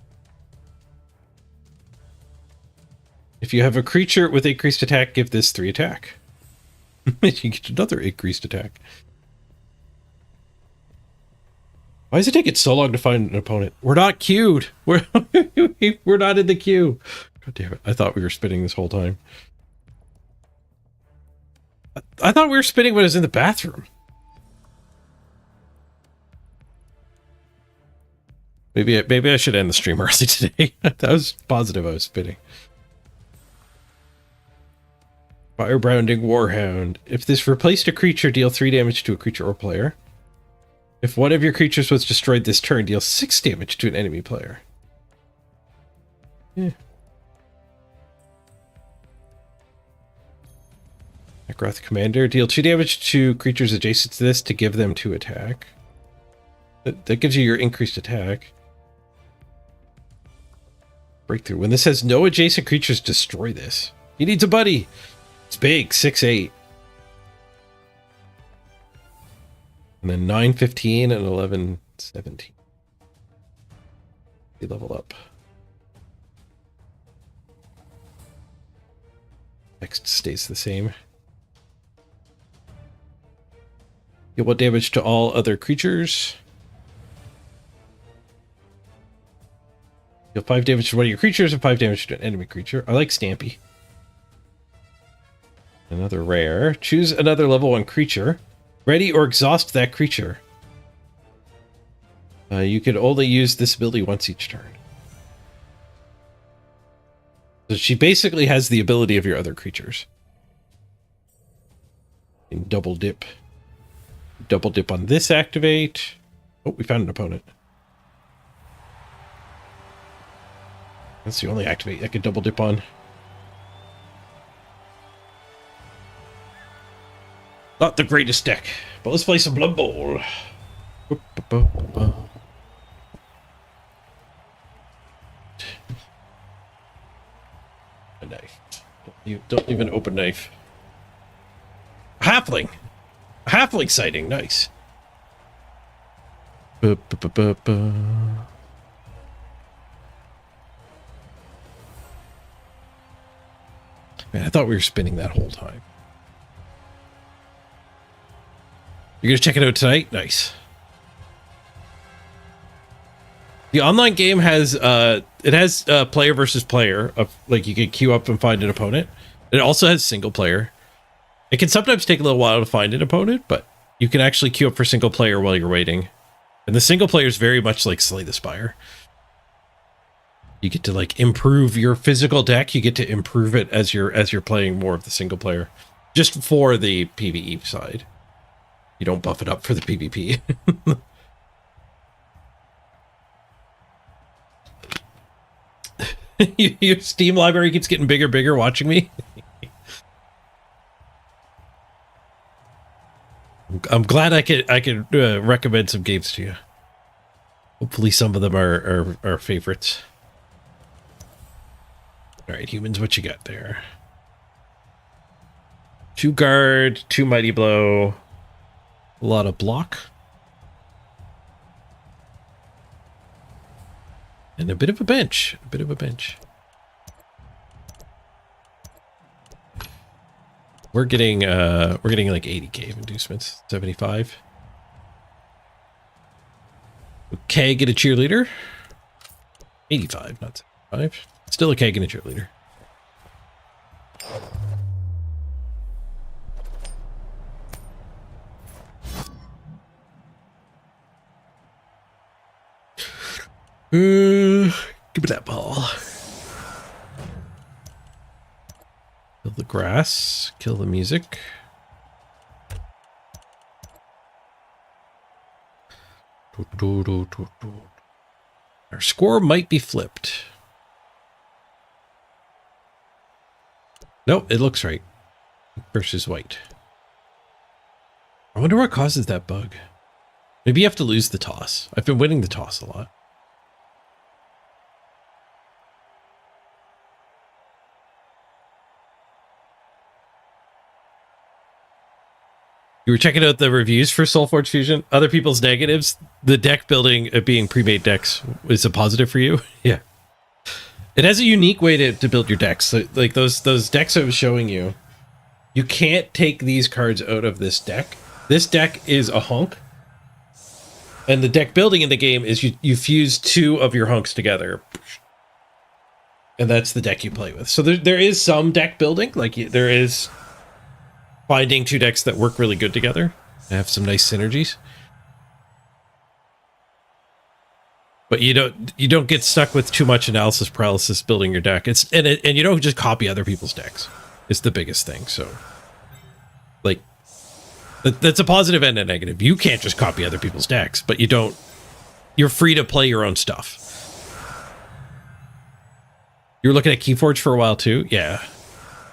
if you have a creature with increased attack, give this 3 attack. You get another increased attack. Why does it take it so long to find an opponent? We're not queued. We're not in the queue. God damn it. I thought we were spinning this whole time. I thought we were spinning when I was in the bathroom. Maybe I should end the stream early today. I was positive I was spinning. Firebranding Warhound. If this replaced a creature, deal 3 damage to a creature or player. If one of your creatures was destroyed this turn, deal 6 damage to an enemy player. Yeah. Necroth Commander. Deal 2 damage to creatures adjacent to this to give them 2 attack. That gives you your increased attack. Breakthrough. When this has no adjacent creatures, destroy this. He needs a buddy. It's big. 6/8. And then 9/15 and 11/17. We level up. Text stays the same. Deal 1 damage to all other creatures. Deal 5 damage to one of your creatures and 5 damage to an enemy creature. I like Stampy. Another rare. Choose another level 1 creature. Ready or exhaust that creature. You can only use this ability once each turn. So she basically has the ability of your other creatures. And double dip. Double dip on this activate. Oh, we found an opponent. That's the only activate I could double dip on. Not the greatest deck, but let's play some Blood Bowl. A knife. You don't leave an open knife. Halfling. Halfling sighting. Nice. Man, I thought we were spinning that whole time. You're gonna check it out tonight? Nice. The online game has player versus player of like you can queue up and find an opponent. It also has single player. It can sometimes take a little while to find an opponent, but you can actually queue up for single player while you're waiting. And the single player is very much like Slay the Spire. You get to like improve your physical deck. You get to improve it as you're playing more of the single player, just for the PvE side. You don't buff it up for the PvP. Your Steam library keeps getting bigger, bigger. Watching me. I'm glad I could recommend some games to you. Hopefully, some of them are favorites. All right, humans, what you got there? 2 guard, 2 mighty blow, a lot of block, and a bit of a bench. A bit of a bench. We're getting like 80k of inducements, 75. Okay, get a cheerleader. 85, not 75. Still a keg and a cheerleader. Give me that ball. Kill the grass. Kill the music. Our score might be flipped. Nope, it looks right. Versus white. I wonder what causes that bug. Maybe you have to lose the toss. I've been winning the toss a lot. You were checking out the reviews for Soulforge Fusion. Other people's negatives. The deck building being pre-made decks is a positive for you. Yeah. It has a unique way to build your decks. So, like those decks I was showing you, you can't take these cards out of this deck. This deck is a hunk. And the deck building in the game is you fuse 2 of your hunks together. And that's the deck you play with. So there is some deck building. Like there is finding 2 decks that work really good together. And have some nice synergies. But you don't get stuck with too much analysis paralysis building your deck. And you don't just copy other people's decks. It's the biggest thing. So, like, that's a positive and a negative. You can't just copy other people's decks, but you're free to play your own stuff. You were looking at Keyforge for a while too? Yeah.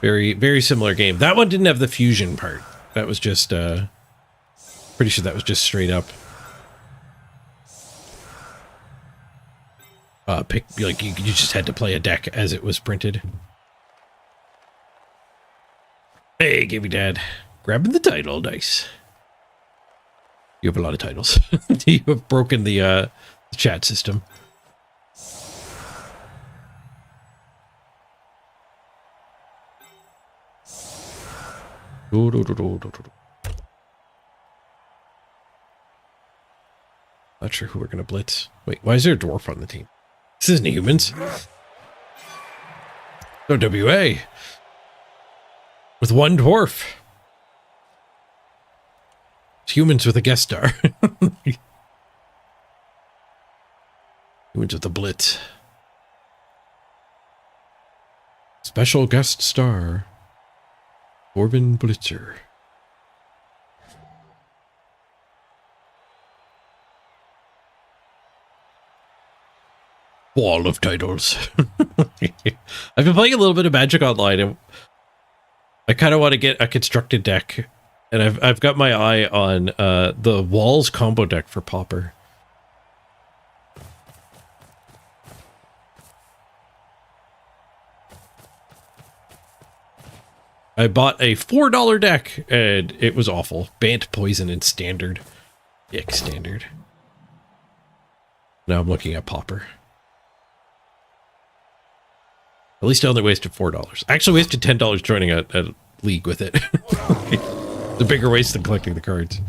Very, very similar game. That one didn't have the fusion part. That was just, pretty sure that was just straight up. Like you just had to play a deck as it was printed. Hey, Gamey Dad. Grabbing the title. Nice. You have a lot of titles. You have broken the chat system. Not sure who we're going to blitz. Wait, why is there a dwarf on the team? This isn't humans. So WA. With one dwarf. It's humans with a guest star. Humans with a blitz. Special guest star. Corbin Blitzer. Wall of titles. I've been playing a little bit of Magic Online, and I kind of want to get a constructed deck, and I've got my eye on the Walls combo deck for Pauper. I bought a $4 deck, and it was awful. Bant, Poison, and Standard. Ick, Standard. Now I'm looking at Pauper. At least I only wasted $4. I actually wasted $10 joining a league with it. The bigger waste than collecting the cards.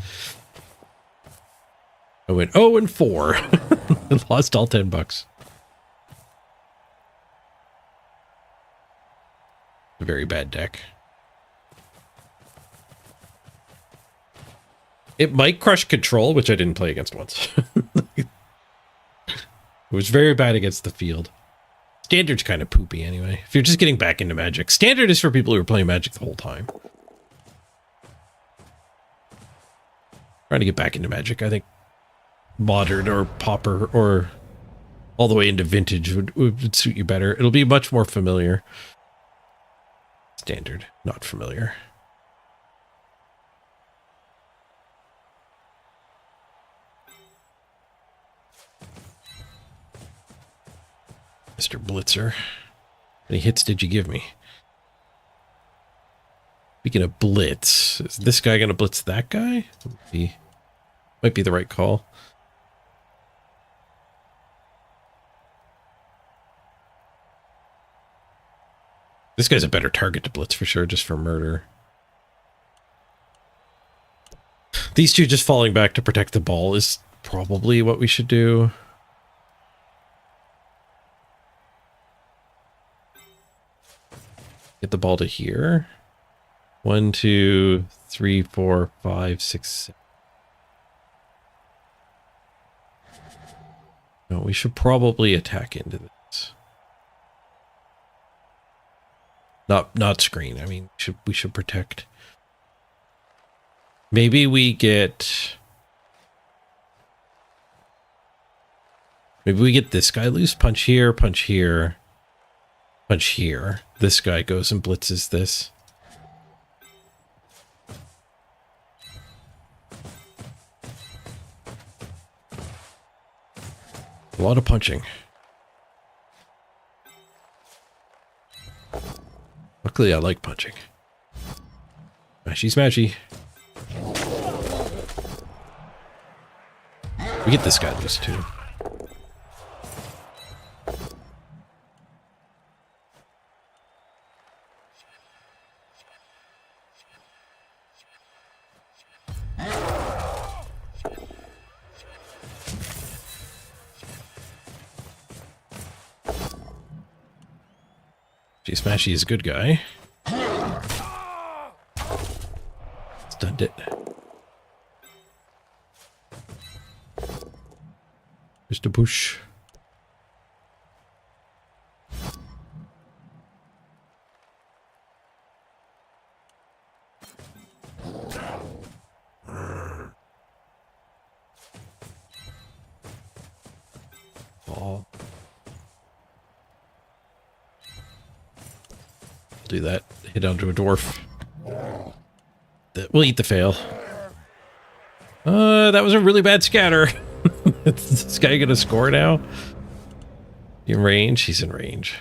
I went 0-4 and lost all $10. A very bad deck. It might crush Control, which I didn't play against once. It was very bad against the field. Standard's kind of poopy anyway. If you're just getting back into Magic. Standard is for people who are playing Magic the whole time. Trying to get back into Magic. I think Modern or Pauper or all the way into Vintage would suit you better. It'll be much more familiar. Standard, not familiar. Mr. Blitzer. How many hits did you give me? Speaking of blitz, is this guy going to blitz that guy? Might be the right call. This guy's a better target to blitz for sure, just for murder. These two just falling back to protect the ball is probably what we should do. Get the ball to here. 1, 2, 3, 4, 5, 6, 7. No, we should probably attack into this. Not screen. I mean, we should protect. Maybe we get this guy loose. Punch here, punch here. Punch here. This guy goes and blitzes this. A lot of punching. Luckily, I like punching. Smashy, smashy. We get this guy loose too. Smashy is a good guy. Stunned it. Mr. Bush. Ball. Do that. Hit onto a dwarf. We'll eat the fail. That was a really bad scatter. Is this guy gonna score now? In range? He's in range.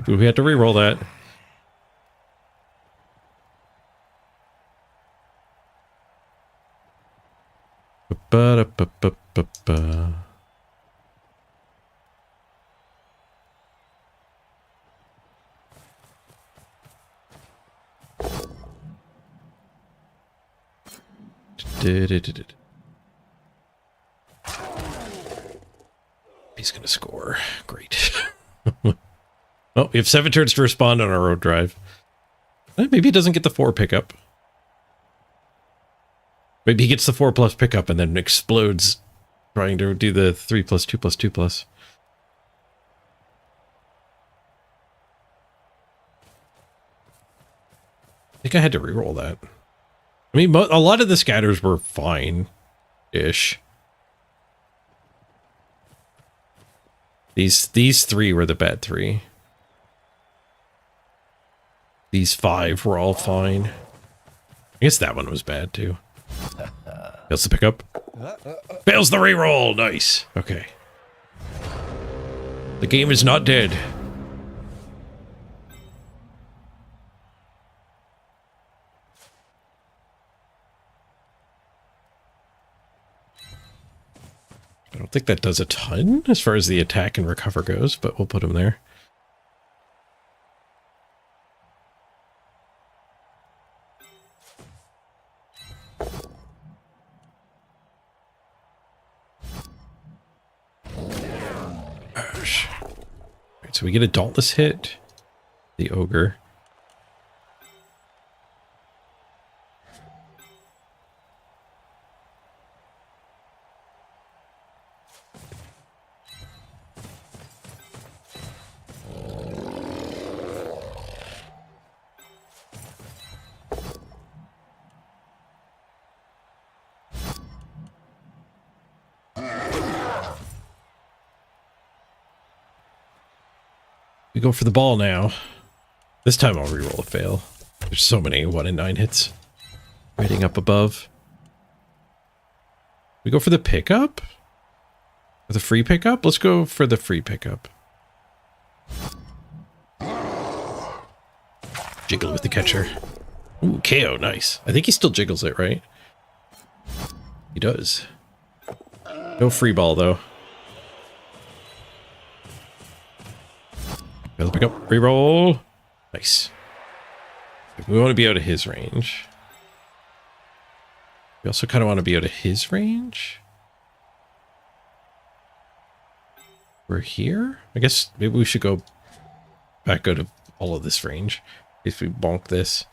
We have to re-roll that. Ba-da-ba-ba-ba-ba. He's going to score. Great. Oh, we have 7 turns to respond on our road drive. Maybe he doesn't get the 4 pickup. Maybe he gets the 4+ pickup and then explodes trying to do the 3+2+2+. I think I had to reroll that. I mean, a lot of the scatters were fine-ish. These 3 were the bad 3. These 5 were all fine. I guess that one was bad too. Fails the pickup. Fails the reroll. Nice. Okay. The game is not dead. I don't think that does a ton as far as the attack and recover goes, but we'll put him there. Right, so we get a Dauntless hit. The Ogre. We go for the ball now. This time I'll reroll a fail. There's so many 1 in 9 hits. Rating up above. We go for the pickup? Or the free pickup? Let's go for the free pickup. Jiggle with the catcher. Ooh, KO, nice. I think he still jiggles it, right? He does. No free ball, though. Let's pick up. Reroll. Nice. We want to be out of his range. We also kind of want to be out of his range. We're here? I guess maybe we should go back out of all of this range. If we bonk this.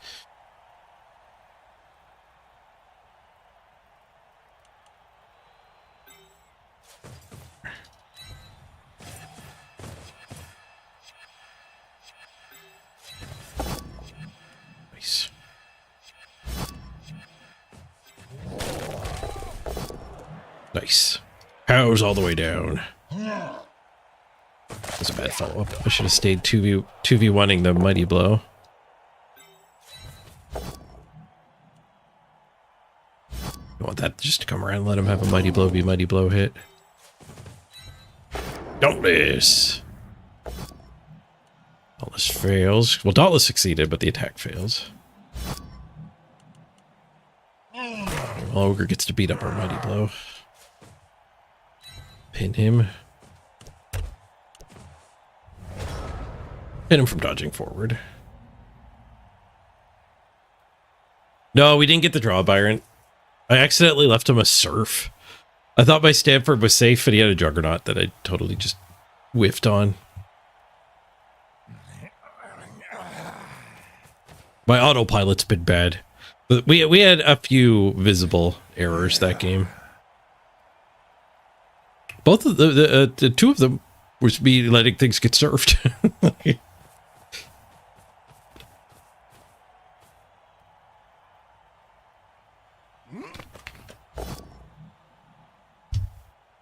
Nice. Nice. Powers all the way down. That's a bad follow-up. I should have stayed 2v1ing the Mighty Blow. I want that just to come around and let him have a Mighty Blow be Mighty Blow hit. Dauntless! Dauntless fails. Well, Dauntless succeeded, but the attack fails. Well, Ogre gets to beat up our Mighty Blow. Pin him. Pin him from dodging forward. No, we didn't get the draw, Byron. I accidentally left him a Surf. I thought my Stanford was safe, but he had a Juggernaut that I totally just whiffed on. My autopilot's been bad. We had a few visible errors that game. Both of the 2 of them was me letting things get surfed.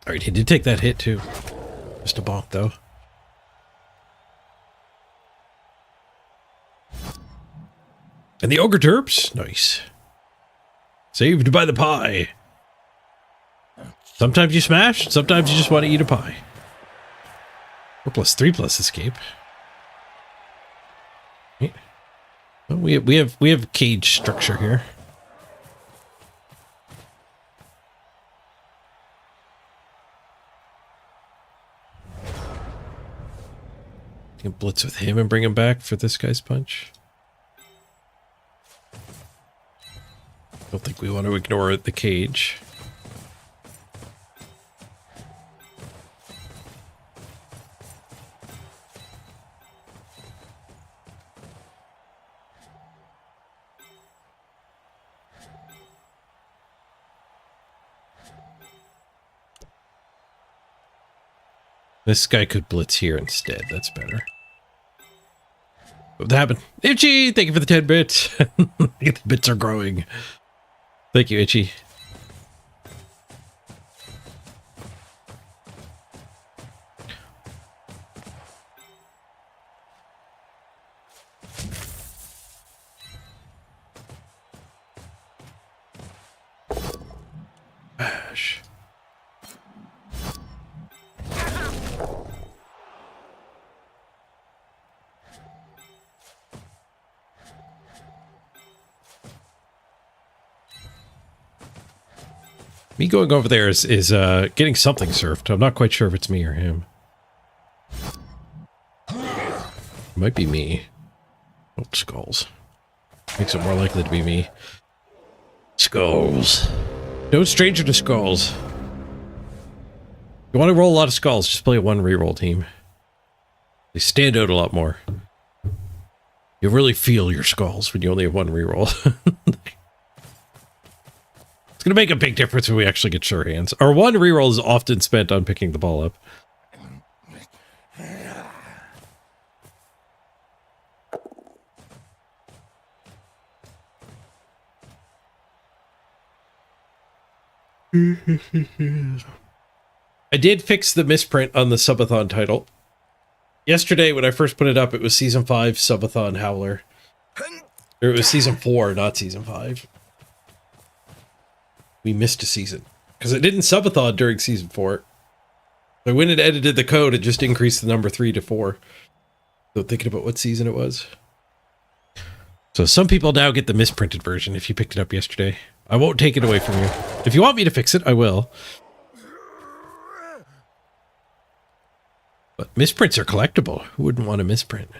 Alright, he did take that hit too. Just a bonk though. And the Ogre derps? Nice. Saved by the pie. Sometimes you smash, sometimes you just want to eat a pie. 4+3+ escape. Right. Well, we have cage structure here. You can blitz with him and bring him back for this guy's punch. Don't think we want to ignore the cage. This guy could blitz here instead. That's better. What happened? Itchy, thank you for the 10 bits. The bits are growing. Thank you, Itchy. Bash. Me going over there is getting something surfed. I'm not quite sure if it's me or him. It might be me. Oh, skulls. Makes it more likely to be me. Skulls. No stranger to skulls. You want to roll a lot of skulls, just play a one reroll team. They stand out a lot more. You really feel your skulls when you only have one reroll. It's going to make a big difference when we actually get sure hands. Our one reroll is often spent on picking the ball up. I did fix the misprint on the subathon title. Yesterday, when I first put it up, it was Season 5 Subathon Howler. Or it was Season 4, not Season 5. We missed a season. Because it didn't subathon during Season 4. I went and edited the code and just increased the number 3 to 4. So thinking about what season it was. So some people now get the misprinted version if you picked it up yesterday. I won't take it away from you. If you want me to fix it, I will. But misprints are collectible. Who wouldn't want a misprint?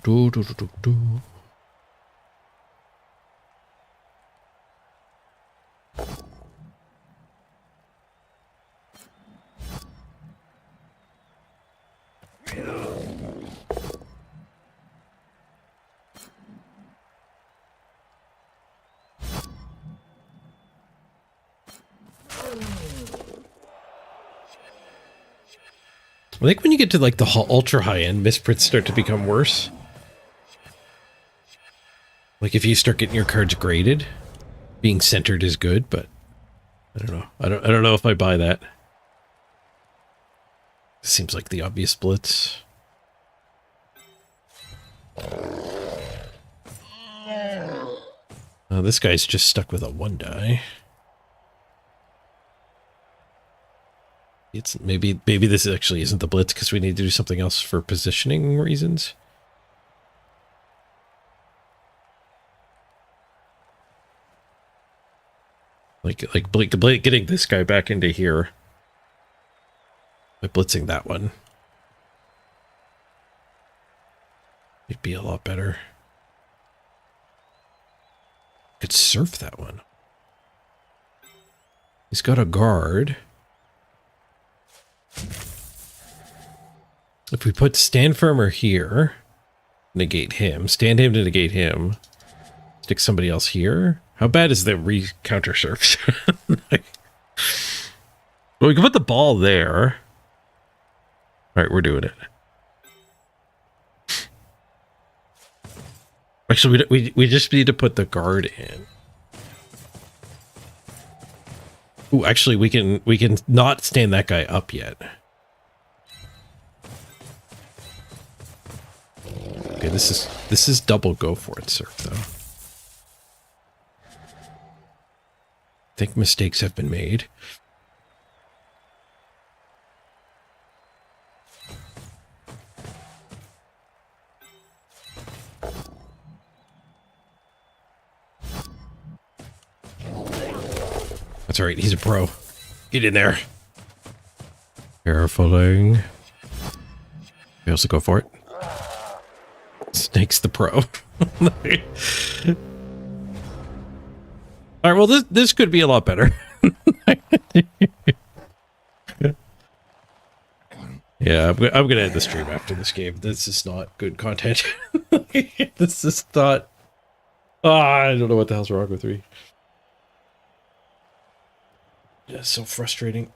Do, do, do, do, do. I think when you get to like the ultra high end, misprints start to become worse. Like if you start getting your cards graded, being centered is good, but I don't know. I don't know if I buy that. Seems like the obvious blitz. This guy's just stuck with a 1 die. It's maybe this actually isn't the blitz because we need to do something else for positioning reasons. Like getting this guy back into here by blitzing that one. It'd be a lot better. Could surf that one. He's got a guard. If we put stand firmer here, negate him, stand him to negate him, stick somebody else here. How bad is the counter surf? Well, we can put the ball there. All right, we're doing it. Actually, we just need to put the guard in. Ooh, actually, we can not stand that guy up yet. Okay, this is double go for it, surf though. I think mistakes have been made. That's all right. He's a pro. Get in there. Carefully. We also go for it. Snake's the pro. All right, well, this could be a lot better. Yeah, I'm going to end the stream after this game. This is not good content. This is not... I don't know what the hell's wrong with me. Yeah, so frustrating.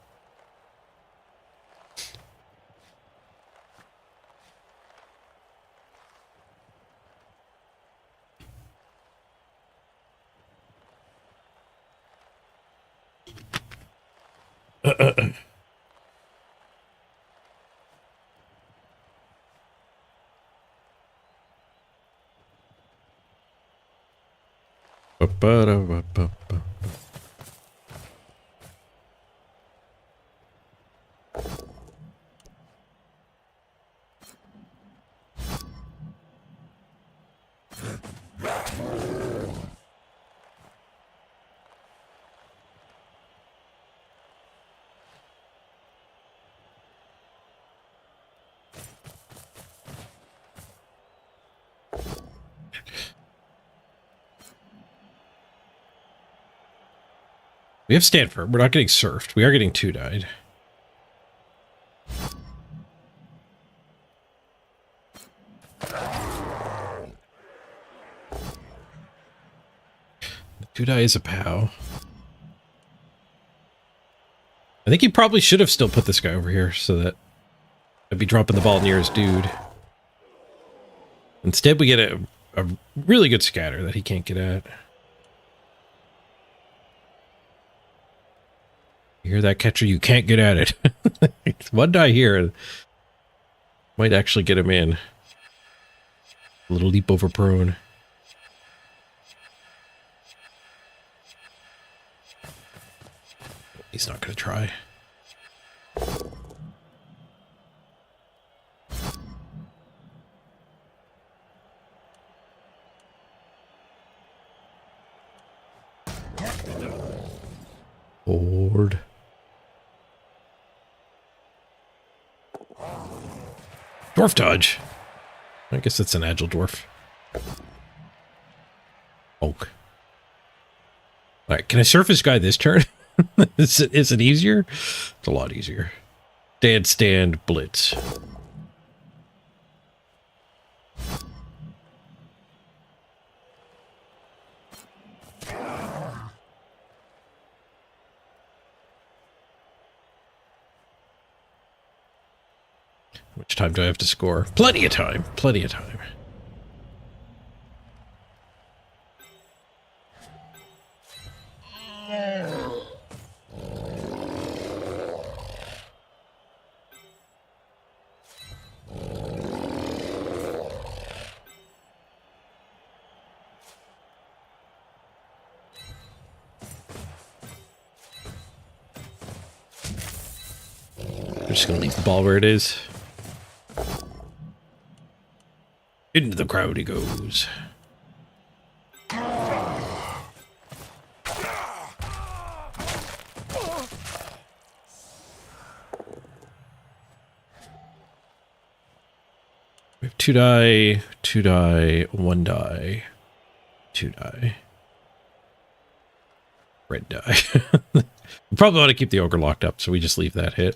We have Stanford. We're not getting surfed. We are getting 2-dyed. The 2-dye is a POW. I think he probably should have still put this guy over here so that I'd be dropping the ball near his dude. Instead, we get a really good scatter that he can't get at. You hear that, catcher? You can't get at it. One die here might actually get him in. A little leap over prone. He's not going to try. Board. Dwarf dodge. I guess it's an agile dwarf. Oak. Alright, can I surf this guy this turn? Is it easier? It's a lot easier. Stand, blitz. How much time do I have to score? Plenty of time. Plenty of time. I'm just going to leave the ball where it is. Into the crowd he goes. We have 2-die, 2-die, 1-die, 2-die. Red die. We probably want to keep the ogre locked up, so we just leave that hit.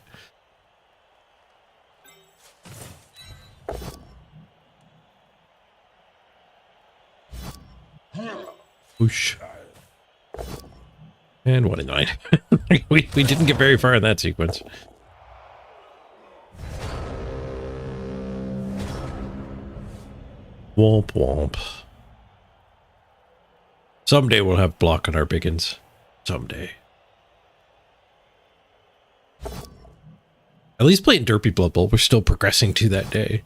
Whoosh. And 1 and 9. we didn't get very far in that sequence. Womp womp. Someday we'll have block on our biggins. Someday. At least playing Derpy Blood Bowl, we're still progressing to that day.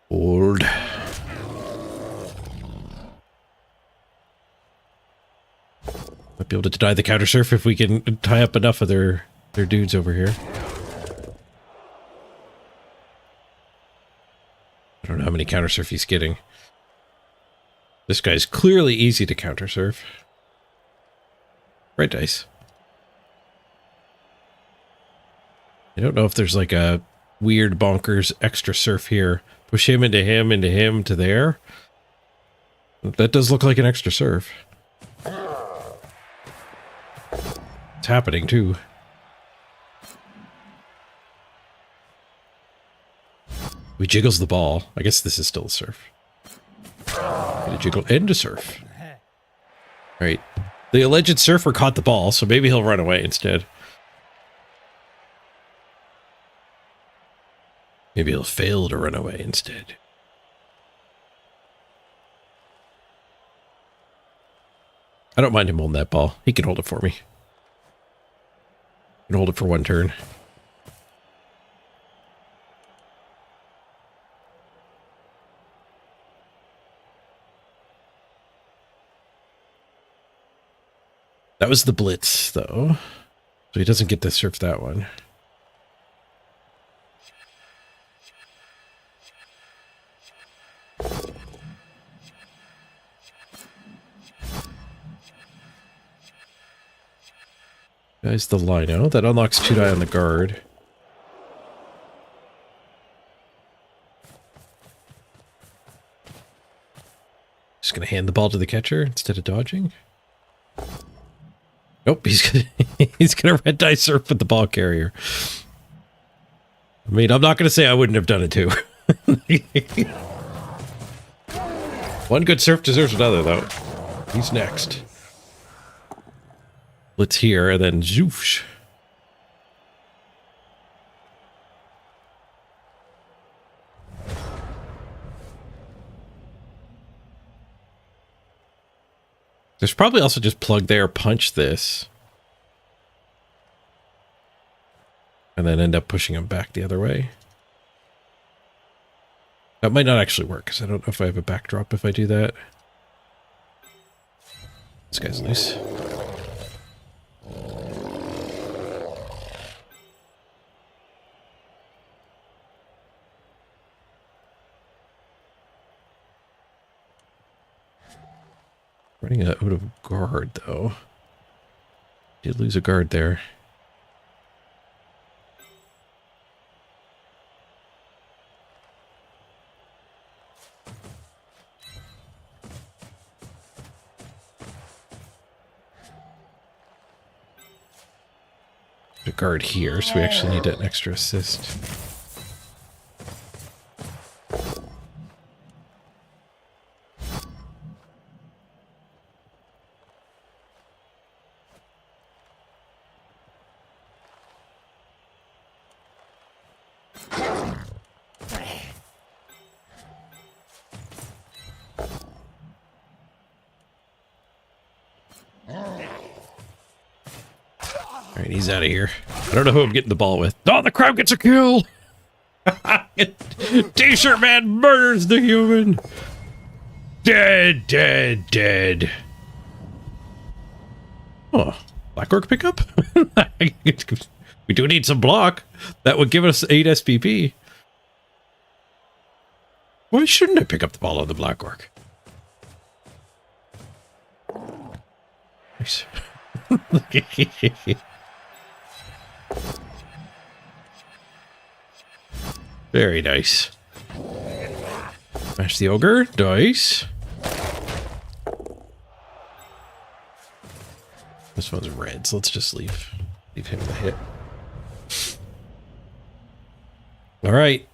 Board. Might be able to deny the counter surf if we can tie up enough of their dudes over here. don't know how many counter surf he's getting. This guy's clearly easy to counter surf. Red dice. I don't know if there's like a weird bonkers extra surf here. Push him, to there. That does look like an extra surf. It's happening too. We jiggles the ball. I guess this is still a surf. Get a jiggle and a surf. Right. The alleged surfer caught the ball, so maybe he'll run away instead. Maybe he'll fail to run away instead. I don't mind him holding that ball. He can hold it for me. He can hold it for one turn. That was the blitz, though. So he doesn't get to surf that one. Guy's the lino. That unlocks 2 die on the guard. Just gonna hand the ball to the catcher instead of dodging. Nope, he's gonna red die surf with the ball carrier. I mean, I'm not gonna say I wouldn't have done it too. One good surf deserves another, though. He's next. Let's hear, and then zoofsh. There's probably also just plug there, punch this. And then end up pushing him back the other way. That might not actually work, because I don't know if I have a backdrop if I do that. This guy's loose. Running out of guard, though. Did lose a guard there. A guard here, so we actually need an extra assist. Alright, he's out of here. I don't know who I'm getting the ball with. Oh, the crowd gets a kill! T-shirt man murders the human! Dead, dead, dead. Oh, Black Orc pickup? We do need some block. That would give us 8 SPP. Why shouldn't I pick up the ball on the Black Orc? Nice. Very nice. Smash the ogre. Nice. This one's red, so let's just leave him the hit. All right.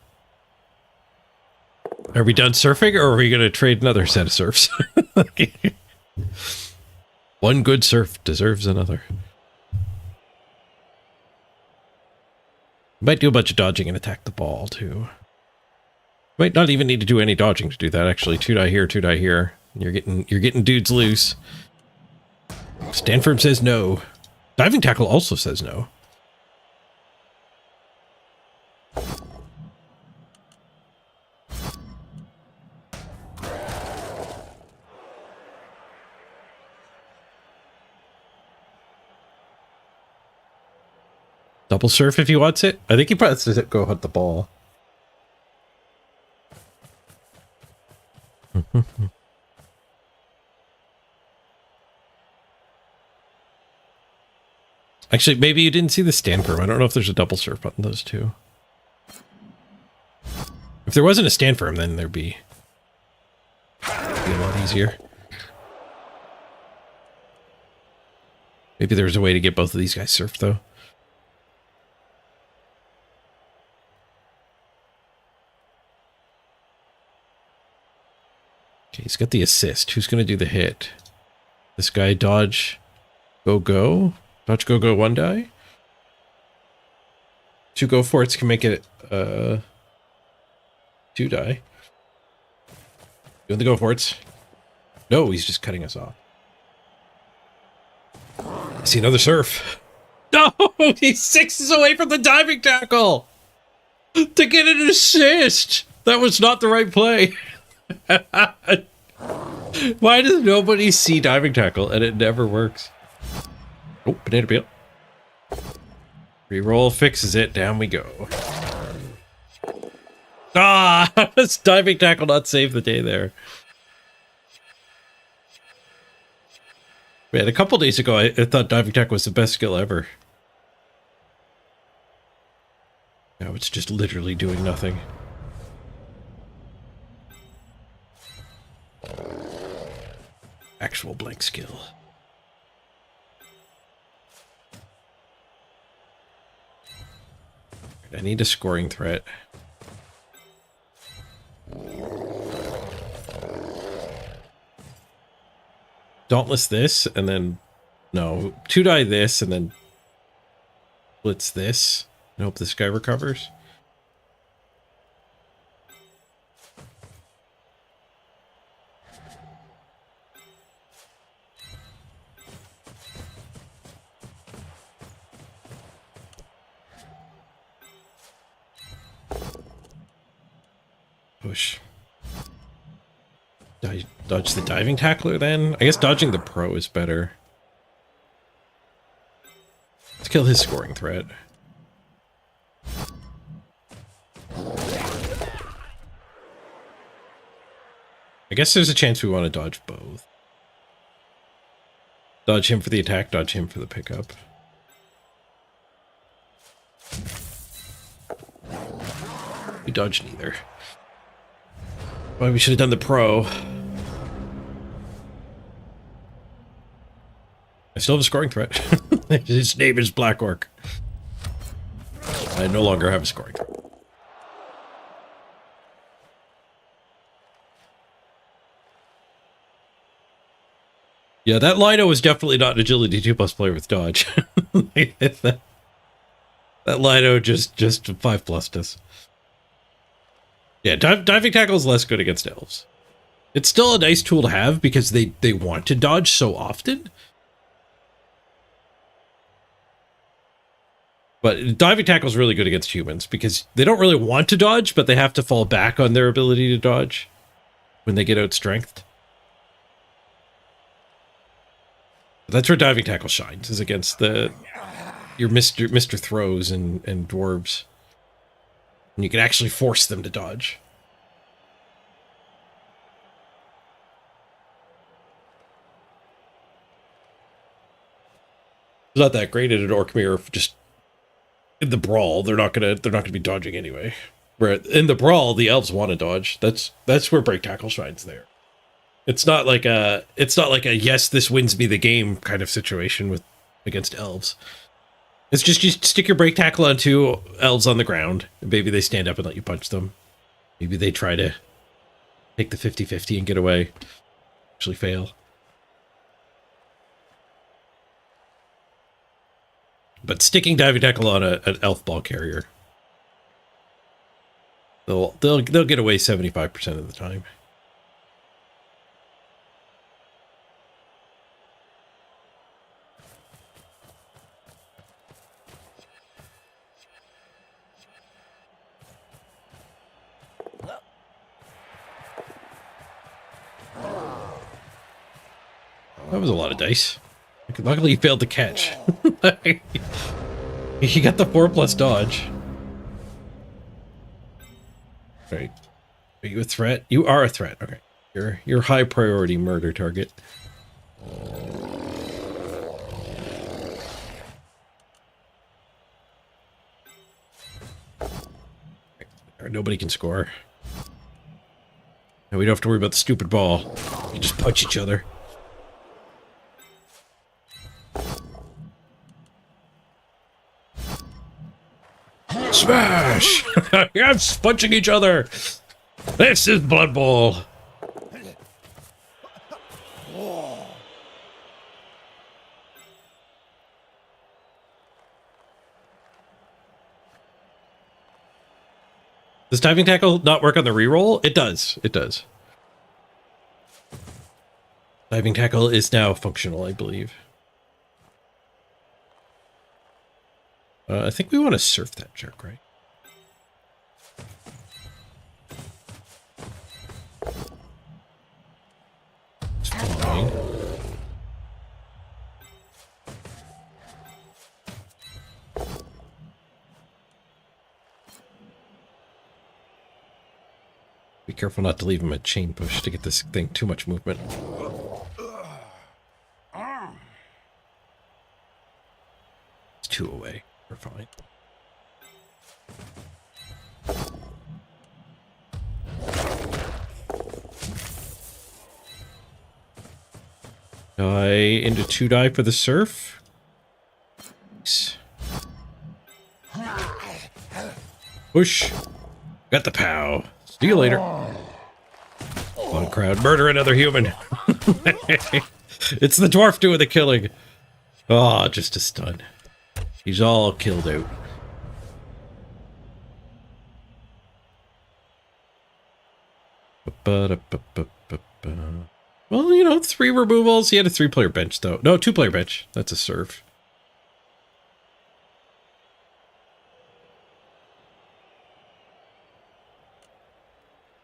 Are we done surfing, or are we going to trade another set of surfs? One good surf deserves another. Might do a bunch of dodging and attack the ball, too. Might not even need to do any dodging to do that, actually. 2 die here, 2 die here. You're getting dudes loose. Stanford says no. Diving tackle also says no. Double surf if he wants it. I think he probably has to go hunt the ball. Actually, maybe you didn't see the stand firm. I don't know if there's a double surf button those two. If there wasn't a stand firm, then there'd be a lot easier. Maybe there's a way to get both of these guys surfed, though. Okay, he's got the assist. Who's going to do the hit? This guy, dodge, go, go. Dodge, go, go, one die. Two go forts can make it, two die. Doing the go forts. No, he's just cutting us off. I see another surf. No, he's 6 away from the diving tackle to get an assist. That was not the right play. Why does nobody see diving tackle and it never works? Oh, banana peel. Reroll fixes it. Down we go. Ah, this diving tackle not save the day there. Man, a couple days ago, I thought diving tackle was the best skill ever. Now it's just literally doing nothing. Actual blank skill. I need a scoring threat. Dauntless this, and then... No, 2-die this, and then... Blitz this. And hope this guy recovers. Push. Dodge the diving tackler then? I guess dodging the pro is better. Let's kill his scoring threat. I guess there's a chance we want to dodge both. Dodge him for the attack, dodge him for the pickup. We dodged neither. Well, we should have done the pro. I still have a scoring threat. His name is Black Orc. I no longer have a scoring threat. Yeah, that Lino was definitely not an agility 2+ player with dodge. that Lino just 5+'d us. Yeah, diving tackle is less good against elves. It's still a nice tool to have because they want to dodge so often. But diving tackle is really good against humans because they don't really want to dodge, but they have to fall back on their ability to dodge when they get outstrengthed. That's where diving tackle shines, is against your Mr. Throws and dwarves. And you can actually force them to dodge. It's not that great at an Orkmere, just in the brawl, they're not gonna be dodging anyway. Where in the brawl, the elves want to dodge. That's where break tackle shines there. It's not like a yes, this wins me the game kind of situation against elves. It's just you stick your break tackle on 2 elves on the ground, and maybe they stand up and let you punch them. Maybe they try to take the 50-50 and get away. Actually fail. But sticking diving tackle on an elf ball carrier, they'll get away 75% of the time. That was a lot of dice. Luckily, he failed to catch. He got the 4+ dodge. Right. Are you a threat? You are a threat. Okay. Your high priority murder target. Nobody can score. And we don't have to worry about the stupid ball. We just punch each other. Smash! I'm punching each other. This is Blood Bowl. Does diving tackle not work on the reroll? It does. It does. Diving tackle is now functional, I believe. I think we want to surf that jerk, right? It's fine. Be careful not to leave him a chain push to get this thing too much movement. It's 2 away. We're fine. Die into 2 die for the surf. Nice. Push. Got the pow. See you later. One crowd. Murder another human. It's the dwarf doing the killing. Oh, just a stun. He's all killed out. Well, you know, 3 removals. He had a 3-player bench, though. No, 2-player bench. That's a serve.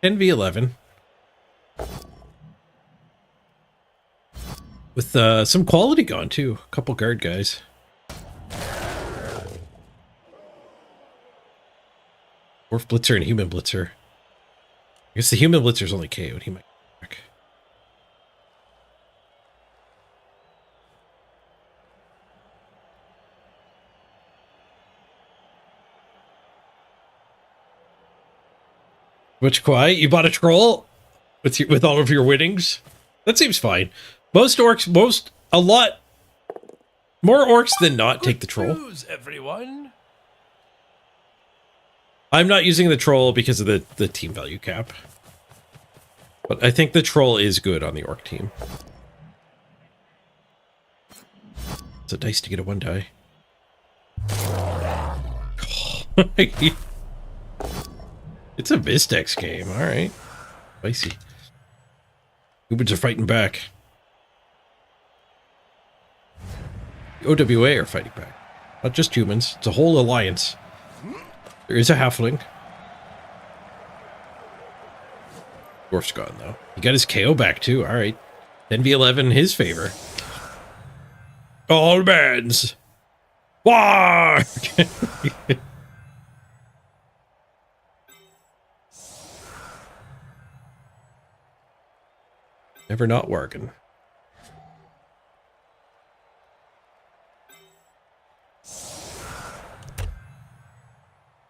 NV11. With some quality gone, too. A couple guard guys. Dwarf Blitzer and Human Blitzer. I guess the Human Blitzer's only KO'd. He might come back. Which quiet? You bought a troll with all of your winnings? That seems fine. Most orcs, a lot more orcs than not take the troll. Everyone. I'm not using the troll because of the team value cap. But I think the troll is good on the orc team. It's a dice to get a 1 die. It's a Vistex game, alright. Spicy. Humans are fighting back. The OWA are fighting back. Not just humans, it's a whole alliance. There is a halfling. Dwarf's gone, though. He got his KO back, too. Alright. 10v11 in his favor. All mans! War! Never not working.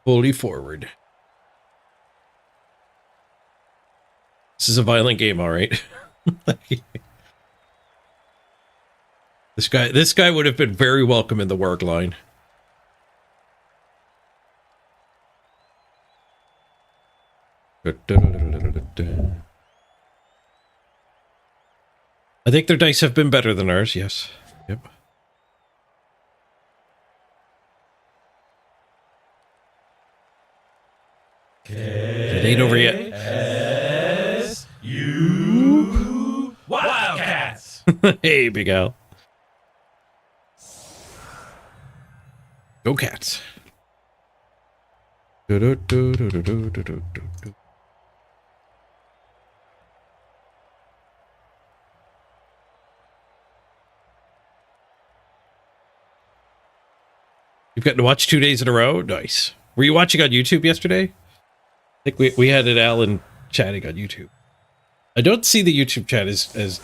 Fully forward. This is a violent game, all right. This guy would have been very welcome in the work line. I think their dice have been better than ours, yes. Yep. It ain't over yet. You Wildcats. Hey, Big Al. Go Cats. You've gotten to watch 2 days in a row? Nice. Were you watching on YouTube yesterday? I think we had it Alan chatting on YouTube. I don't see the YouTube chat as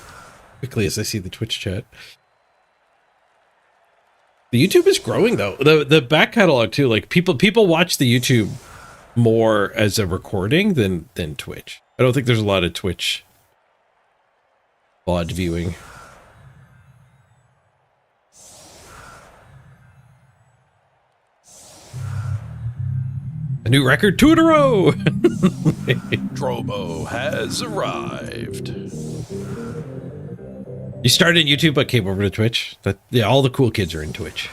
quickly as I see the Twitch chat. The YouTube is growing though. The back catalog too. Like people watch the YouTube more as a recording than Twitch. I don't think there's a lot of Twitch VOD viewing. A new record, 2 in a row. Drobo has arrived. You started in YouTube but came over to Twitch. Yeah, all the cool kids are in Twitch.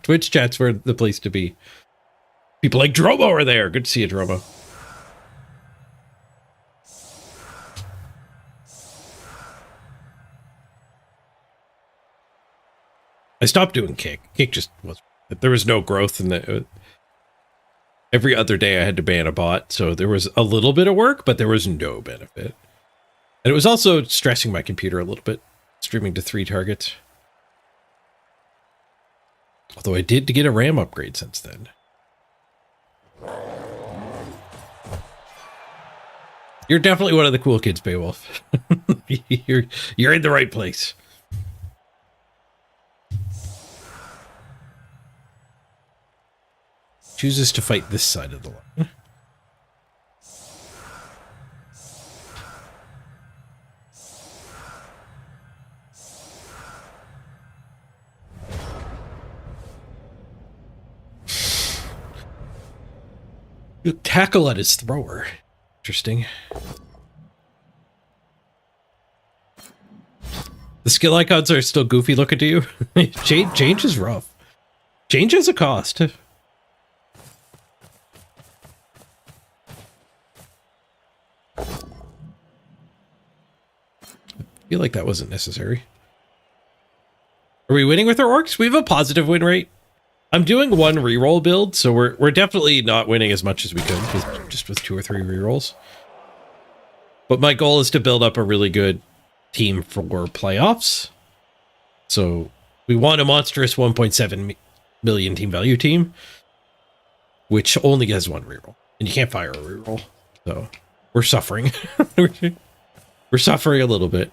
Twitch chat's were the place to be. People like Drobo are there. Good to see you, Drobo. I stopped doing Kick. Kick just was. There was no growth in the. Every other day I had to ban a bot, so there was a little bit of work, but there was no benefit. And it was also stressing my computer a little bit, streaming to 3 targets. Although I did get a RAM upgrade since then. You're definitely one of the cool kids, Beowulf. You're in the right place. Chooses to fight this side of the line. You tackle at his thrower. Interesting. The skill icons are still goofy looking to you? Change is rough. Change has a cost. I feel like that wasn't necessary. Are we winning with our orcs? We have a positive win rate. I'm doing 1 reroll build, so we're definitely not winning as much as we could, just with 2 or 3 rerolls. But my goal is to build up a really good team for playoffs. So we want a monstrous 1.7 million team value team, which only has 1 reroll, and you can't fire a reroll. So we're suffering. We're suffering a little bit.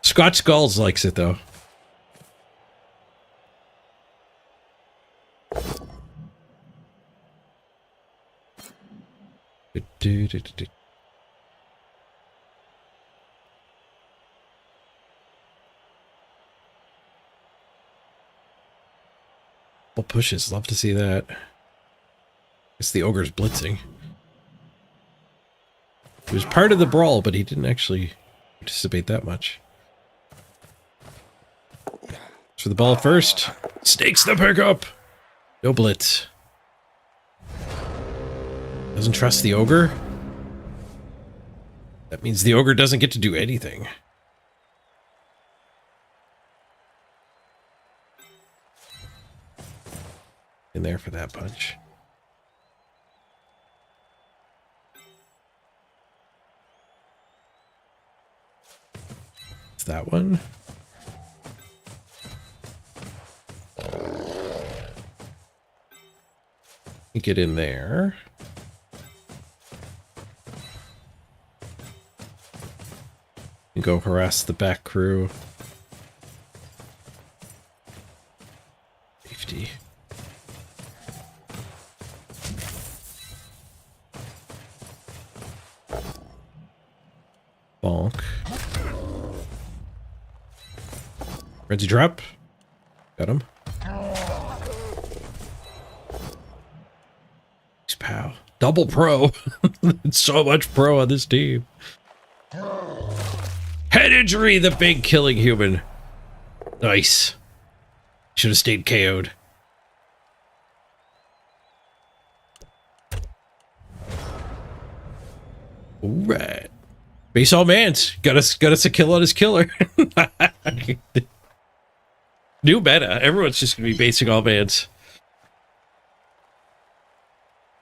Scotch Skulls likes it though. Well, pushes. Love to see that. It's the ogre's blitzing. He was part of the brawl, but he didn't actually participate that much. For the ball first. Stakes the pickup. No blitz. Doesn't trust the ogre. That means the ogre doesn't get to do anything. In there for that punch. It's that one. Get in there. And go harass the back crew. Safety. Bonk. Ready drop. Got him. Pow. Double pro. So much pro on this team. Head injury, the big killing human. Nice. Should have stayed KO'd. Alright. Base all mans. Got us a kill on his killer. New meta. Everyone's just gonna be basing all mans.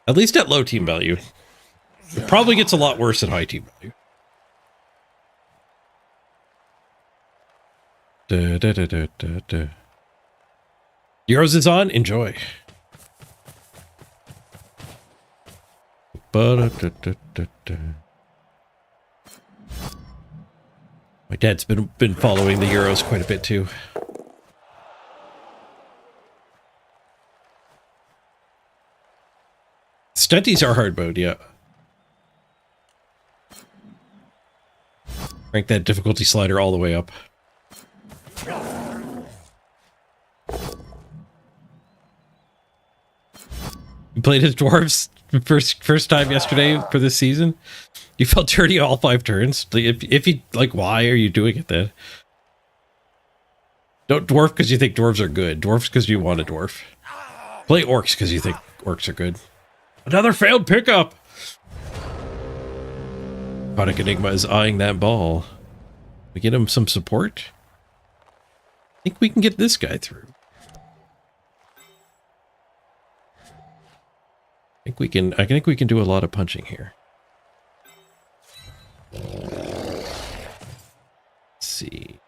At least at low team value. It probably gets a lot worse at high team value. Euros is on. Enjoy. My dad's been following the Euros quite a bit too. Stunties are hard mode, yeah. Crank that difficulty slider all the way up. You played as dwarves first time yesterday for this season. You felt dirty all 5 turns. If you like, why are you doing it then? Don't dwarf because you think dwarves are good. Dwarfs because you want a dwarf. Play orcs because you think orcs are good. Another failed pickup. Conic Enigma is eyeing that ball. We get him some support. I think we can get this guy through. I think we can do a lot of punching here. Let's see.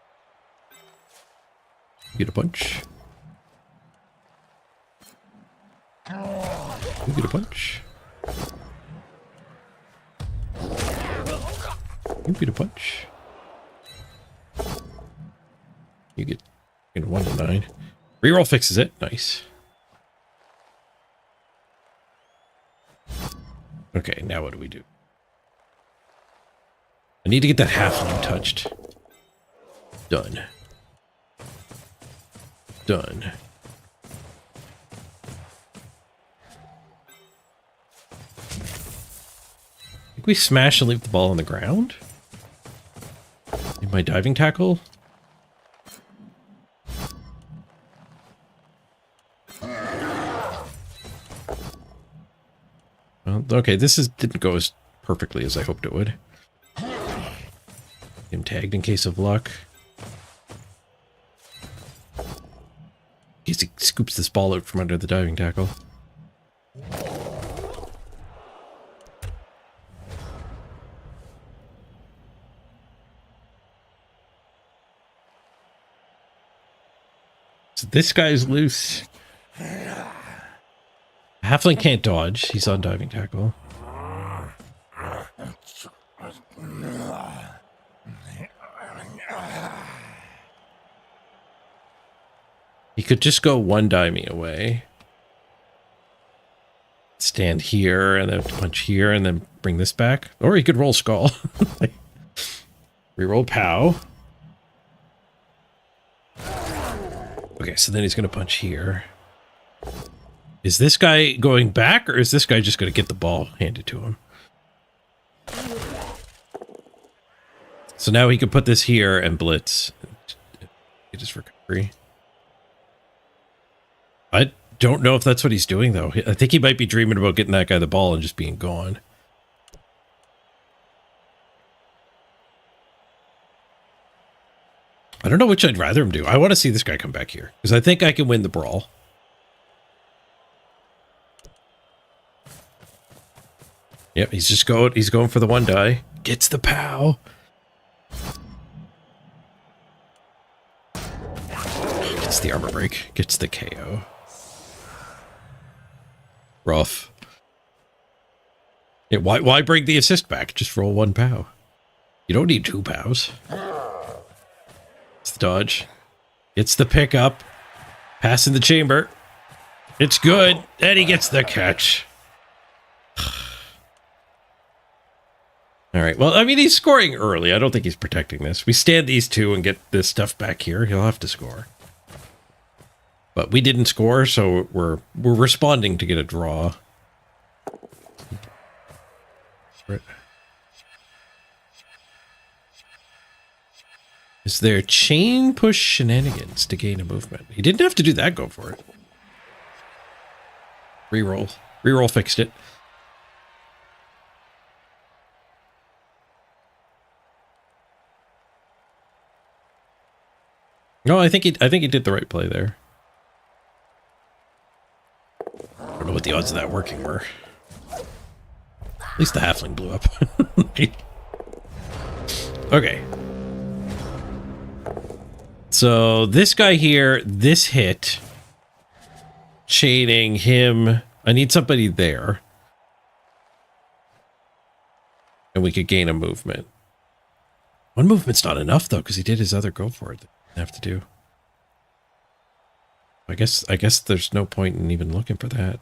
Get a punch. You get a punch. You get a punch. You get 1 to 9. Reroll fixes it. Nice. Okay, now what do we do? I need to get that halfling touched. Done. Done. I think we smash and leave the ball on the ground? In my diving tackle? Well, okay, didn't go as perfectly as I hoped it would. Him tagged in case of luck. In case he scoops this ball out from under the diving tackle. So this guy's loose. Halfling can't dodge. He's on diving tackle. He could just go 1 dimey away. Stand here and then punch here and then bring this back. Or he could roll skull. Reroll pow. Okay, so then he's going to punch here. Is this guy going back or is this guy just going to get the ball handed to him? So now he can put this here and blitz. Get his recovery. I don't know if that's what he's doing, though. I think he might be dreaming about getting that guy the ball and just being gone. I don't know which I'd rather him do. I want to see this guy come back here, because I think I can win the brawl. Yep, he's going for the 1 die. Gets the pow. Gets the armor break. Gets the KO. Rough. Yeah, why bring the assist back? Just roll 1 pow. You don't need 2 pows. It's the dodge. It's the pickup. Pass in the chamber. It's good. And he gets the catch. All right. Well, I mean, he's scoring early. I don't think he's protecting this. We stand these 2 and get this stuff back here. He'll have to score. But we didn't score, so we're responding to get a draw. Right. Is there chain push shenanigans to gain a movement? He didn't have to do that. Go for it. Reroll. Reroll fixed it. No, I think he did the right play there. I don't know what the odds of that working were. At least the halfling blew up. Okay. So this guy here, this hit, chaining him. I need somebody there. And we could gain a movement. One movement's not enough though, because he did his other go for it. I have to do. I guess there's no point in even looking for that.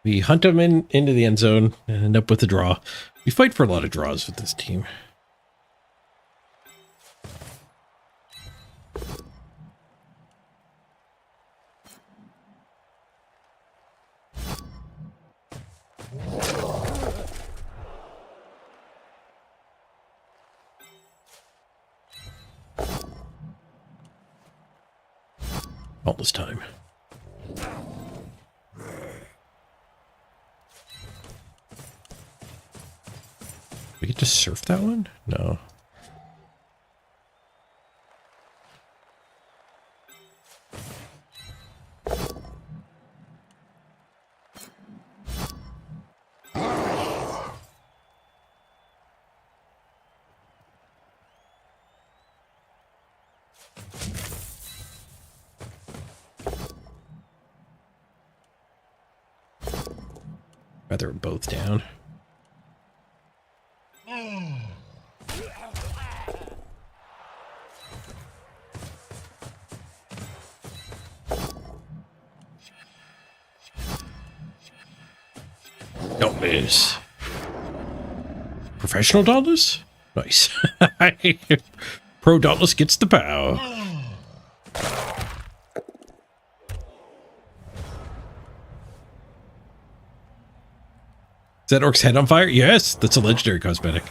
We hunt them into the end zone and end up with a draw. We fight for a lot of draws with this team. All this time. We get to surf that one? No. Rather them both down. Don't miss. Professional Dauntless? Nice. Pro Dauntless gets the bow. Is that orc's head on fire? Yes, that's a legendary cosmetic.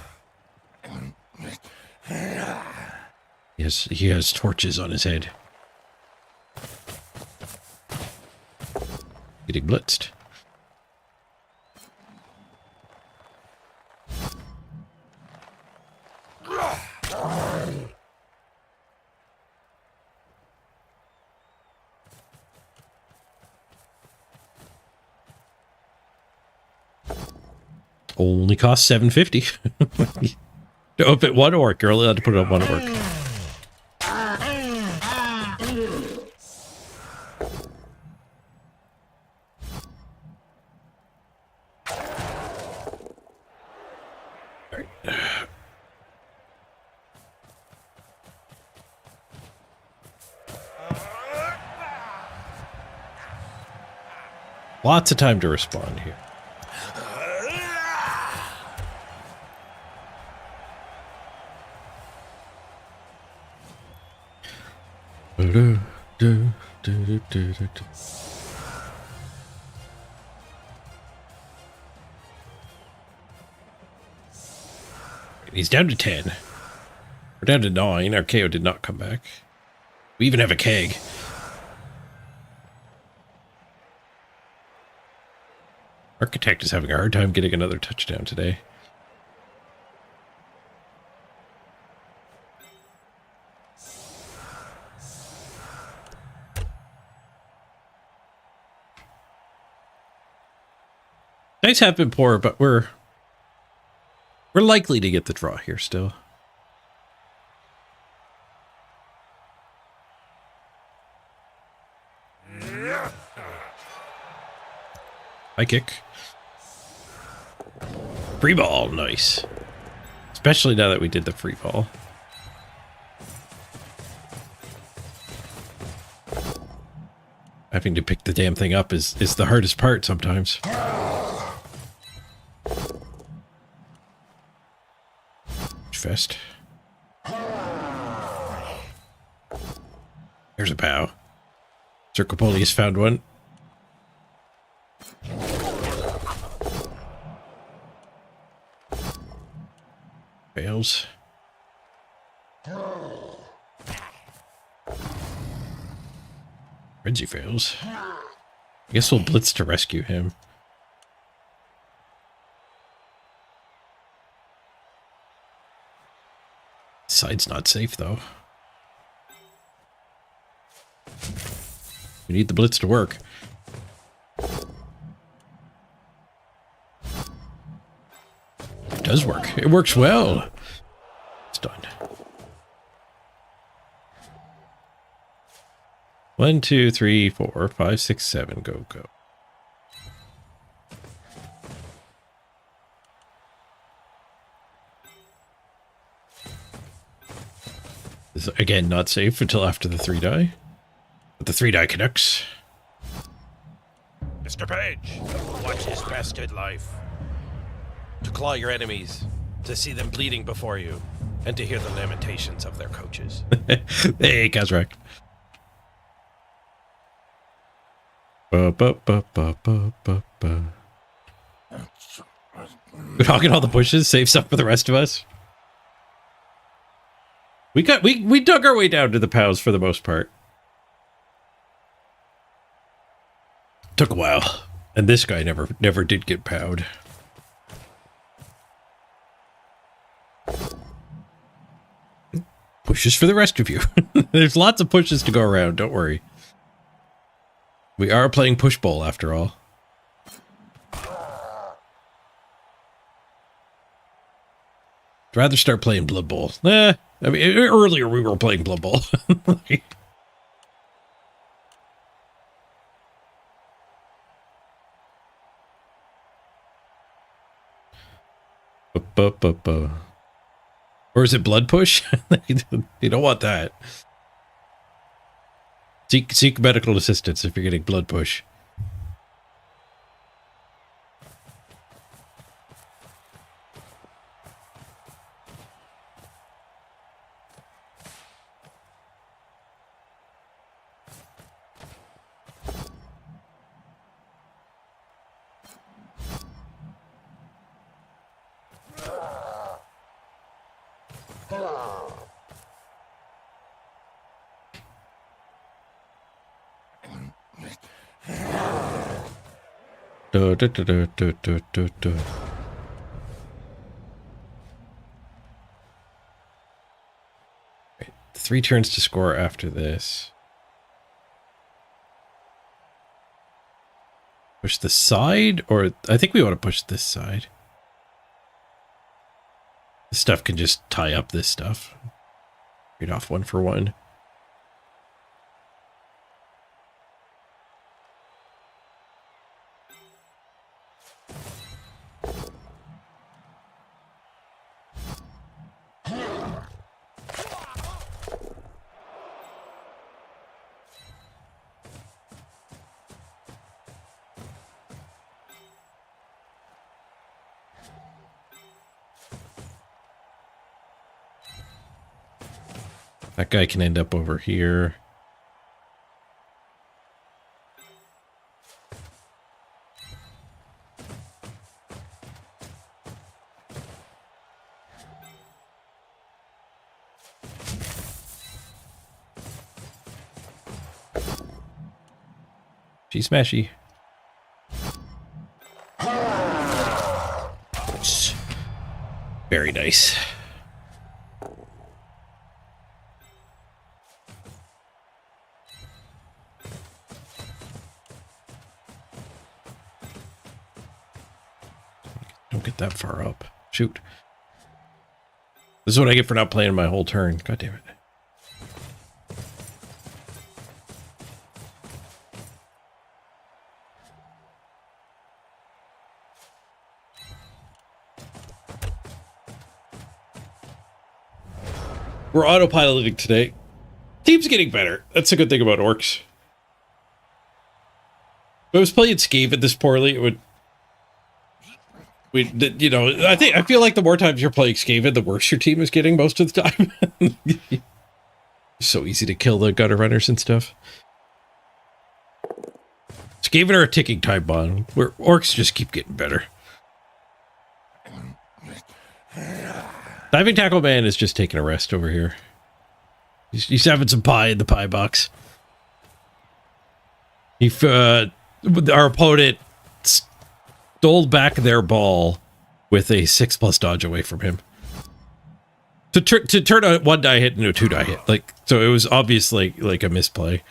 Yes, he has torches on his head. Getting blitzed. Only costs $750. No, if it one orc, you're only allowed to put it on one orc. Lots of time to respond here. He's down to 10. We're down to 9. Our KO did not come back. We even have a keg. Architect is having a hard time getting another touchdown today. Dice have been poor, but we're likely to get the draw here still. High kick. Free ball, nice. Especially now that we did the free ball. Having to pick the damn thing up is the hardest part sometimes. Fest. There's a pow. Circle Police found one. Fails. Frenzy fails. I guess we'll blitz to rescue him. Side's not safe though. We need the blitz to work. does work. It works well. It's done. 1, 2, 3, 4, 5, 6, 7. Go, go. This is, again, not safe until after the 3 die. But the 3 die connects. Mr. Page, watch his bastard life. To claw your enemies, to see them bleeding before you, and to hear the lamentations of their coaches. Hey, Kazrak. Ba, ba, ba, ba, ba, ba, ba. We're hogging all the bushes, save stuff for the rest of us. We dug our way down to the POWs for the most part. Took a while, and this guy never did get POW'd. Pushes for the rest of you. There's lots of pushes to go around, don't worry. We are playing Push Bowl after all. I'd rather start playing Blood Bowl. I mean, earlier we were playing Blood Bowl. Or is it Blood Push? You don't want that. Seek medical assistance if you're getting Blood Push. Du, du, du, du, du, du, du, du. 3 turns to score after this. Push the side, or I think we want to push this side. This stuff can just tie up this stuff. Trade off 1 for 1. That guy can end up over here. She's smashy. Very nice. Don't get that far up. Shoot. This is what I get for not playing my whole turn. God damn it. We're autopiloting today. Team's getting better. That's a good thing about orcs. If I was playing Skaven this poorly, it would... you know, I feel like the more times you're playing Skaven, the worse your team is getting most of the time. So easy to kill the gutter runners and stuff. Skaven are a ticking time bomb, where orcs just keep getting better. Diving Tackle Man is just taking a rest over here. He's having some pie in the pie box. Our opponent stole back their ball with a 6+ dodge away from him. To turn a 1 die hit into a 2 die hit. Like, so it was obviously like a misplay.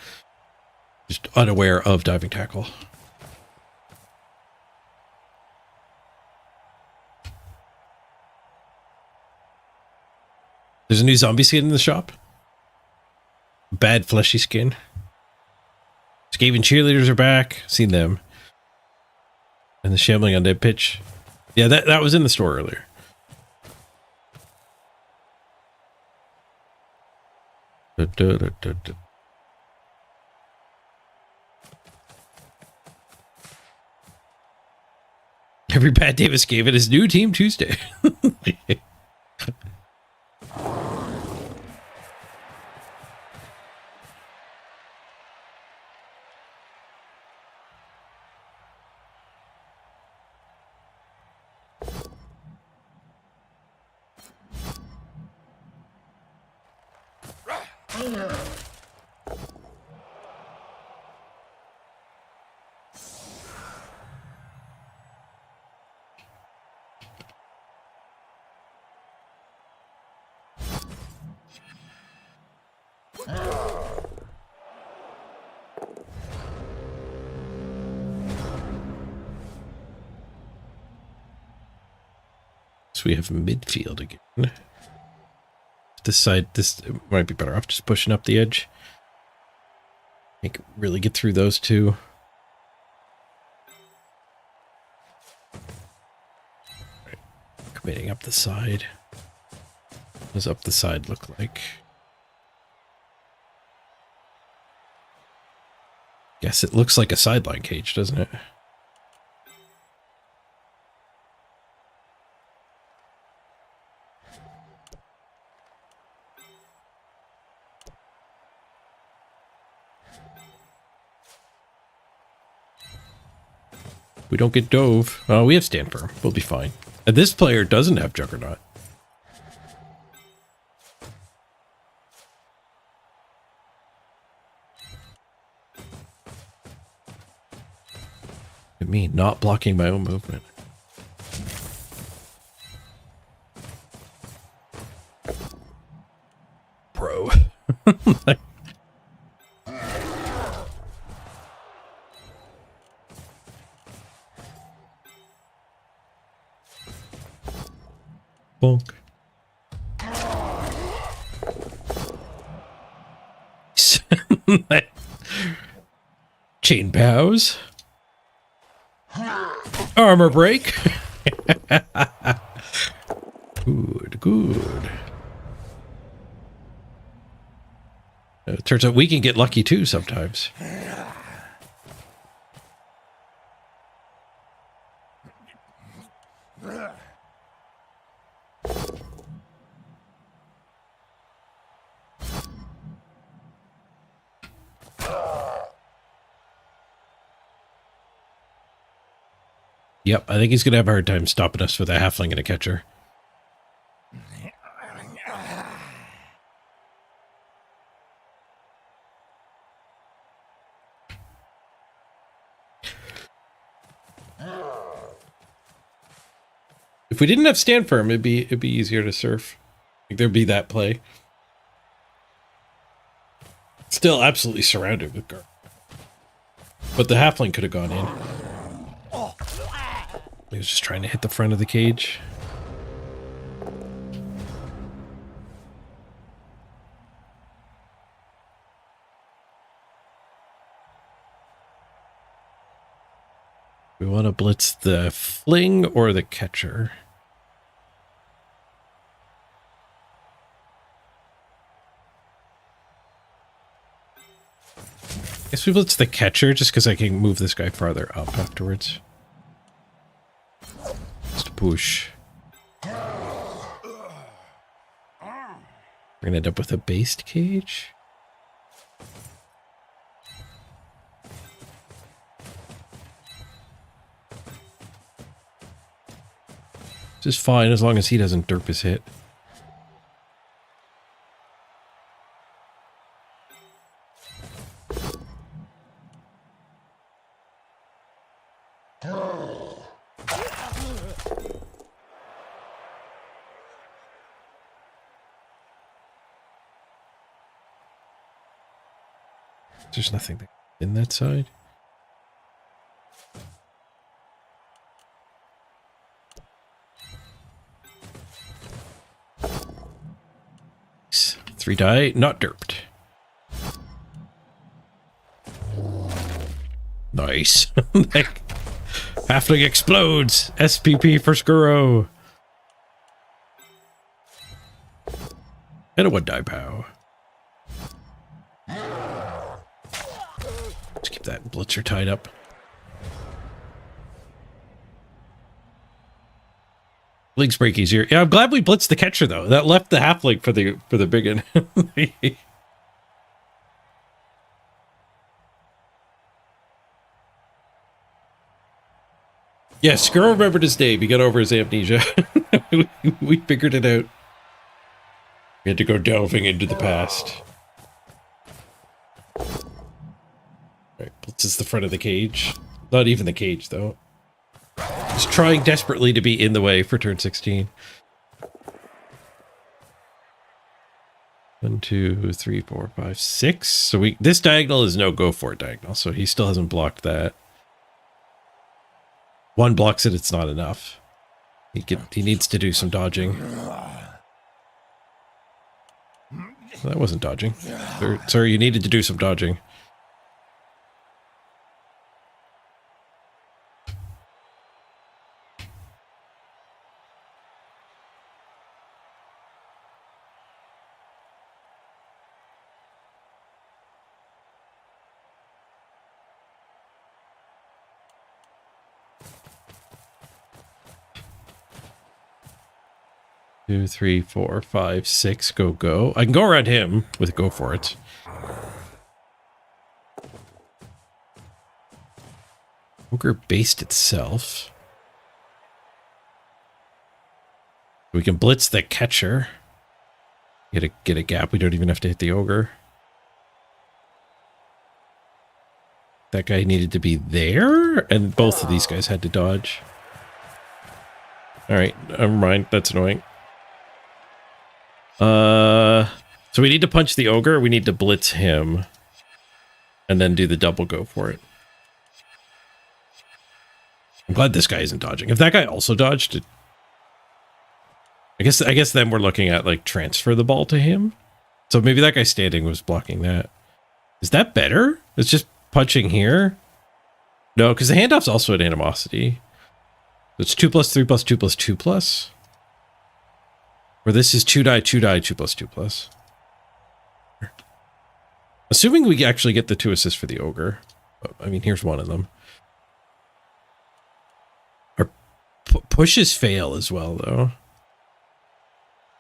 Just unaware of Diving Tackle. There's a new zombie skin in the shop. Bad fleshy skin. Skaven cheerleaders are back. Seen them. And the shambling undead pitch. Yeah, that was in the store earlier. Every Pat Davis gave it his new Team Tuesday. So we have midfield again. This side, this might be better off just pushing up the edge. I can really get through those two. Right. Committing up the side. What does up the side look like? Guess it looks like a sideline cage, doesn't it? We don't get dove. Oh, we have stand firm. We'll be fine. And this player doesn't have Juggernaut. Look at me, not blocking my own movement. Pro. Bonk. Chain bows. Armor break. Good, good. It turns out we can get lucky too sometimes. Yep, I think he's going to have a hard time stopping us with a halfling and a catcher. If we didn't have stand firm, it'd be easier to surf. Like there'd be that play. Still absolutely surrounded with guard. But the halfling could have gone in. He was just trying to hit the front of the cage. We want to blitz the fling or the catcher. Guess we blitz the catcher just because I can move this guy farther up afterwards. Just push. We're gonna end up with a based cage. This is fine as long as he doesn't derp his hit. There's nothing in that side. 3 die, not derped. Nice. Halfling explodes. SPP for Skuro. And a 1 die pow. Let's keep that blitzer tied up. Leagues break easier. Yeah, I'm glad we blitzed the catcher though. That left the halfling for the big one. Yeah, Skuro remembered his name. He got over his amnesia. we figured it out. We had to go delving into the past. Alright, blitzes the front of the cage. Not even the cage, though. He's trying desperately to be in the way for turn 16. 1, 2, 3, 4, 5, 6. So this diagonal is no go for it diagonal, so he still hasn't blocked that. 1 blocks it, it's not enough. He needs to do some dodging. That wasn't dodging. Sir, you needed to do some dodging. Two, 3, 4, 5, 6. Go. I can go around him with go for it. Ogre based itself. We can blitz the catcher. Get a gap. We don't even have to hit the ogre. That guy needed to be there, and both of these guys had to dodge. All right, never mind. That's annoying. So we need to punch the ogre, we need to blitz him, and then do the double go for it. I'm glad this guy isn't dodging. If that guy also dodged, I guess then we're looking at like transfer the ball to him. So maybe that guy standing was blocking that. Is that better? It's just punching here? No, because the handoff's also an animosity. So it's 2+3+2+2+. Or this is 2 die, 2+2+2+. Assuming we actually get the 2 assists for the ogre. I mean, here's one of them. Our pushes fail as well, though.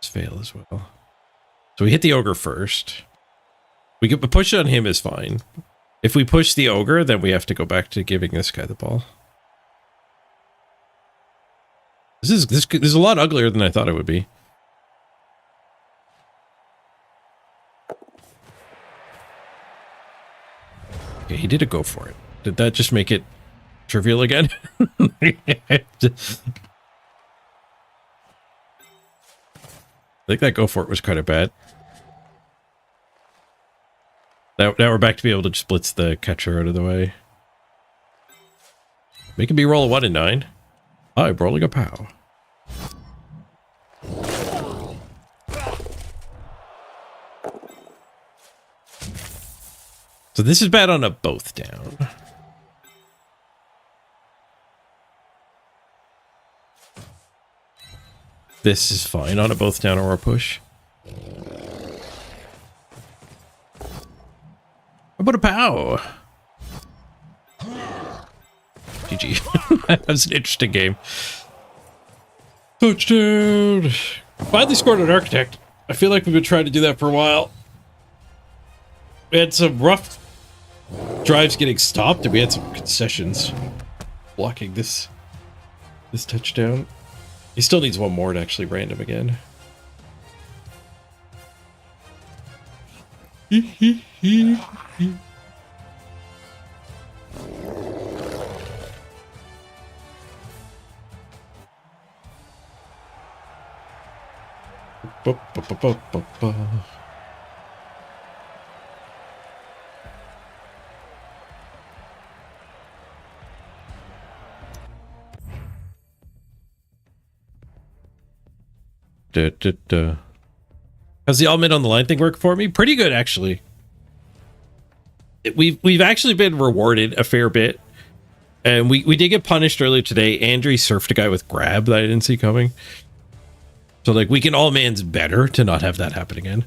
Fail as well. So we hit the ogre first. We get a push on him is fine. If we push the ogre, then we have to go back to giving this guy the ball. This is a lot uglier than I thought it would be. Okay, he did a go for it. Did that just make it trivial again? I think that go for it was kind of bad. Now we're back to be able to just blitz the catcher out of the way. Making me roll a 1 and 9. I'm rolling a pow. So this is bad on a both down. This is fine on a both down or a push. How about a pow? GG. That was an interesting game. Touchdown! Finally scored an architect. I feel like we've been trying to do that for a while. We had some rough drives getting stopped, and we had some concessions blocking this touchdown. He still needs one more to actually random again. How's the all men on the line thing work for me? Pretty good, actually. We've actually been rewarded a fair bit. And we did get punished earlier today. Andre surfed a guy with grab that I didn't see coming. So, like, we can all mans better to not have that happen again.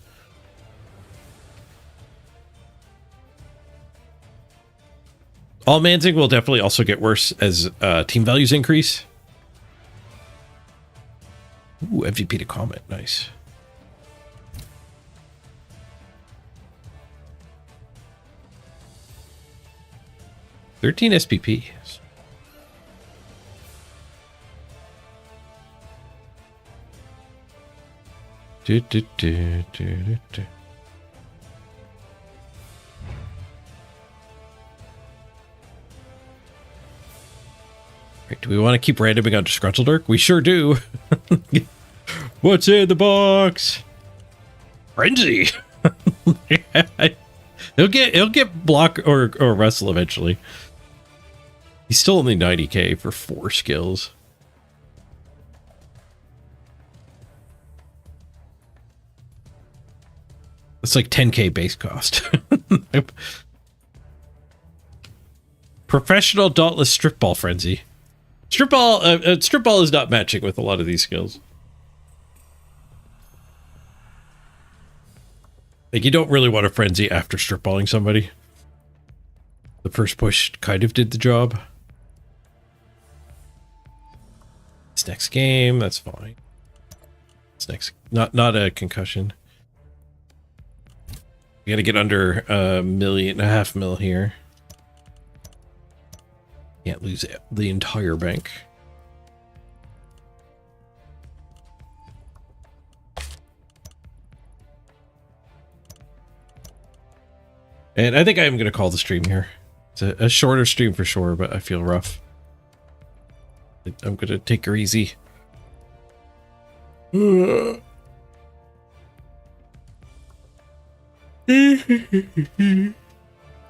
All mansing will definitely also get worse as team values increase. Ooh, MVP to comment. Nice. $13 SPP. Right, do we want to keep randoming on Disgruntled Dirk? We sure do. What's in the box? Frenzy. He'll get block or wrestle eventually. He's still only 90k for 4 skills. It's like 10k base cost. Professional Dauntless Strip Ball Frenzy. Strip Ball is not matching with a lot of these skills. Like, you don't really want a frenzy after strip balling somebody. The first push kind of did the job. This next game, that's fine. This next, not a concussion. We gotta get under $1.5 million here. Can't lose the entire bank. And I think I'm going to call the stream here. It's a shorter stream for sure, but I feel rough. I'm going to take her easy. I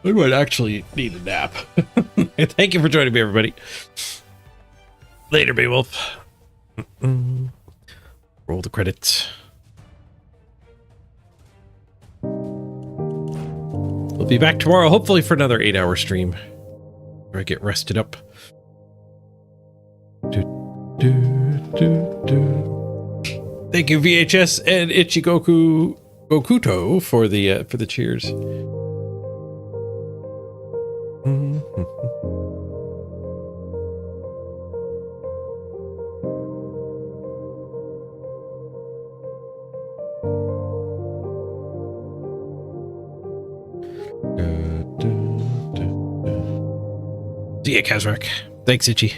might actually need a nap. Thank you for joining me, everybody. Later, Beowulf. Roll the credits. We'll be back tomorrow, hopefully for another 8-hour stream. Where I get rested up. Thank you, VHS and Ichigoku Gokuto for the cheers. See ya, Kazrak. Thanks, Itchy.